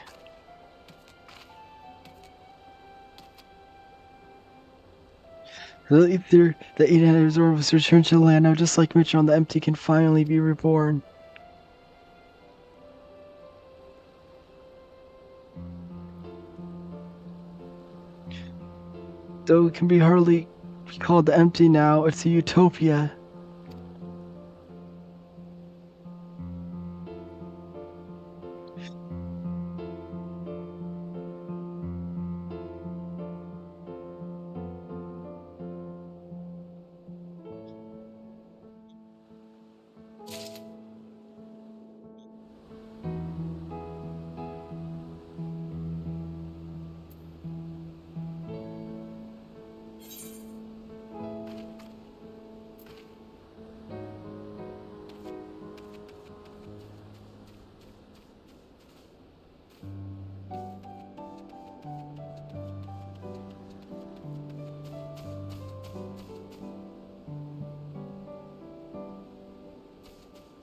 The ether, the 800 orb was returned to the land. Now, just like Mitchell, the empty can finally be reborn. Though it can be hardly be called the empty now, it's a utopia.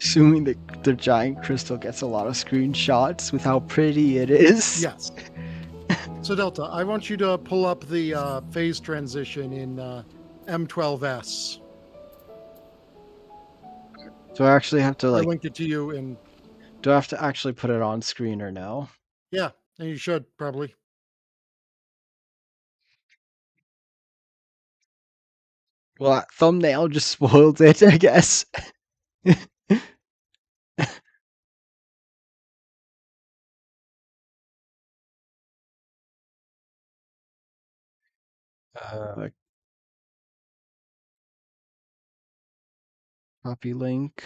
Assuming that the giant crystal gets a lot of screenshots with how pretty it is. Yes. So Delta, I want you to pull up the phase transition in M12S. Do I actually have to I like? linked it to you, and Do I have to actually put it on screen or no? yeah, and you should probably. Well, that thumbnail just spoiled it, I guess. Copy link.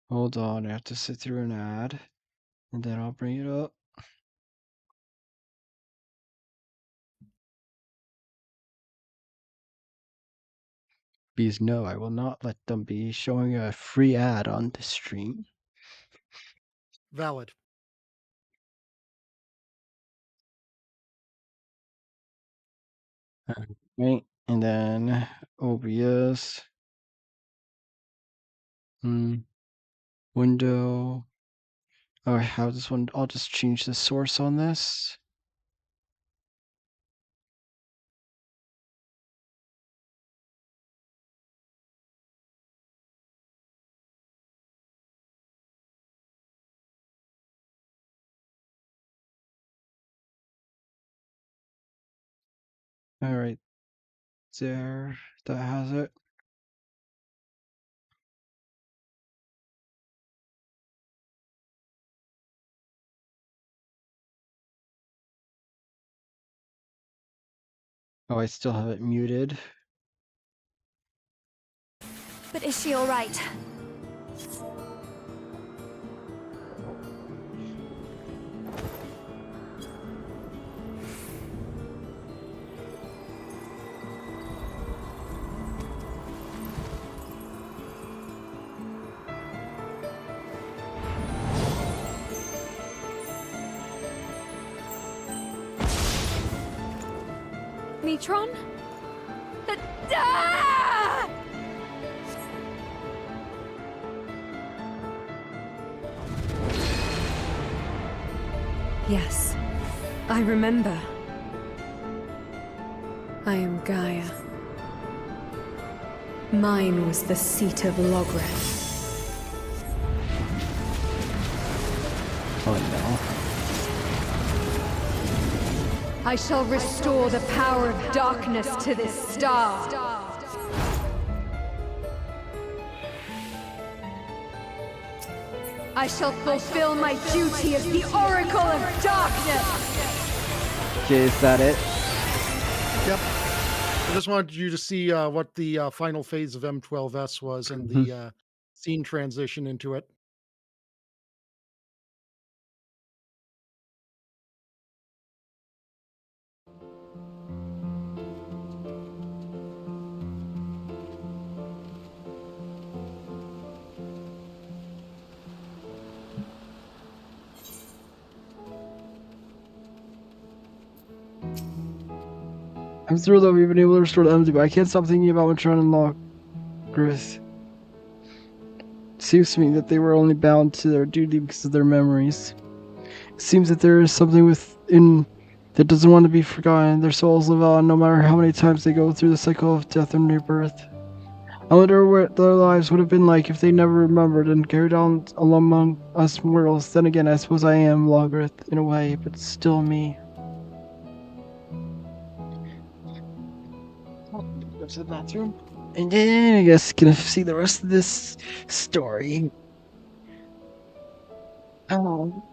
Hold on, I have to sit through an ad, and then I'll bring it up. Because no, I will not let them be showing a free ad on the stream. Valid. Right, and then OBS. Window. Oh, I have this one. I'll just change the source on this. All right, there, that has it. Oh, I still have it muted. But is she all right? Metron? Ah! Yes, I remember. I am Gaia. Mine was the seat of Logreth. Oh no. I shall restore the power of darkness to this star. I shall fulfill my duty as the Oracle of Darkness! Okay, is that it? Yep. I just wanted you to see what the final phase of M12S was and the scene transition into it. I'm thrilled that we've been able to restore the empty, but I can't stop thinking about Matron and Logrith. It seems to me that they were only bound to their duty because of their memories. It seems that there is something within that doesn't want to be forgotten. Their souls live on no matter how many times they go through the cycle of death and rebirth. I wonder what their lives would have been like if they never remembered and carried on among us mortals. Then again, I suppose I am Logrith in a way, but still me. Go to the bathroom, and then I guess gonna see the rest of this story. Oh.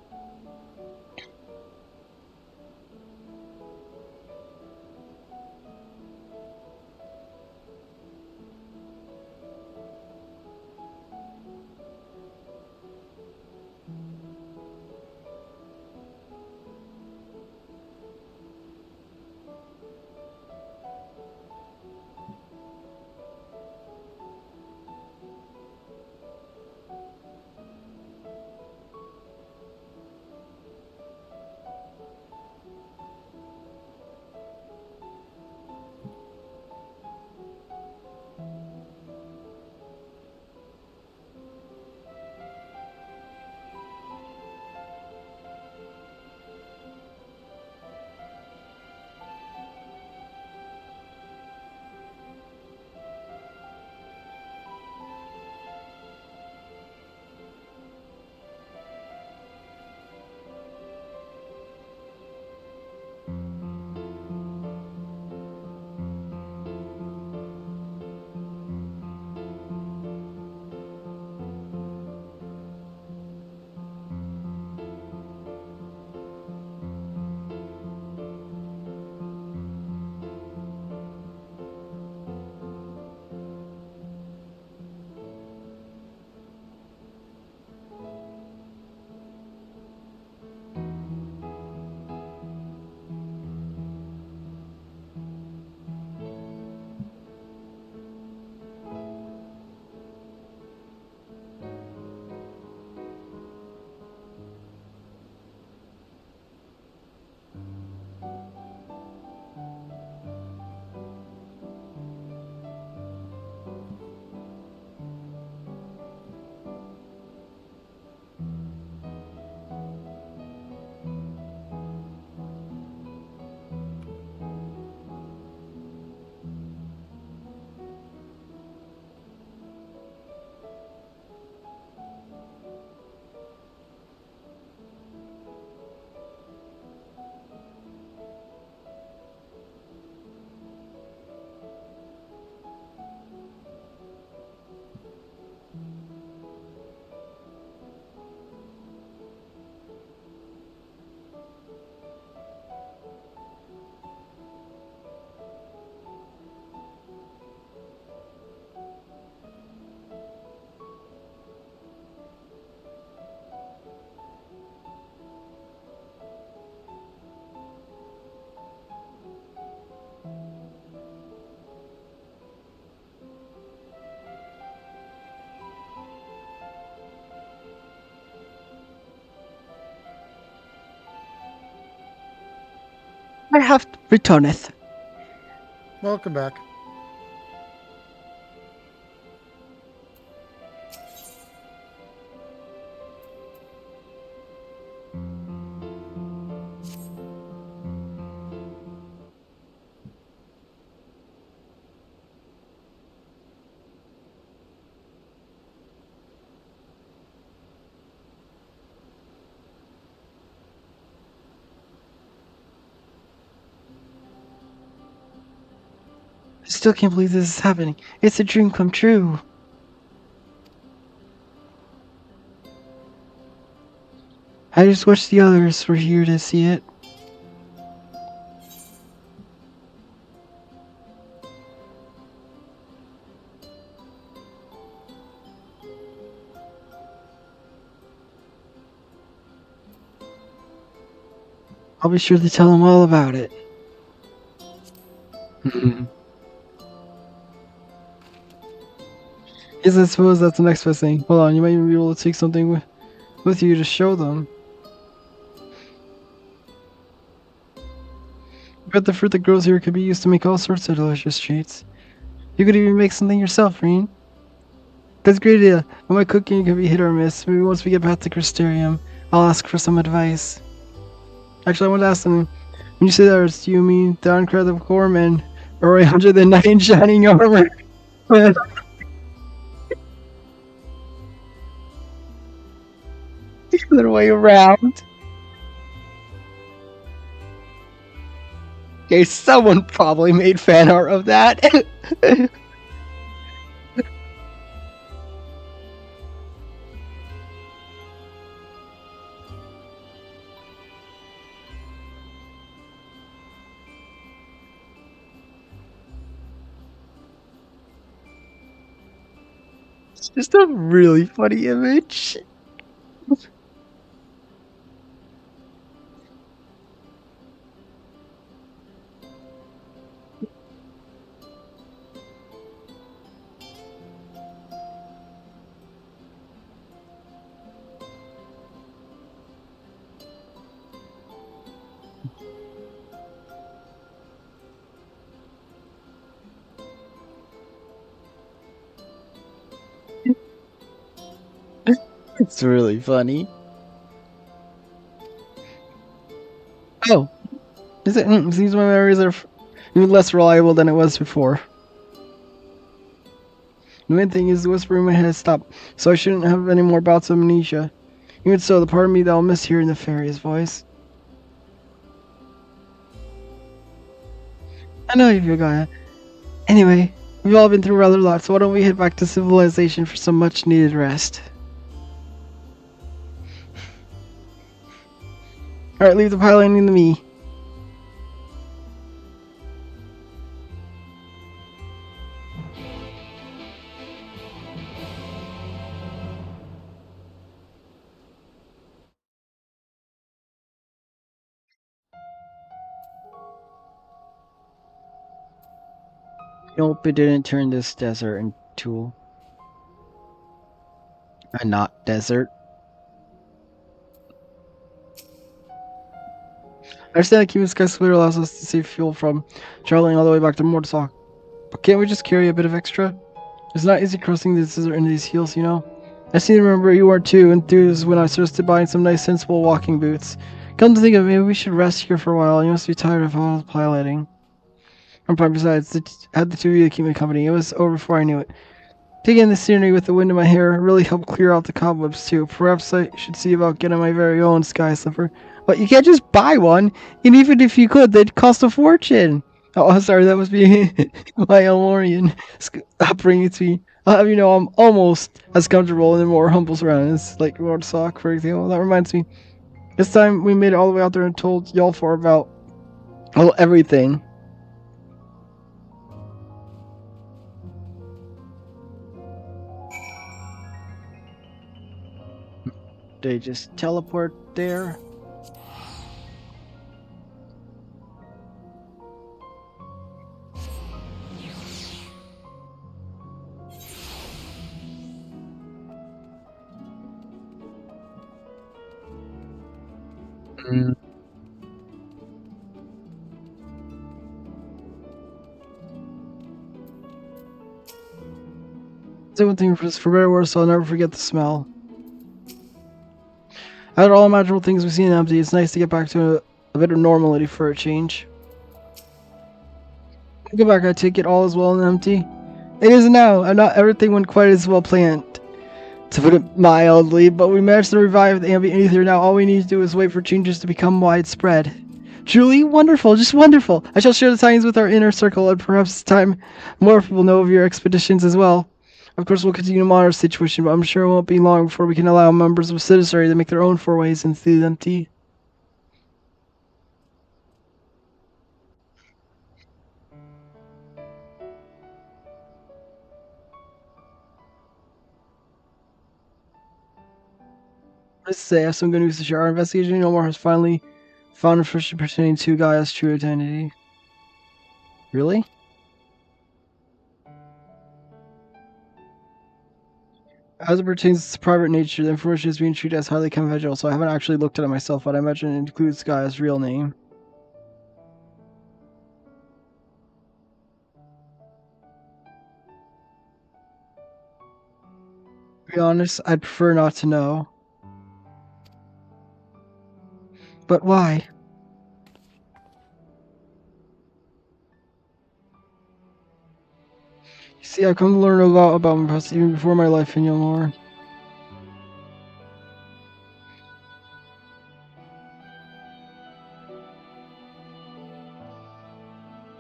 I have returneth. Welcome back. I still can't believe this is happening. It's a dream come true. I just wish the others were here to see it. I'll be sure to tell them all about it. Yes, I suppose that's the next best thing. Hold on, you might even be able to take something with you to show them. I bet the fruit that grows here could be used to make all sorts of delicious treats. You could even make something yourself, Reen. That's a great idea, but my cooking could be hit or miss. Maybe once we get back to Crystarium, I'll ask for some advice. Actually, I want to ask them, when you say that, do you mean the incredible Gorman, or 109 shining armor? The other way around. Okay, someone probably made fan art of that. It's just a really funny image. It's really funny. Oh, is it? Seems my memories are even less reliable than it was before. The main thing is the whispering in my head has stopped, so I shouldn't have any more bouts of amnesia. Even so, the part of me that I'll miss hearing the fairy's voice. I know you feel Gaia. Anyway, we've all been through rather a lot, so why don't we head back to civilization for some much needed rest? Alright, leave the piloting to me. Nope, it didn't turn this desert into a not desert. I understand that keeping the skies clear allows us to save fuel from traveling all the way back to Mortisok. But can't we just carry a bit of extra? It's not easy crossing the desert in these heels, you know? I seem to remember you weren't too enthused when I suggested buying some nice sensible walking boots. Come to think of it, maybe we should rest here for a while. You must be tired of all the piloting. And besides, had the two of you to keep me company. It was over before I knew it. Taking in the scenery with the wind in my hair really helped clear out the cobwebs too. Perhaps I should see about getting my very own sky slipper. But you can't just buy one, and even if you could, they'd cost a fortune. Oh, I'm sorry, that must be my Elmorian upbringing to me. I'll have you know, I'm almost as comfortable in the more humble surroundings, like Lord Sock, for example. That reminds me, this time we made it all the way out there and told Yalfor about, well, everything. They just teleport there. Say one thing for better or worse, I'll never forget the smell. After all imaginable things we've seen empty, it's nice to get back to a bit of normality for a change. Go back, I take it all is well and empty. It is now, and not everything went quite as well planned, to put it mildly, but we managed to revive the ambient ether. Now all we need to do is wait for changes to become widespread. Truly wonderful, just wonderful. I shall share the tidings with our inner circle, and perhaps this time more people know of your expeditions as well. Of course, we'll continue to monitor the situation, but I'm sure it won't be long before we can allow members of citizenry to make their own forays into the empty. Let's say I have some good news to share. Our investigation no more has finally found information pertaining to Gaia's true identity. Really? As it pertains to private nature, the information is being treated as highly confidential, so I haven't actually looked at it myself, but I imagine it includes Gaia's real name. To be honest, I'd prefer not to know. But why? You see, I've come to learn a lot about my past even before my life in Yomor.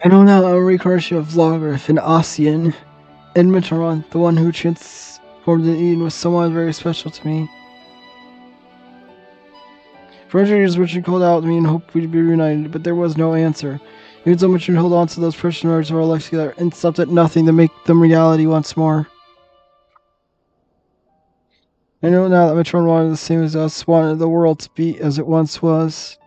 I know now I'm a reincarnation of Logarith and Ossian, and Mitaron, the one who transformed in Eden, was someone very special to me. For 100 years, Richard called out to me and hoped we'd be reunited, but there was no answer. Even so much to hold on to those precious memories of our life together and stopped at nothing to make them reality once more. I know now that Metron wanted the same as us, wanted the world to be as it once was.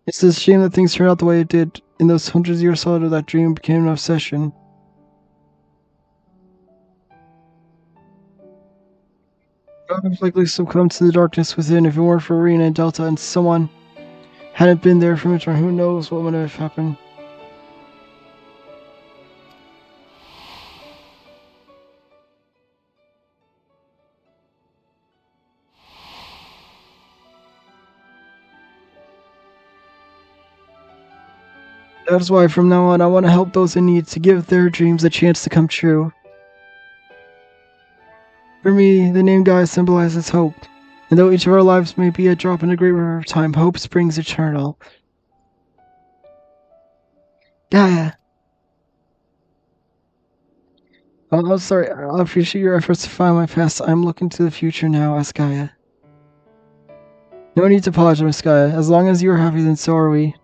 It's a shame that things turned out the way it did. In those hundreds of years later, that dream became an obsession. I would have likely succumbed to the darkness within if it weren't for Rena and Delta and someone hadn't been there for Metron. Who knows what would have happened. That is why from now on I want to help those in need, to give their dreams a chance to come true. For me, the name Gaia symbolizes hope, and though each of our lives may be a drop in the great river of time, hope springs eternal. Gaia! Oh, I'm sorry, I appreciate your efforts to find my past. I'm looking to the future now as Gaia. No need to apologize, Gaia. As long as you are happy, then so are we.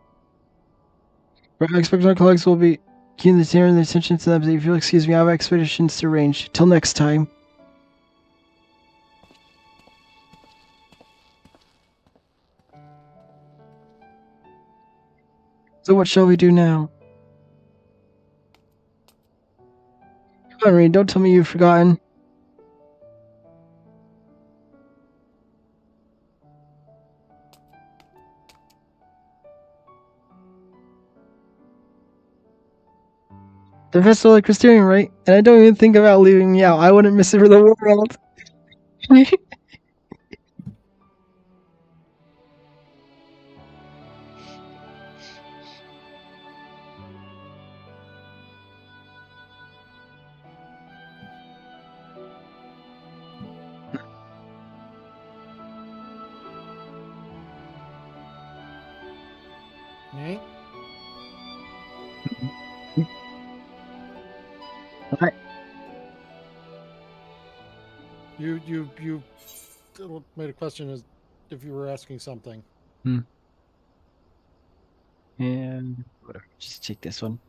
I expect our colleagues will be keen to turn their attention to them. If you'll excuse me, I have expeditions to arrange. Till next time. So what shall we do now? Come on, Reed, don't tell me you've forgotten. The festival like Christine, right? And I don't even think about leaving me out. I wouldn't miss it for the world. Eh? Alright. You made a question as if you were asking something. And whatever, just take this one.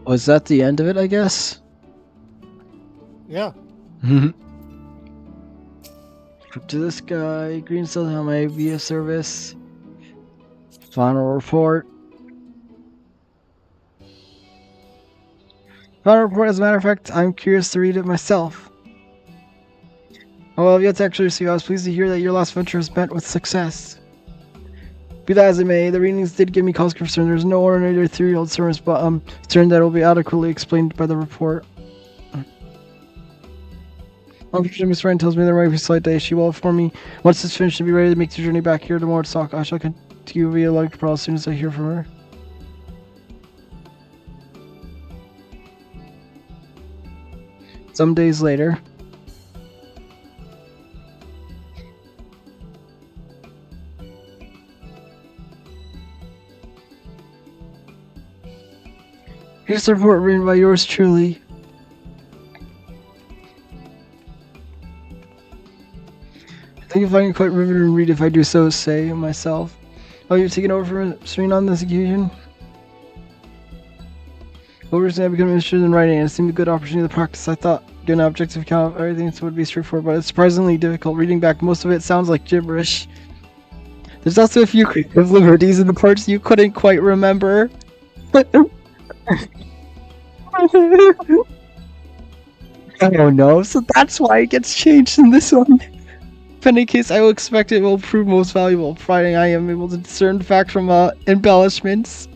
Was that the end of it, I guess? Yeah. Up to this guy, Green still on my via service. Final report. Final report, as a matter of fact, I'm curious to read it myself. Oh, well, I've yet to actually receive. I was pleased to hear that your last venture has met with success. Be that as it may, the readings did give me cause for concern. There's no ordinary ethereal disturbance, but concerned that it will be adequately explained by the report. Unfortunately, Miss Ryan tells me there might be a slight day. She will inform me once it's finished and be ready to make the journey back here to Mordstock. I shall continue via Electropol as soon as I hear from her. Some days later. Here's the report written by yours truly. I think you'll find it quite riveting to read if I do so say myself. Oh, you're taking over for Serene on this occasion? Well, recently I became interested in writing, and it seemed a good opportunity to practice. I thought getting an objective account of everything would be straightforward, but it's surprisingly difficult. Reading back, most of it sounds like gibberish. There's also a few creative liberties in the parts you couldn't quite remember. Oh no, so that's why it gets changed in this one. In any case, I will expect it will prove most valuable, providing I am able to discern fact from embellishments.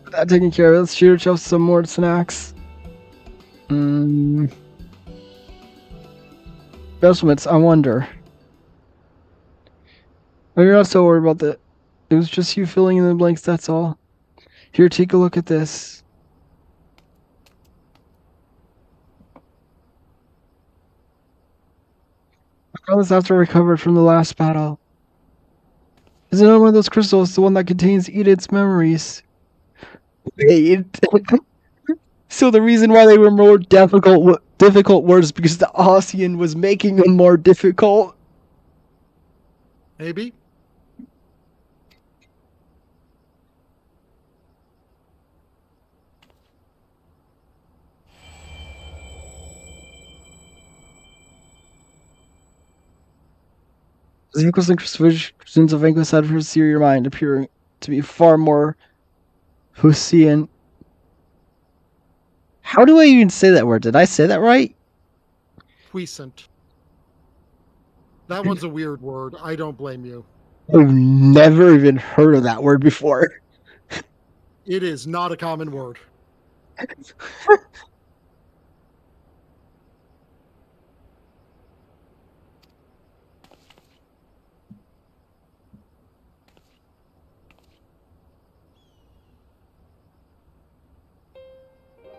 With that taken care of, let's shoot ourselves some more snacks. Embellishments, I wonder. Oh, you're not so worried about that. It was just you filling in the blanks, that's all. Here, take a look at this. I found this after I recovered from the last battle. Is it not one of those crystals, the one that contains Edith's memories? Wait. So the reason why they were more difficult words because the Ossian was making them more difficult? Maybe. The equals and visions of English had for your mind appearing to be far more Husian. How do I even say that word? Did I say that right? Puissant. That one's a weird word. I don't blame you. I've never even heard of that word before. It is not a common word.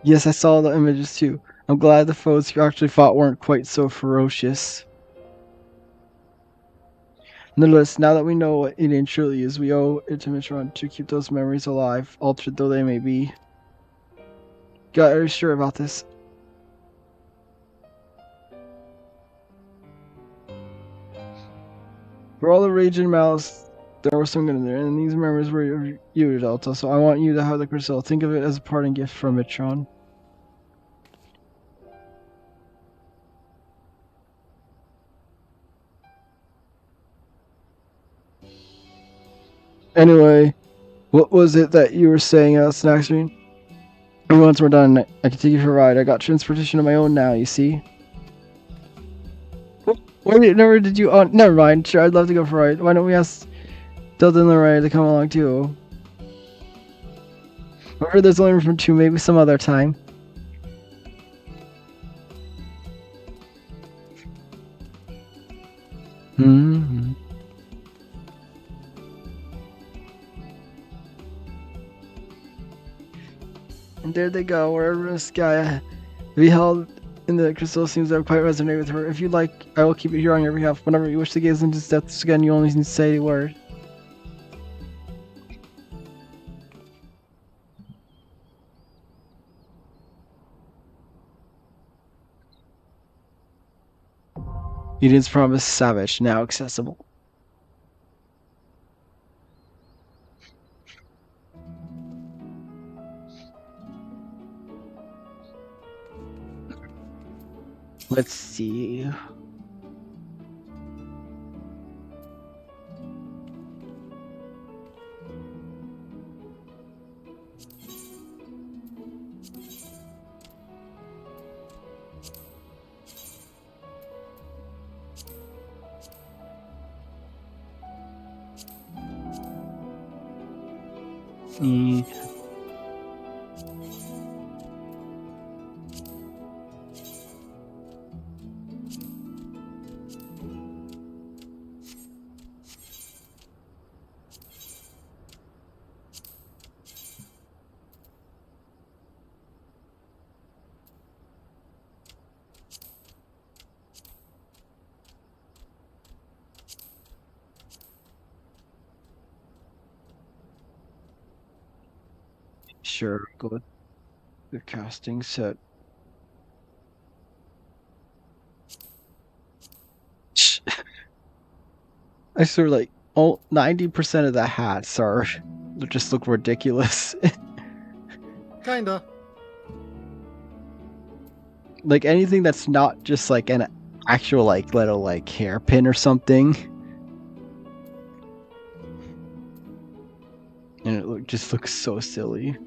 Yes, I saw the images too. I'm glad the foes you actually fought weren't quite so ferocious. Nonetheless, now that we know what Indian truly is, we owe it to Mitron to keep those memories alive, altered though they may be. Got are you sure about this? For all the rage and malice, there was some good in there, and these memories were you, Delta, so I want you to have the crystal. Think of it as a parting gift from Mitron. Anyway, what was it that you were saying, Snack Screen? Once we're done, I can take you for a ride. I got transportation of my own now, you see? Wait, never did you? Oh, never mind. Sure, I'd love to go for a ride. Why don't we ask Delta and Lorraine to come along too? I heard there's only room for two, maybe some other time. Mm-hmm. And there they go, wherever this guy beheld in the crystal seems to quite resonate with her. If you'd like, I will keep it here on your behalf. Whenever you wish to gaze into his depths again, you only need to say the word. Eden's promise, savage, now accessible. Let's see. Mm. Sure, go with the casting set. I swear, like, 90% of the hats are just look ridiculous. Kinda. Like anything that's not just like an actual like little like hairpin or something, and it just looks so silly.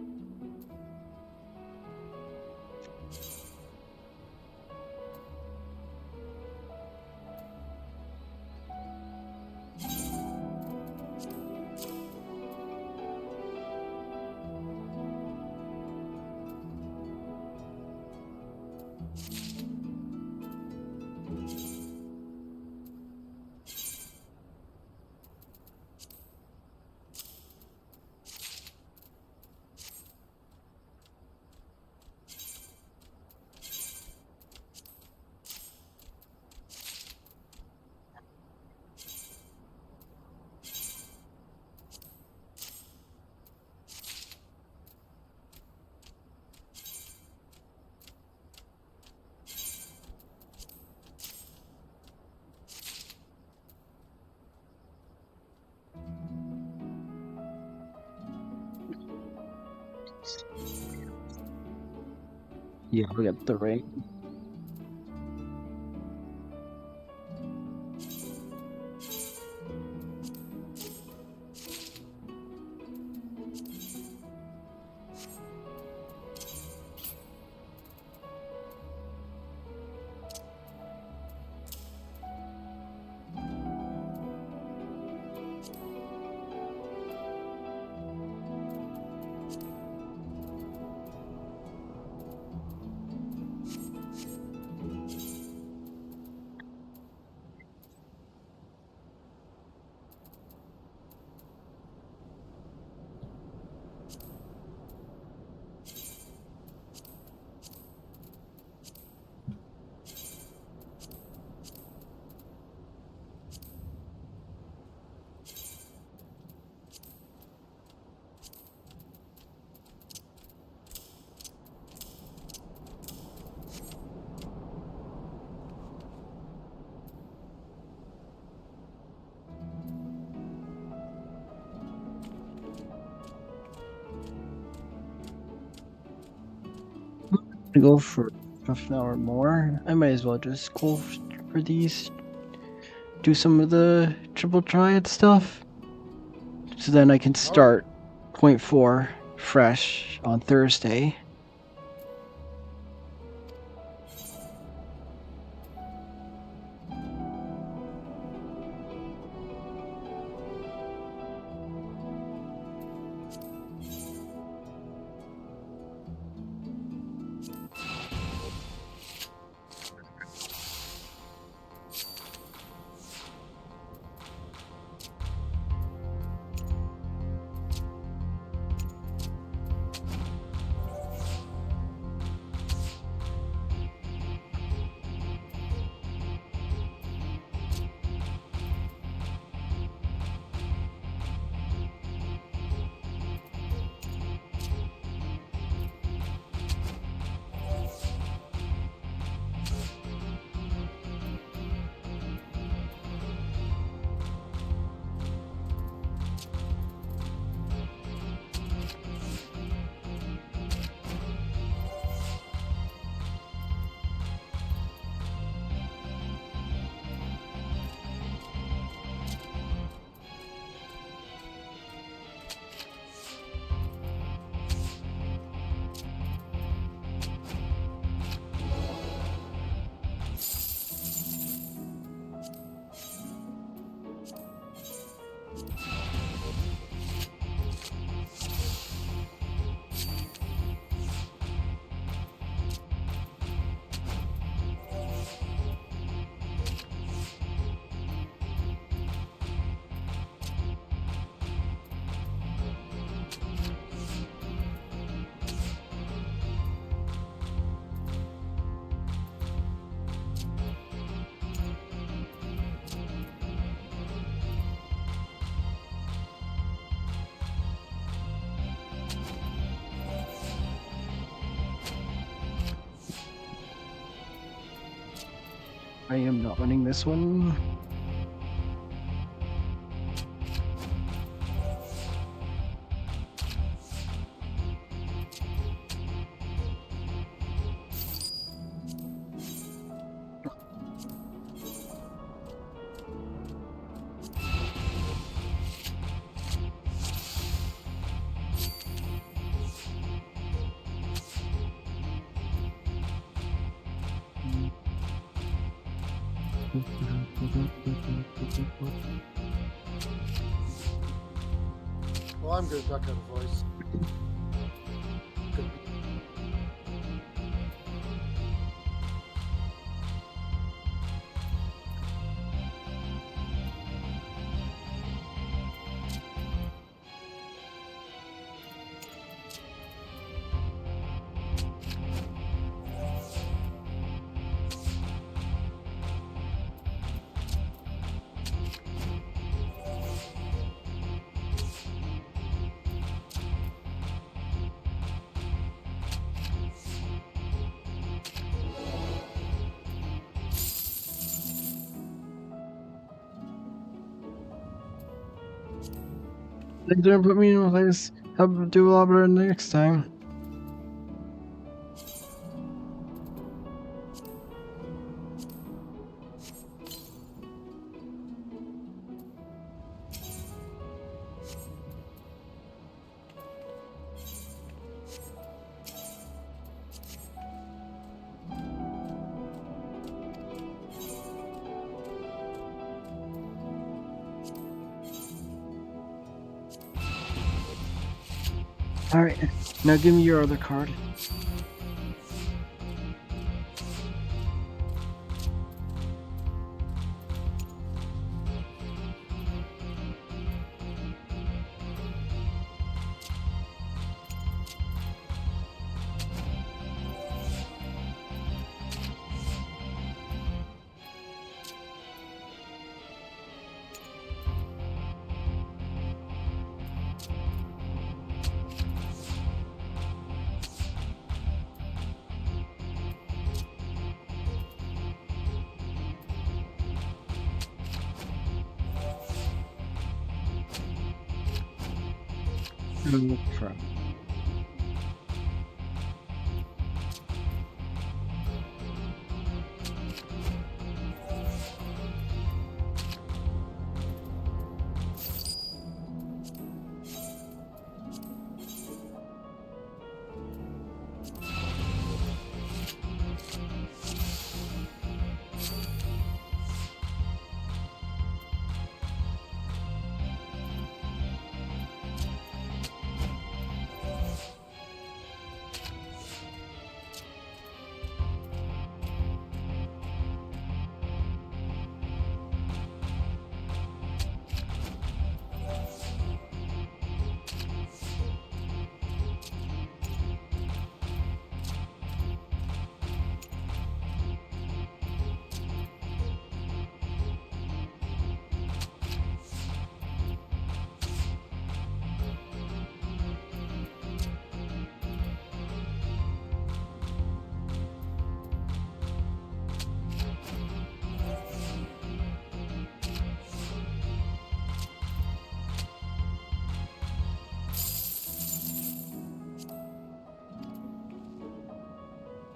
Yeah, we got the ring. To go for half an hour more. I might as well just go for these. Do some of the triple triad stuff. So then I can start point 4 fresh on Thursday. I am not winning this one. Well, I'm good. Duck out of voice. Good. They didn't put me in a place. I'll do a lot better next time. Alright, now give me your other card. Oh, crap.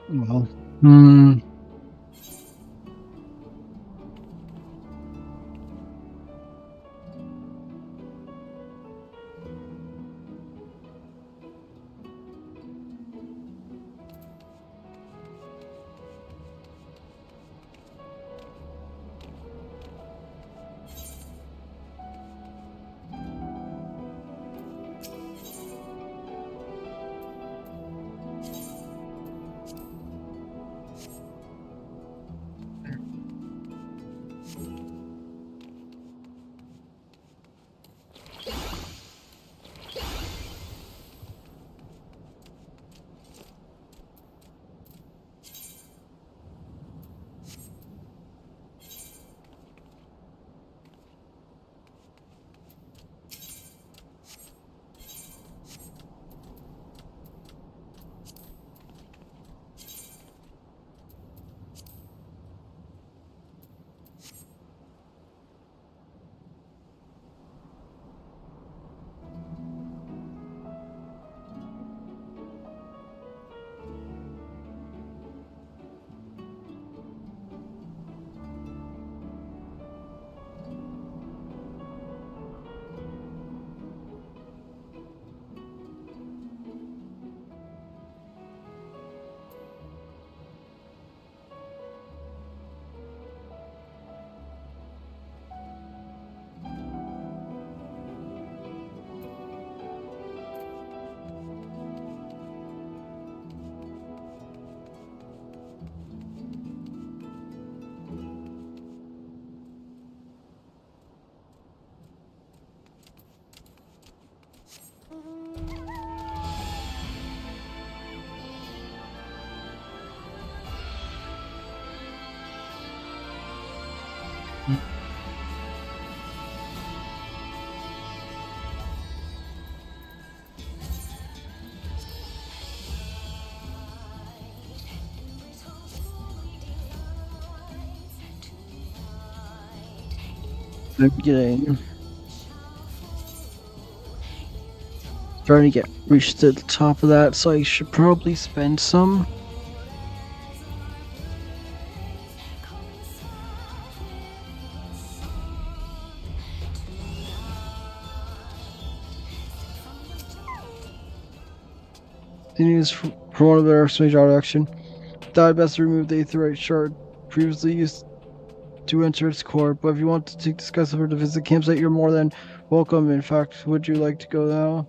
Well, I'm getting trying to reach to the top of that, so I should probably spend some. Continues for one of their major auto action. Die best to remove the aetherite shard previously used to enter its core, but if you want to discuss or to visit the campsite, you're more than welcome. In fact, would you like to go now?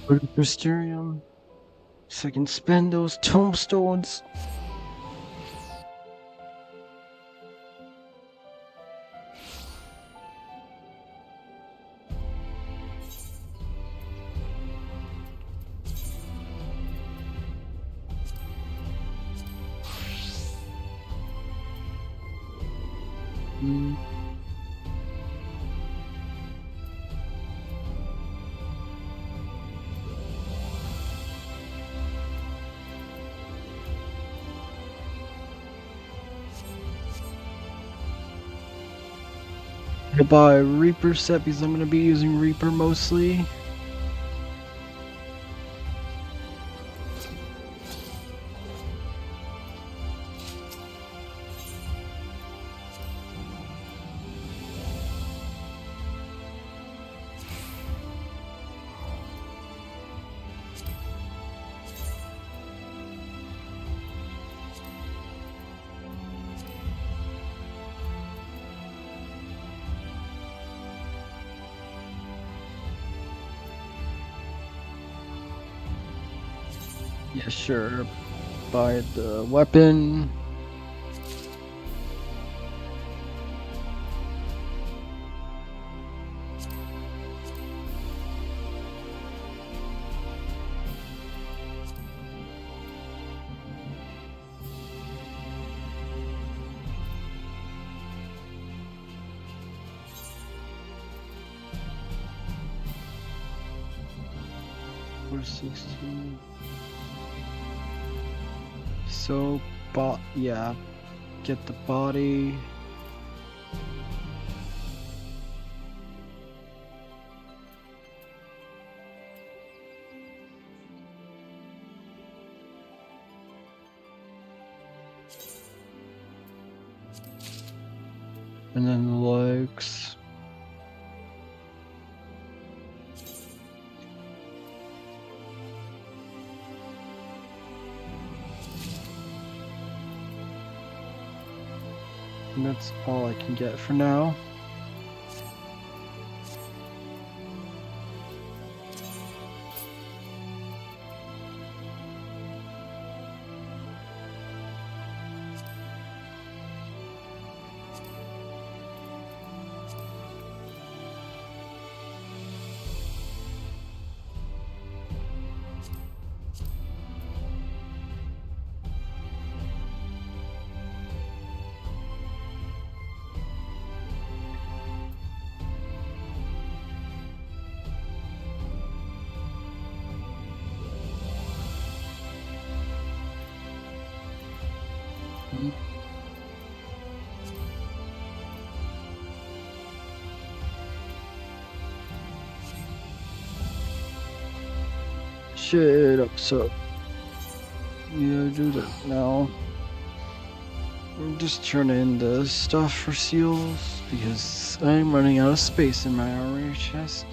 Put it for Mysterium. So I can spend those tombstones. I'll buy a Reaper set because I'm going to be using Reaper mostly. Yeah, sure. Buy the weapon. We're 16. So, yeah, get the body. And then the legs. And that's all I can get for now. Shit up, so Yeah, do that now. I'm just turning in the stuff for seals because I'm running out of space in my armory chest.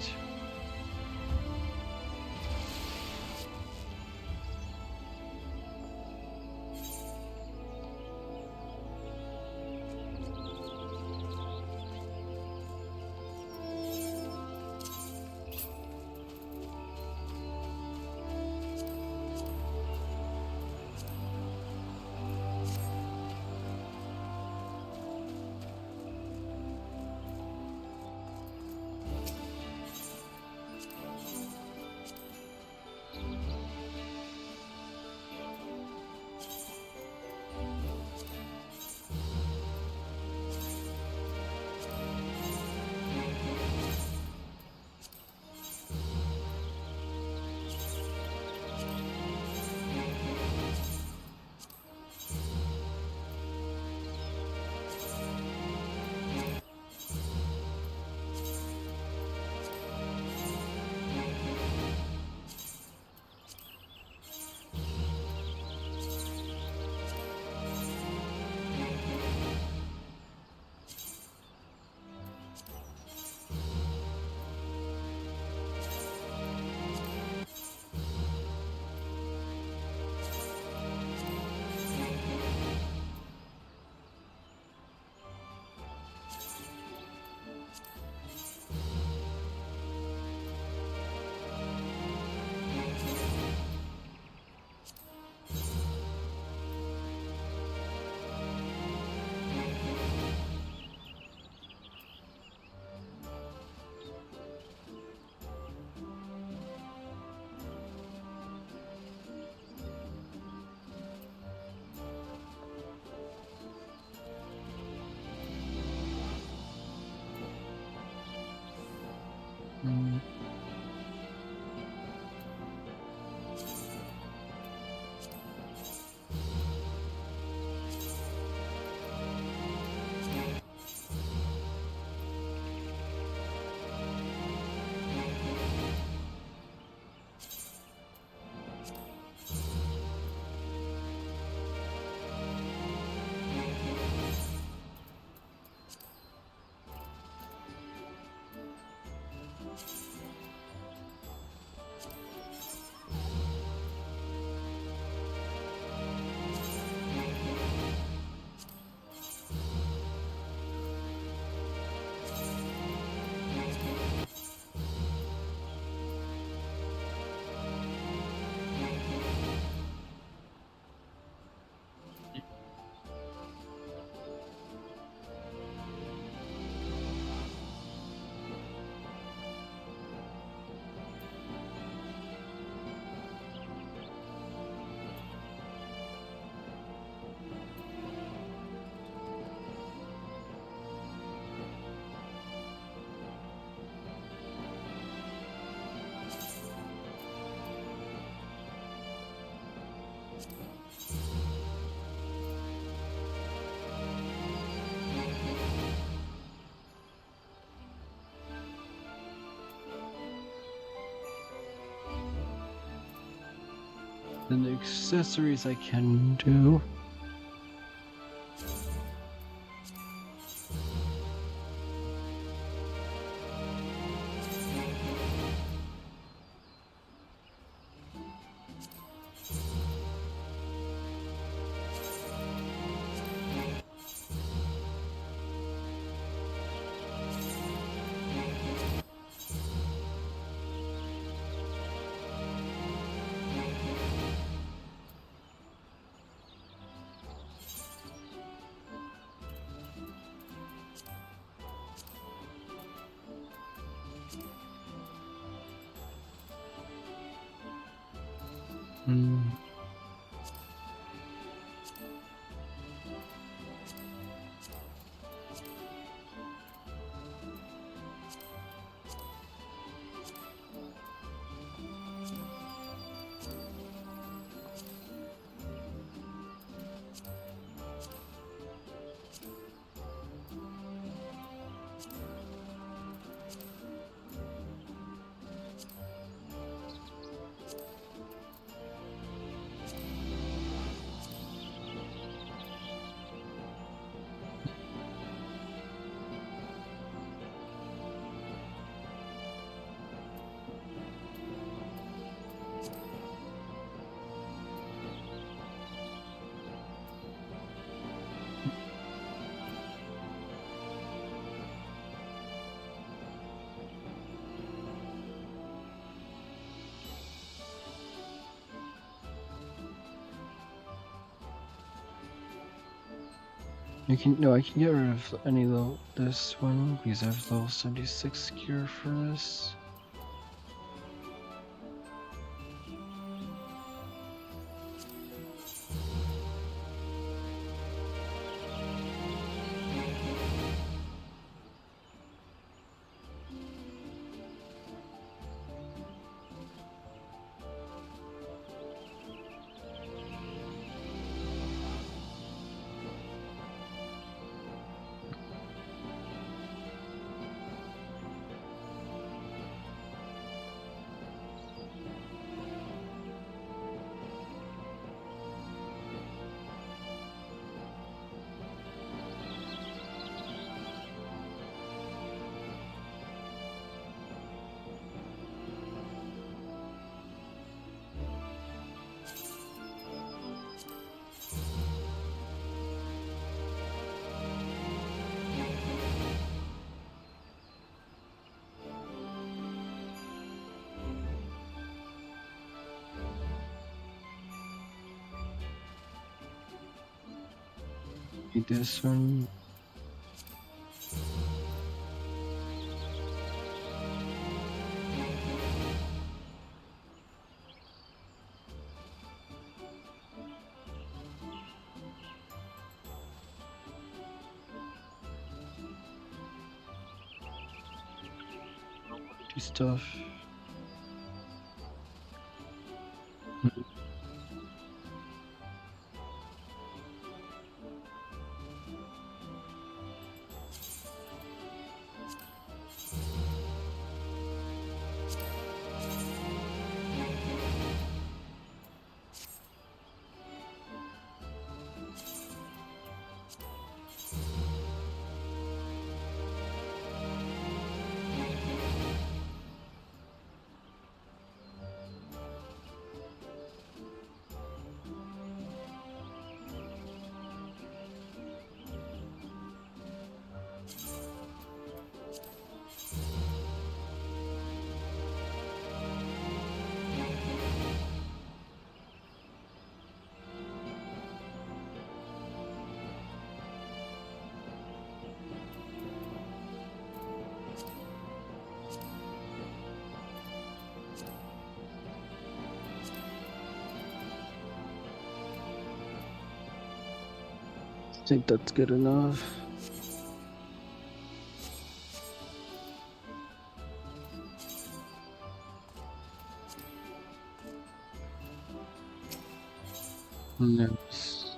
Then the accessories I can do. I can get rid of any level this one because I have level 76 gear for this. Need this one. Do stuff. I think that's good enough. Yes.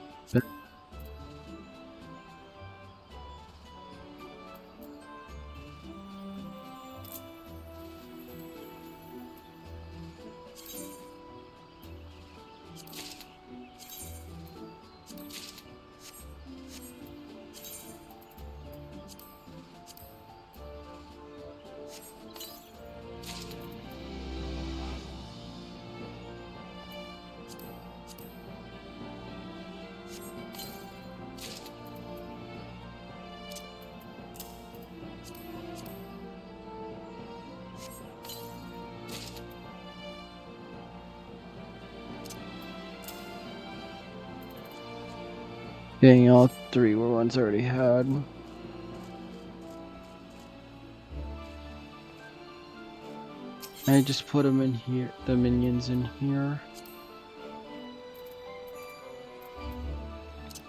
Getting all three were ones I already had. I just put them in here, the minions in here.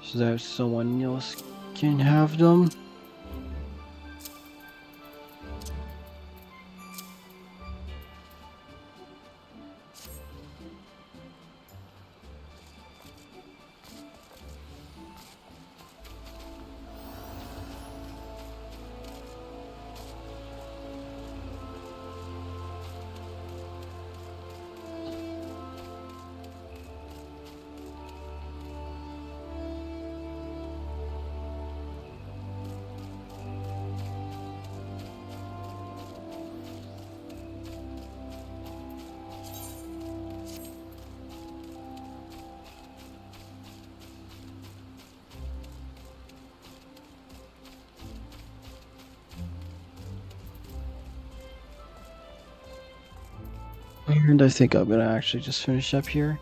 So that someone else can have them. And I think I'm gonna actually just finish up here.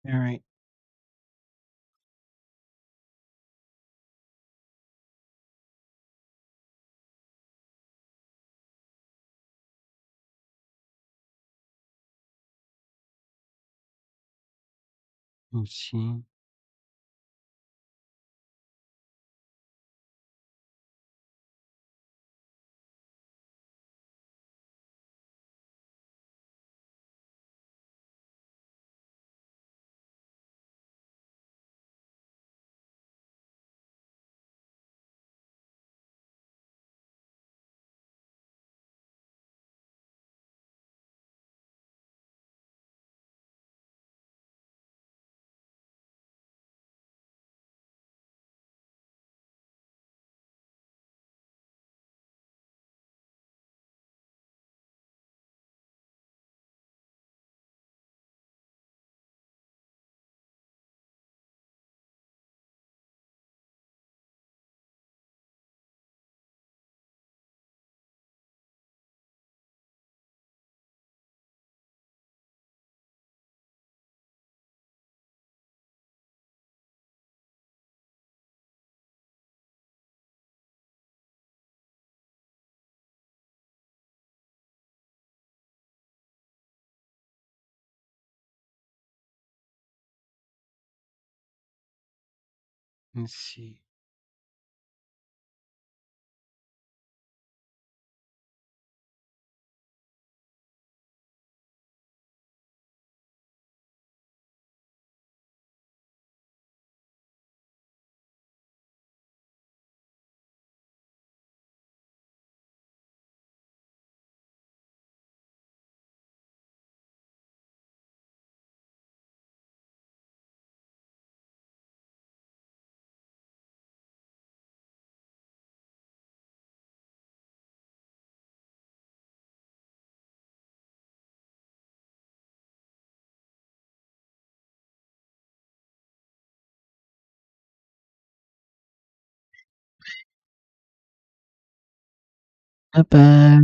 All right. Let's see. Let's see. Bye bye.